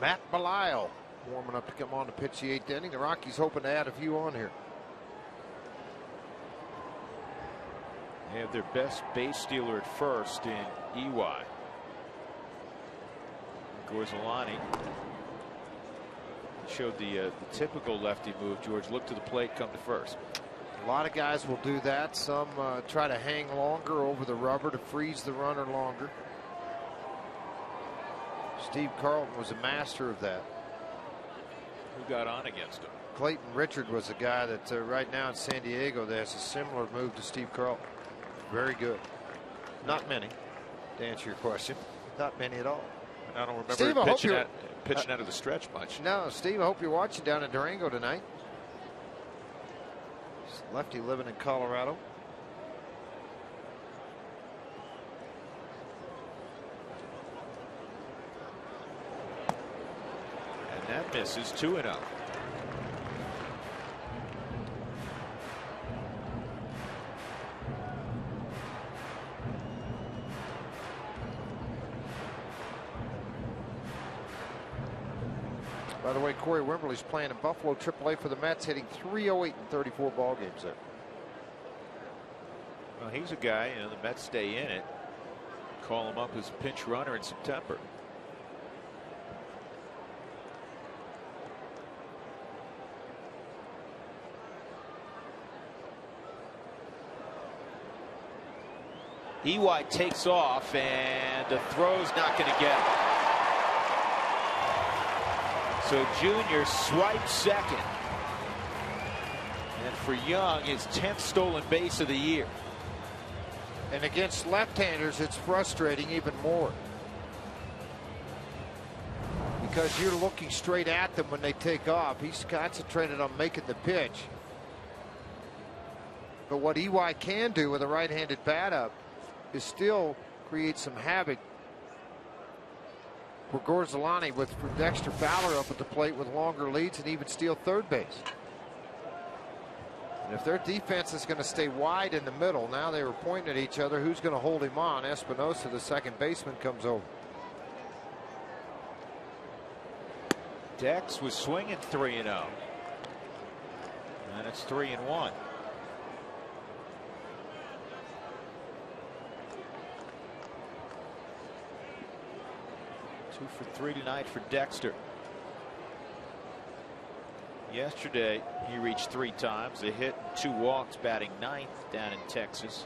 Matt Belisle warming up to come on to pitch the 8th inning. The Rockies hoping to add a few on here. They have their best base stealer at first in EY. Gorzolani showed the typical lefty move. George, look to the plate, come to first. A lot of guys will do that. Some try to hang longer over the rubber to freeze the runner longer. Steve Carlton was a master of that. Who got on against him? Clayton Richard was a guy that right now in San Diego that has a similar move to Steve Carlton. Very good. Not many, to answer your question. Not many at all. I don't remember Steve, pitching out of the stretch much. No, Steve, I hope you're watching down in Durango tonight. Lefty living in Colorado. And that misses 2-0. By the way, Corey Wimberly's playing in Buffalo AAA for the Mets, hitting .308 in 34 ball games there. Well, he's a guy, you know, the Mets stay in it. Call him up as a pinch runner in September. EY takes off, and the throw's not going to get it. So Junior swipes second. And for Young, his 10th stolen base of the year. And against left-handers, it's frustrating even more, because you're looking straight at them when they take off. He's concentrated on making the pitch. But what EY can do with a right-handed bat up is still create some havoc for Gorzelani, with Dexter Fowler up at the plate with longer leads and even steal third base. And if their defense is going to stay wide in the middle, now they were pointing at each other. Who's going to hold him on? Espinosa, the second baseman, comes over. Dex was swinging 3-0. And it's 3-1. Two for 3 tonight for Dexter. Yesterday, he reached 3 times, a hit, 2 walks, batting 9th down in Texas.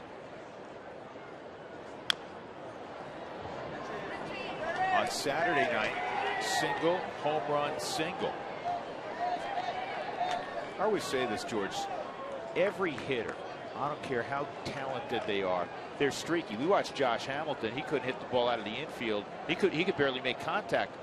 On Saturday night, single, home run, single. I always say this, George. Every hitter, I don't care how talented they are, they're streaky. We watched Josh Hamilton. He couldn't hit the ball out of the infield. He could barely make contact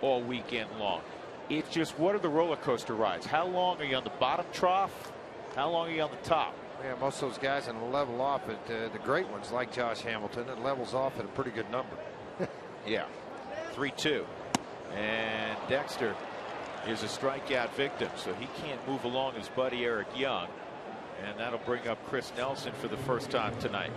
all weekend long. It's just, what are the roller coaster rides? How long are you on the bottom trough? How long are you on the top? Yeah, most of those guys can level off at the great ones like Josh Hamilton. It levels off at a pretty good number. Yeah, 3-2. And Dexter is a strikeout victim, so he can't move along his buddy Eric Young. And that'll bring up Chris Nelson for the first time tonight.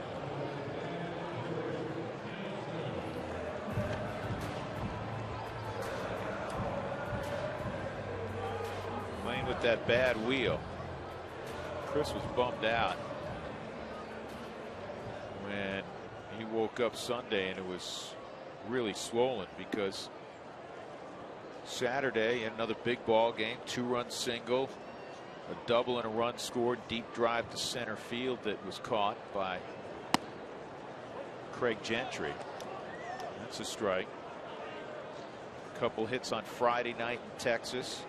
Playing with that bad wheel. Chris was bummed out when he woke up Sunday and it was really swollen, because Saturday in another big ball game, 2-run single, a double and a run scored, deep drive to center field that was caught by Craig Gentry. That's a strike. A couple hits on Friday night in Texas.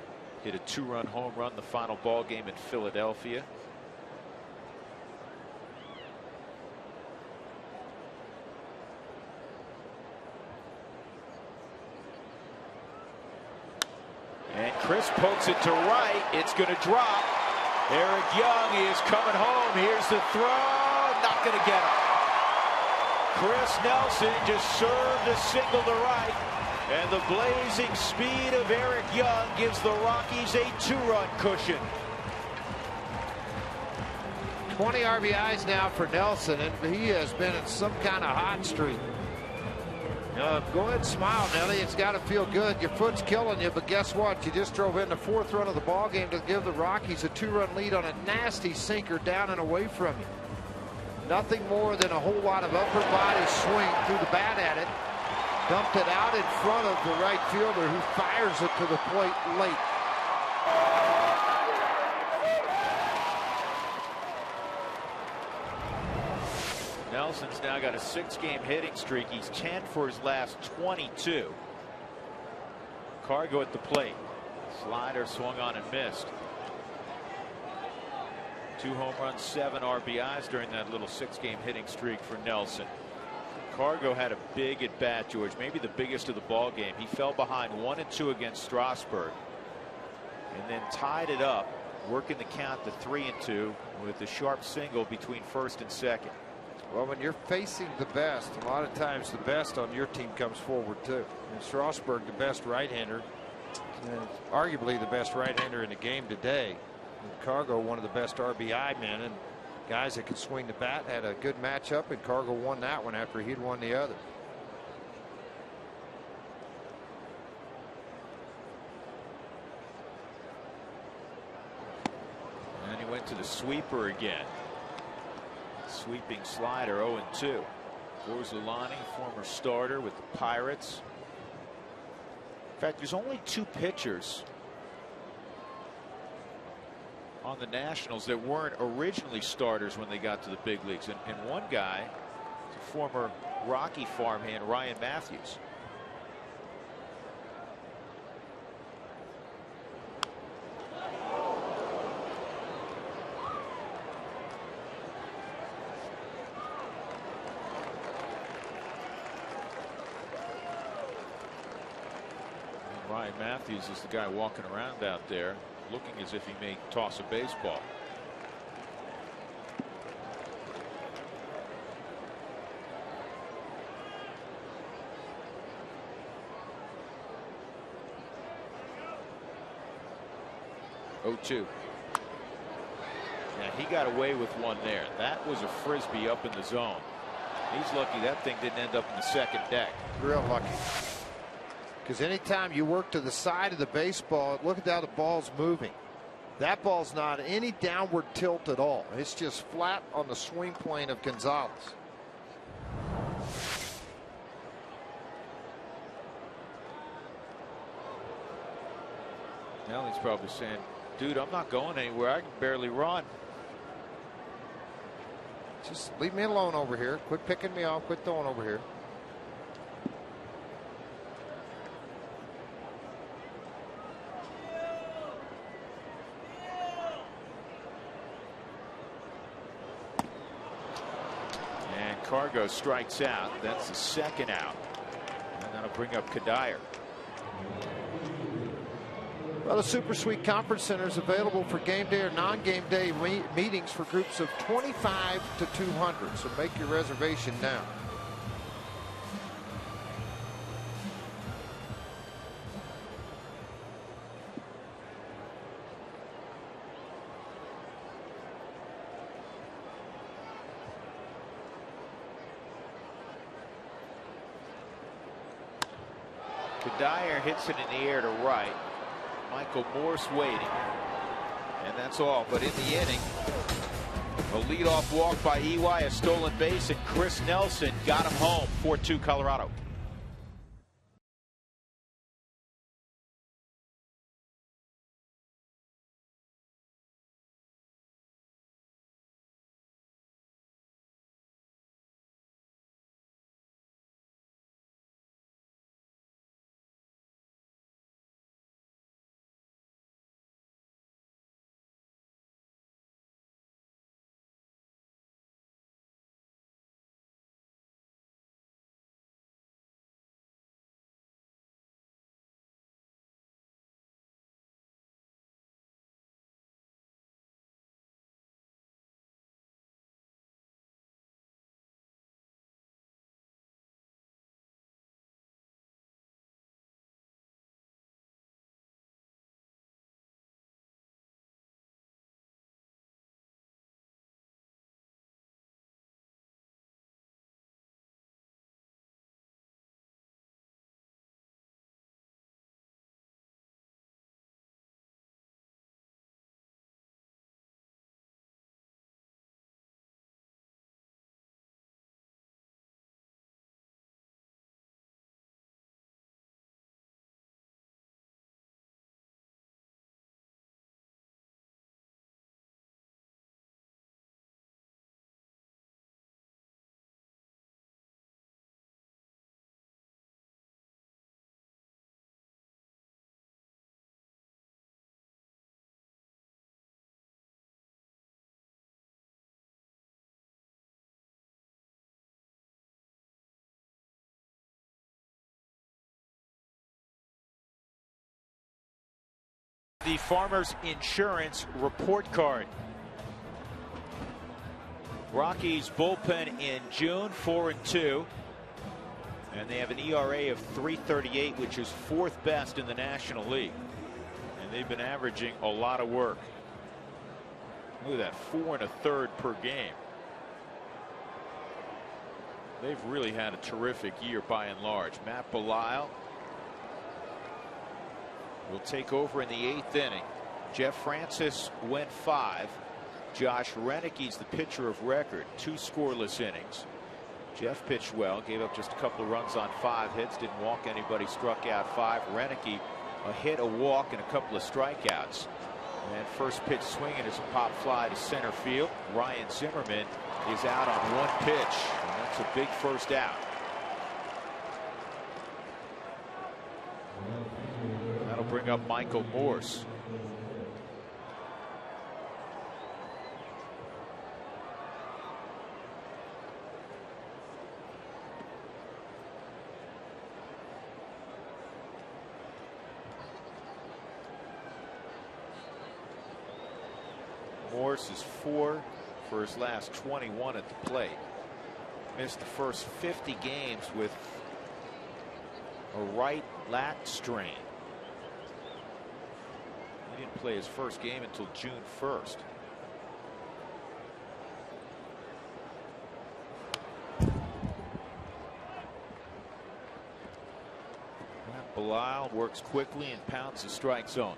Hit a 2-run home run the final ball game in Philadelphia. And Chris pokes it to right. It's going to drop. Eric Young is coming home. Here's the throw. Not going to get him. Chris Nelson just served a single to right. And the blazing speed of Eric Young gives the Rockies a 2-run cushion. 20 RBIs now for Nelson, and he has been in some kind of hot streak. Go ahead and smile, Nelly. It's got to feel good. Your foot's killing you, but guess what? You just drove in the 4th run of the ball game to give the Rockies a 2-run lead on a nasty sinker down and away from you. Nothing more than a whole lot of upper body swing through the bat at it. Dumped it out in front of the right fielder, who fires it to the plate late. Nelson's now got a 6-game hitting streak. He's 10 for his last 22. Cargo at the plate. Slider swung on and missed. 2 home runs, 7 RBIs during that little 6-game hitting streak for Nelson. Cargo had a big at bat, George, maybe the biggest of the ball game. He fell behind 1-2 against Strasburg, and then tied it up, working the count to 3-2 with the sharp single between first and second. Well, when you're facing the best, a lot of times the best on your team comes forward too. And Strasburg, the best right-hander, and arguably the best right-hander in the game today. And Cargo, one of the best RBI men, and guys that can swing the bat, had a good matchup, and Cargo won that one after he'd won the other. And he went to the sweeper again. Sweeping slider, 0-2. Gorzelani, former starter with the Pirates. In fact, there's only 2 pitchers on the Nationals that weren't originally starters when they got to the big leagues, and one guy is a former Rocky farmhand, Ryan Matthews. Ryan Matthews is the guy walking around out there looking as if he may toss a baseball. Oh, 2. Yeah, he got away with one there. That was a frisbee up in the zone. He's lucky that thing didn't end up in the second deck. Real lucky. Because anytime you work to the side of the baseball, look at how the ball's moving. That ball's not any downward tilt at all. It's just flat on the swing plane of Gonzalez. Now he's probably saying, dude, I'm not going anywhere. I can barely run. Just leave me alone over here. Quit picking me off. Quit throwing over here. And Cargo strikes out. That's the second out. And that'll bring up Kadire. Well, the Super Suite Conference Center is available for game day or non-game day meetings for groups of 25 to 200. So make your reservation now. Kadire hits it in the air to right. Michael Morse waiting. And that's all. But in the inning, a leadoff walk by EY, a stolen base, and Chris Nelson got him home. 4-2 Colorado. The Farmers Insurance report card. Rockies bullpen in June, 4-2. And they have an ERA of 3.38, which is 4th best in the National League. And they've been averaging a lot of work. Look at that, 4 1/3 per game. They've really had a terrific year by and large. Matt Belisle will take over in the 8th inning. Jeff Francis went 5. Josh Renicke's the pitcher of record, 2 scoreless innings. Jeff pitched well, gave up just a couple of runs on 5 hits, didn't walk anybody, struck out 5. Rennicke a hit, a walk, and a couple of strikeouts. And first pitch swinging is a pop fly to center field. Ryan Zimmerman is out on 1 pitch, and that's a big first out. That'll bring up Michael Morse. Morse is 4 for his last 21 at the plate. Missed the first 50 games with a right lat strain. He didn't play his first game until June 1st. Belisle works quickly and pounds the strike zone.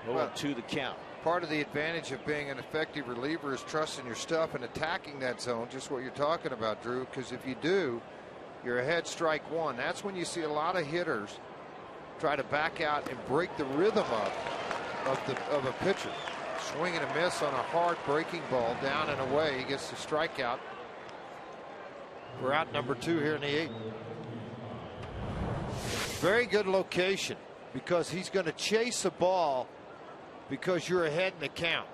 0-2 the count. Part of the advantage of being an effective reliever is trusting your stuff and attacking that zone, just what you're talking about, Drew, because if you do, you're ahead strike one. That's when you see a lot of hitters try to back out and break the rhythm up of a pitcher. Swing and a miss on a hard breaking ball down and away. He gets the strikeout. We're out number 2 here in the 8th. Very good location because he's going to chase a ball because you're ahead in the count.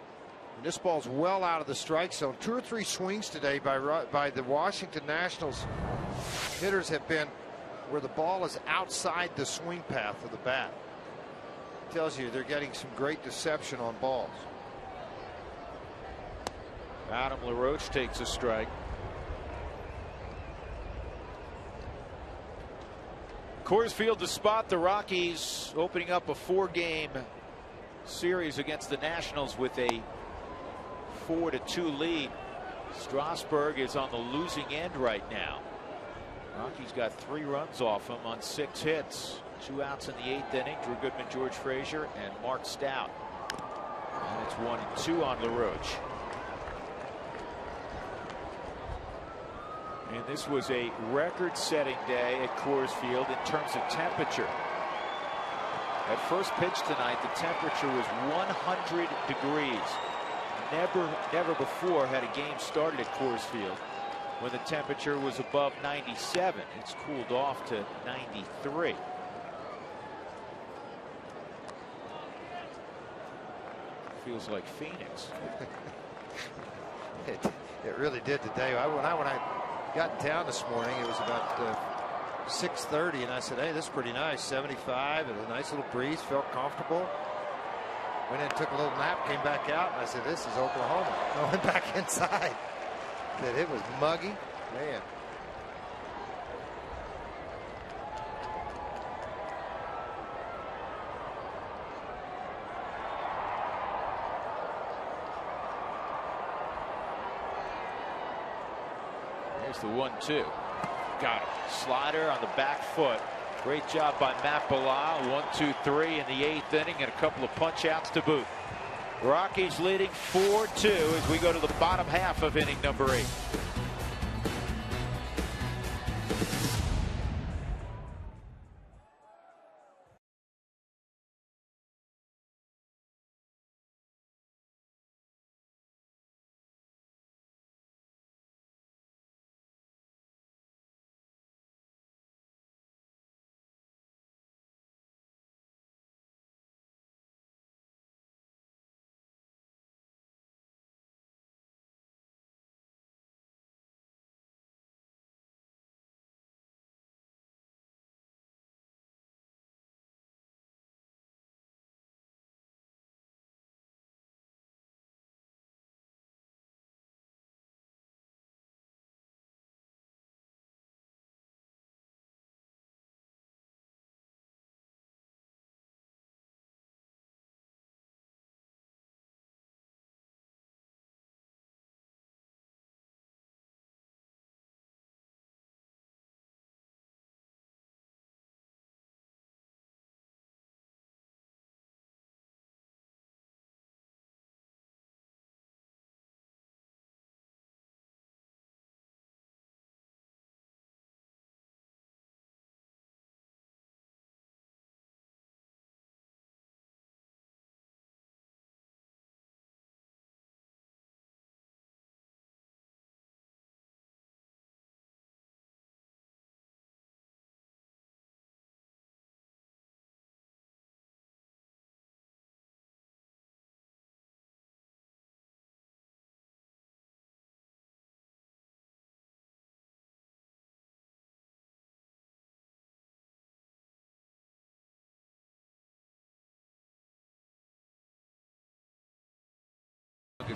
And this ball's well out of the strike zone. 2 or 3 swings today by the Washington Nationals hitters have been where the ball is outside the swing path of the bat. Tells you they're getting some great deception on balls. Adam LaRoche takes a strike. Coors Field to spot the Rockies opening up a 4-game series against the Nationals with a 4-2 lead. Strasburg is on the losing end right now. Rockies got 3 runs off him on 6 hits. 2 outs in the 8th inning. Drew Goodman, George Frazier, and Mark Stout. And it's 1-2 on LaRoche. And this was a record-setting day at Coors Field in terms of temperature. At first pitch tonight, the temperature was 100 degrees. Never before had a game started at Coors Field when the temperature was above 97. It's cooled off to 93. Feels like Phoenix. It really did today. When I got in town this morning, it was about 6:30, and I said, hey, this is pretty nice. 75 and a nice little breeze, felt comfortable. Went in, took a little nap, came back out, and I said, this is Oklahoma. I went back inside. Said it was muggy. Man. Here's the 1-2. Got him. Slider on the back foot. Great job by Matt Belisle. 1-2-3 in the 8th inning and a couple of punch outs to boot. Rockies leading 4-2 as we go to the bottom half of inning number 8.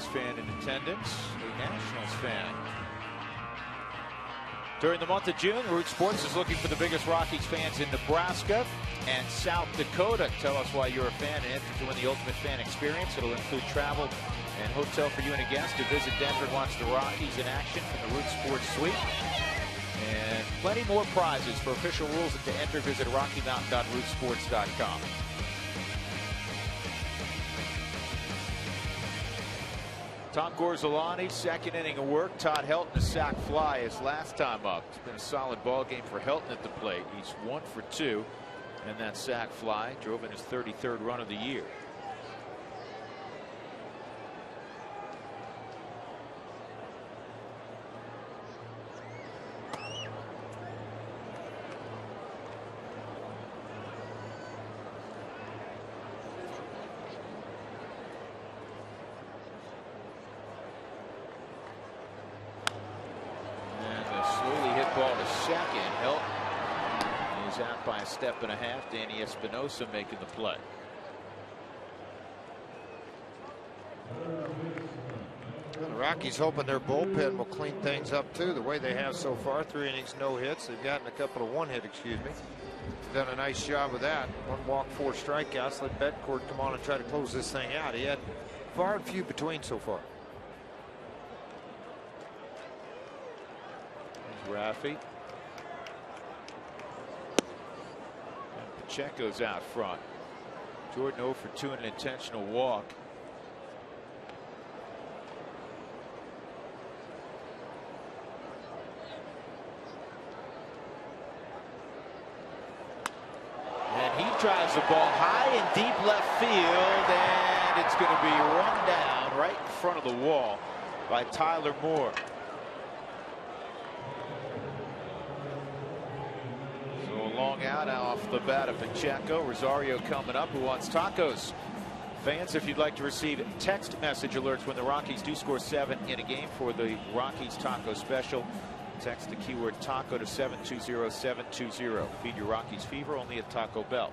Rockies fan in attendance, a Nationals fan. During the month of June, Root Sports is looking for the biggest Rockies fans in Nebraska and South Dakota. Tell us why you're a fan and enter to win the ultimate fan experience. It'll include travel and hotel for you and a guest to visit Denver and watch the Rockies in action in the Root Sports Suite. And plenty more prizes. For official rules and to enter, visit RockyMountain.rootsports.com. Tom Gorzolani, second inning of work. Todd Helton, a sac fly his last time up. It's been a solid ball game for Helton at the plate. He's 1 for 2, and that sac fly drove in his 33rd run of the year. Ball to second. Helton is out by a step and a half. Danny Espinosa making the play. Well, the Rockies hoping their bullpen will clean things up too, the way they have so far. 3 innings, no hits. They've gotten a couple of one-hit, done a nice job of that. 1 walk, 4 strikeouts. Let Bedcourt come on and try to close this thing out. He had far and few between so far. Raffy. And Pacheco's out front. Jordan 0 for 2 and an intentional walk. And he drives the ball high in deep left field, and it's going to be run down right in front of the wall by Tyler Moore. Long out off the bat of Pacheco. Rosario coming up, who wants tacos. Fans, if you'd like to receive text message alerts when the Rockies do score 7 in a game for the Rockies Taco Special, text the keyword taco to 720-720. Feed your Rockies fever only at Taco Bell.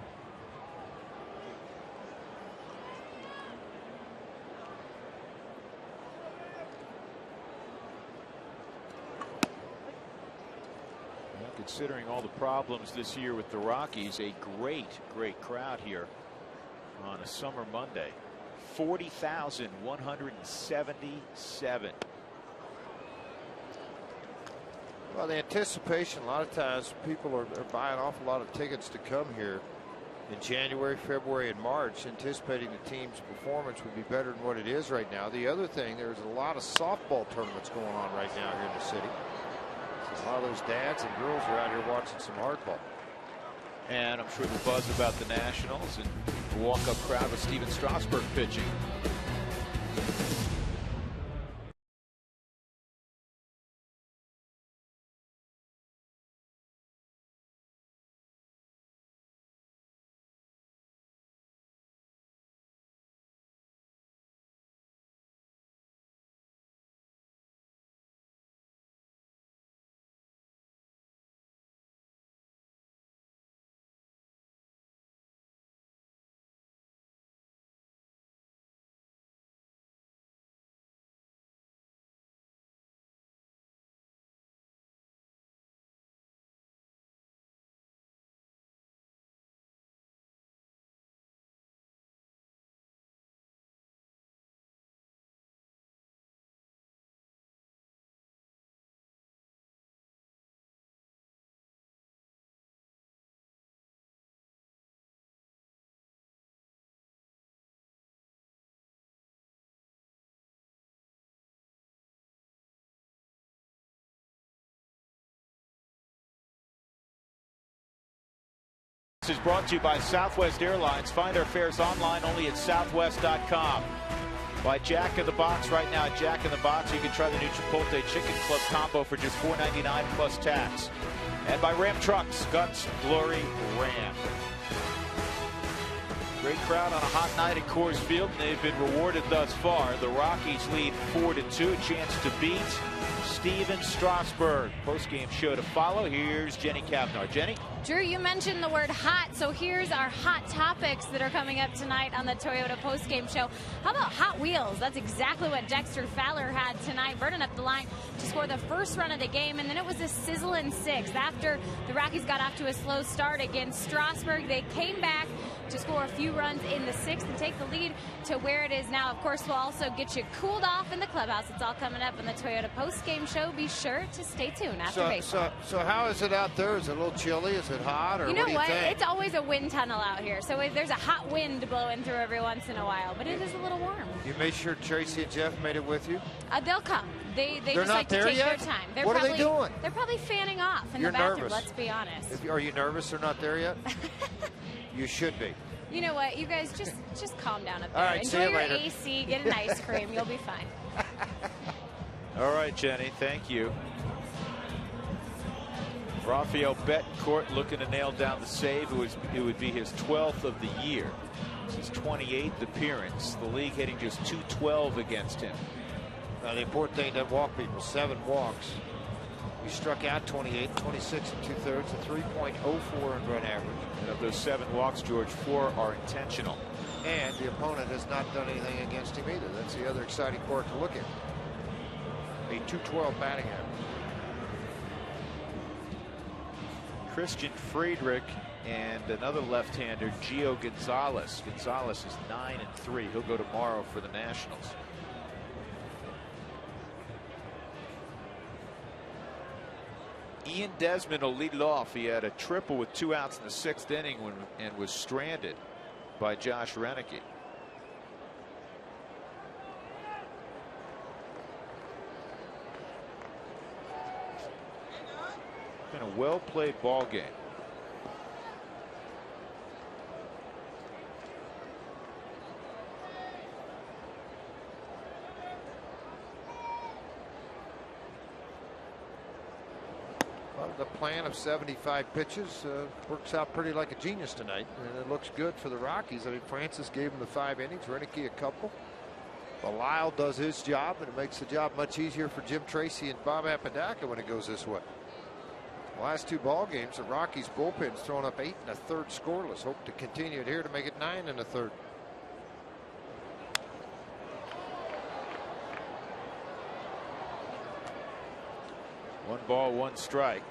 Considering all the problems this year with the Rockies, a great crowd here on a summer Monday. 40,177. Well, the anticipation, a lot of times people are buying off a lot of tickets to come here in January, February, and March, anticipating the team's performance would be better than what it is right now. The other thing, there's a lot of softball tournaments going on right now here in the city. A lot of those dads and girls are out here watching some hardball. And I'm sure the buzz about the Nationals and the walk-up crowd with Steven Strasburg pitching. Is brought to you by Southwest Airlines. Find our fares online only at southwest.com. By Jack in the Box right now at Jack in the Box, you can try the new Chipotle Chicken Club combo for just $4.99 plus tax. And by Ram Trucks, Guts, Glory, Ram. Great crowd on a hot night at Coors Field, and they've been rewarded thus far. The Rockies lead 4-2. A chance to beat Steven Strasburg. Post-game show to follow. Here's Jenny Kavnar. Jenny? Drew, you mentioned the word hot, so here's our hot topics that are coming up tonight on the Toyota postgame show. How about Hot Wheels? That's exactly what Dexter Fowler had tonight, burning up the line to score the first run of the game, and then it was a sizzling sixth. After the Rockies got off to a slow start against Strasburg, they came back to score a few runs in the sixth and take the lead to where it is now. Of course, we'll also get you cooled off in the clubhouse. It's all coming up on the Toyota postgame show. Be sure to stay tuned after baseball. So how is it out there? Is it a little chilly? Is it hot? Or You know what? Do you think? It's always a wind tunnel out here, so there's a hot wind blowing through every once in a while, but it is a little warm. You made sure Tracy and Jeff made it with you? They'll come. They're just not like to there take yet? their time. What are they doing? They're probably fanning off in You're the bathroom, nervous. let's be honest. Are you nervous they're not there yet? You should be. You know what? You guys just calm down up there. All right, see Enjoy you your later. AC, get an ice cream. You'll be fine. All right, Jenny, thank you. Rafael Betancourt looking to nail down the save. It would be his 12th of the year. It's his 28th appearance. The league hitting just .212 against him. The important thing, doesn't walk people. 7 walks. He struck out 28, 26 and 2/3, a 3.04 earned run average. And of those 7 walks, George, 4 are intentional. And the opponent has not done anything against him either. That's the other exciting part to look at. A .212 batting average. Christian Friedrich and another left-hander, Gio Gonzalez. Gonzalez is 9-3. He'll go tomorrow for the Nationals. Ian Desmond will lead it off. He had a triple with 2 outs in the 6th inning and was stranded by Josh Renicky. Been a well-played ball game. Well, the plan of 75 pitches works out pretty like a genius tonight, and it looks good for the Rockies. I mean, Francis gave them the 5 innings, Renicky a couple. Lyle does his job, and it makes the job much easier for Jim Tracy and Bob Apodaca when it goes this way. The last 2 ball games, the Rockies bullpen's thrown up 8 1/3 scoreless. Hope to continue it here to make it 9 1/3. One ball, 1 strike.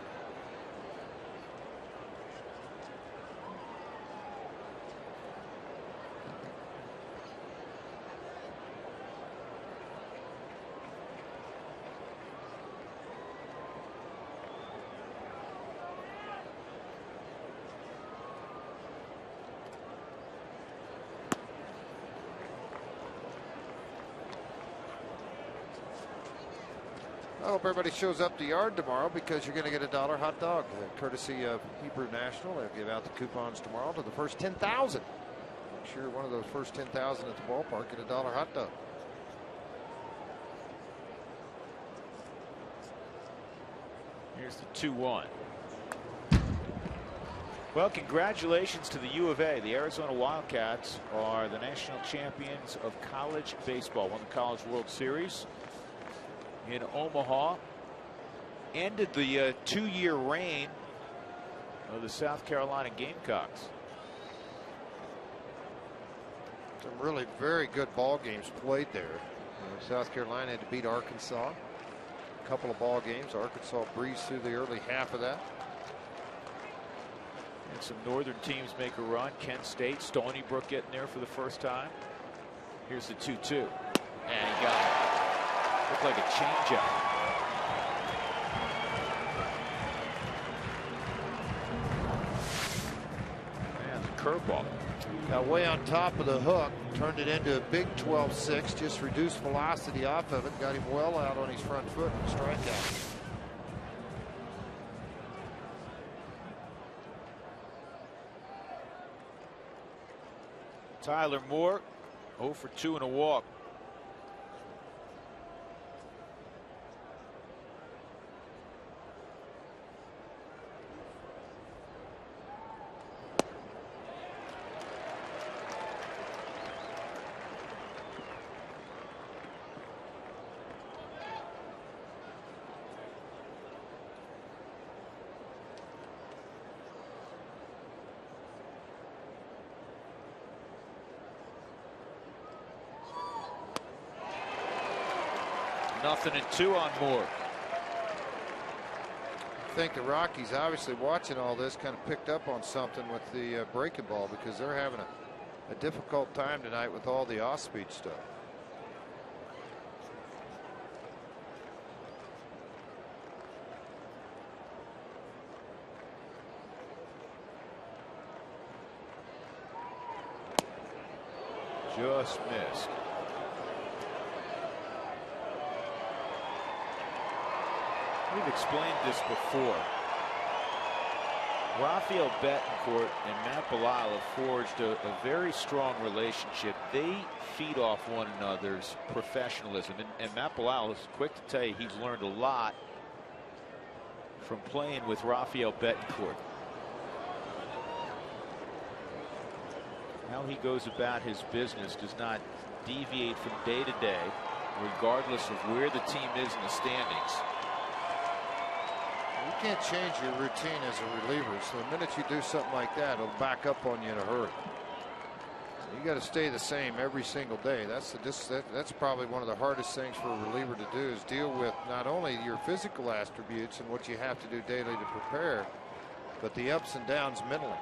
I hope everybody shows up the yard tomorrow, because you're going to get a $1 hot dog, courtesy of Hebrew National. They'll give out the coupons tomorrow to the first 10,000. Make sure one of those first 10,000 at the ballpark get a $1 hot dog. Here's the 2-1. Well, congratulations to the U of A. The Arizona Wildcats are the national champions of college baseball. Won the College World Series in Omaha. Ended the 2-year reign of the South Carolina Gamecocks. Some really very good ball games played there. South Carolina had to beat Arkansas. A couple of ball games. Arkansas breezed through the early half of that. And some northern teams make a run. Kent State, Stony Brook getting there for the first time. Here's the 2-2. And he got it. Looked like a changeup. And the curveball. Got way on top of the hook, turned it into a big 12-6, just reduced velocity off of it, got him well out on his front foot and strikeout. Tyler Moore 0 for 2 and a walk. 0-2 on Moore. I think the Rockies, obviously watching all this, kind of picked up on something with the breaking ball, because they're having a difficult time tonight with all the off-speed stuff. Just missed. We've explained this before. Rafael Betancourt and Matt Belisle have forged a very strong relationship. They feed off one another's professionalism. And Matt Belisle is quick to tell you he's learned a lot from playing with Rafael Betancourt. How he goes about his business does not deviate from day to day, regardless of where the team is in the standings. You can't change your routine as a reliever, so the minute you do something like that, it'll back up on you in a hurry. You got to stay the same every single day. That's probably one of the hardest things for a reliever to do, is deal with not only your physical attributes and what you have to do daily to prepare, but the ups and downs mentally.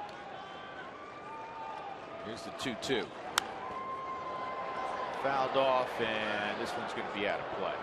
Here's the 2-2. Fouled off, and this one's going to be out of play.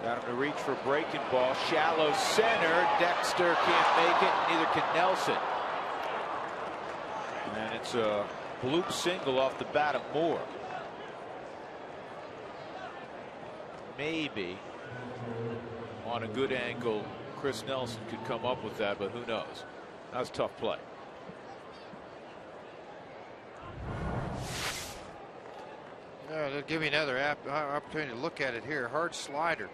Got him to reach for a breaking ball. Shallow center. Dexter can't make it. Neither can Nelson. And it's a bloop single off the bat of Moore. Maybe on a good angle, Chris Nelson could come up with that, but who knows? That was a tough play. They'll give you another opportunity to look at it here. Hard slider.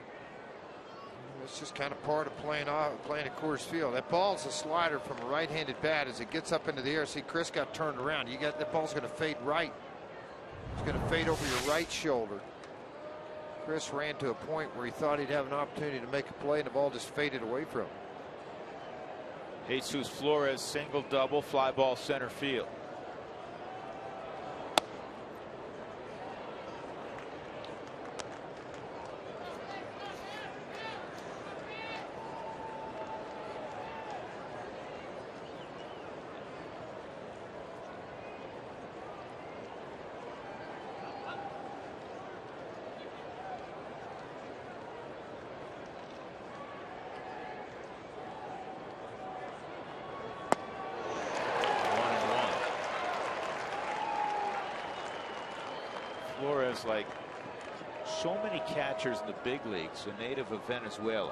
It's just kind of part of playing at Coors Field. That ball's a slider from a right-handed bat. As it gets up into the air, see, Chris got turned around. That ball's going to fade right. It's going to fade over your right shoulder. Chris ran to a point where he thought he'd have an opportunity to make a play, and the ball just faded away from him. Jesus Flores single double, fly ball center field. Flores, like so many catchers in the big leagues, a native of Venezuela.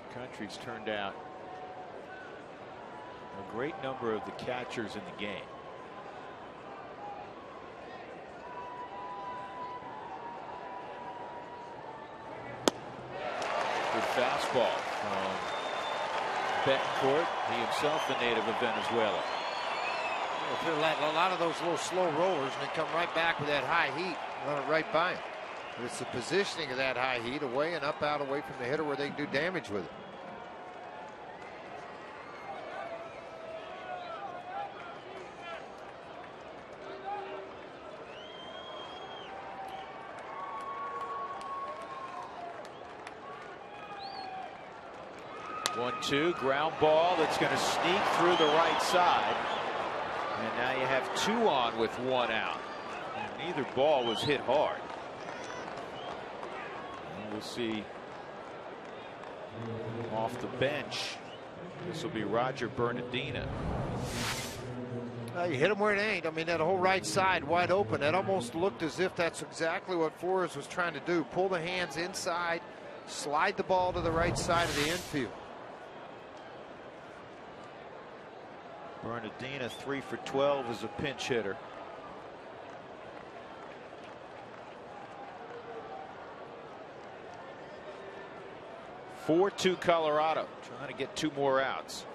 The country's turned out a great number of the catchers in the game. Good fastball from Betancourt, he himself a native of Venezuela. A lot of those little slow rollers, and they come right back with that high heat, run it right by him. But it's the positioning of that high heat, away and up, out, away from the hitter, where they can do damage with it. One-two, ground ball that's going to sneak through the right side. And now you have two on with one out. And neither ball was hit hard. And we'll see off the bench. This will be Roger Bernardina. You hit him where it ain't. I mean, that whole right side wide open. That almost looked as if that's exactly what Flores was trying to do. Pull the hands inside, slide the ball to the right side of the infield. Bernardina 3 for 12 as a pinch hitter. (4-2) Colorado, trying to get 2 more outs.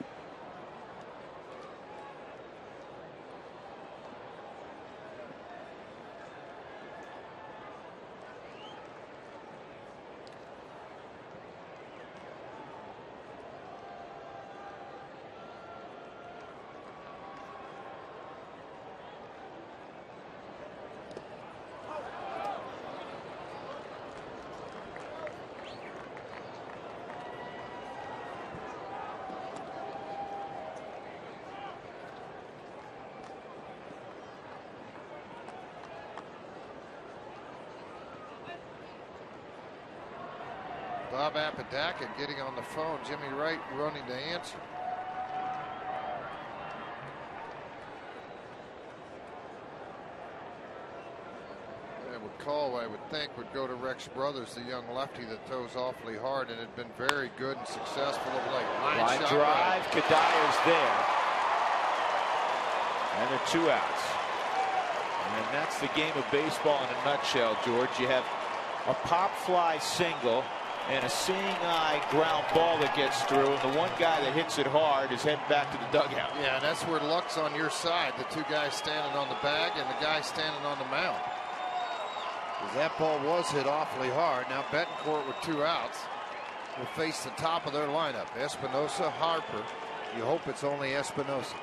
Bob Apodaca getting on the phone. Jimmy Wright running to answer. That would call, I would think, would go to Rex Brothers, the young lefty that throws awfully hard and had been very good and successful of late. Line drive, Kadayer's there. And they're 2 outs. And that's the game of baseball in a nutshell, George. You have a pop fly single and a seeing eye ground ball that gets through, and the one guy that hits it hard is heading back to the dugout. Yeah, and that's where luck's on your side. The 2 guys standing on the bag and the guy standing on the mound. Because that ball was hit awfully hard. Now Betancourt with 2 outs will face the top of their lineup. Espinosa, Harper. You hope it's only Espinosa.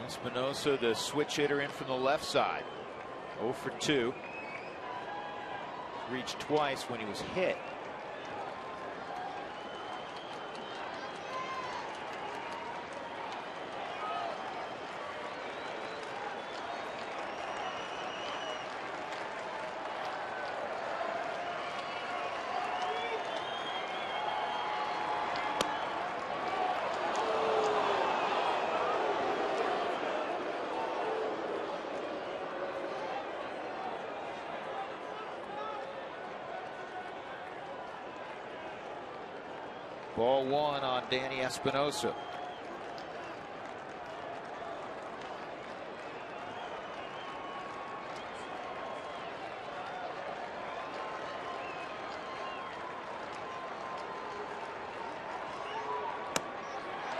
Espinosa, the switch hitter, in from the left side. 0 for 2. Reached twice when he was hit. Ball 1 on Danny Espinosa.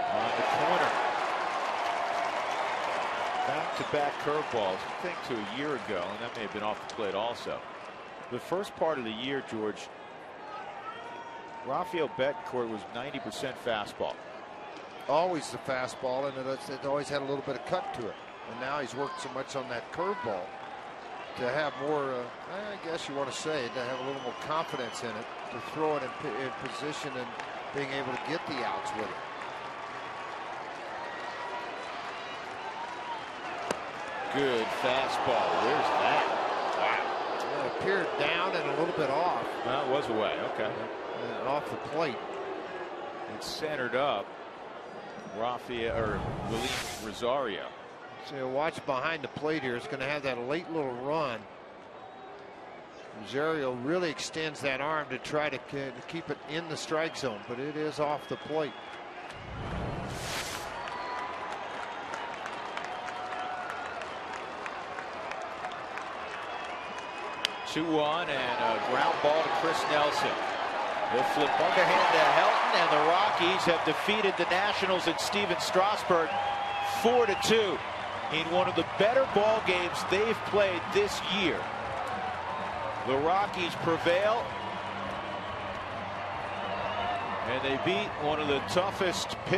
On the corner. Back-to-back curveballs, I think, to a year ago, and that may have been off the plate also. The first part of the year, George, Rafael Betancourt was 90% fastball. Always the fastball, and it always had a little bit of cut to it. And now he's worked so much on that curveball to have more, I guess you want to say, to have a little more confidence in it, to throw it in position and being able to get the outs with it. Good fastball. Where's that? Wow. It appeared down and a little bit off. Well, it was away. Okay. Off the plate. It's centered up. Rafael or Willie Rosario. So watch behind the plate here. It's going to have that late little run. Rosario really extends that arm to try to keep it in the strike zone, but it is off the plate. (2-1) and a ground ball to Chris Nelson. They'll flip underhand to Helton, and the Rockies have defeated the Nationals and Steven Strasburg 4-2 in one of the better ball games they've played this year. The Rockies prevail, and they beat one of the toughest pitchers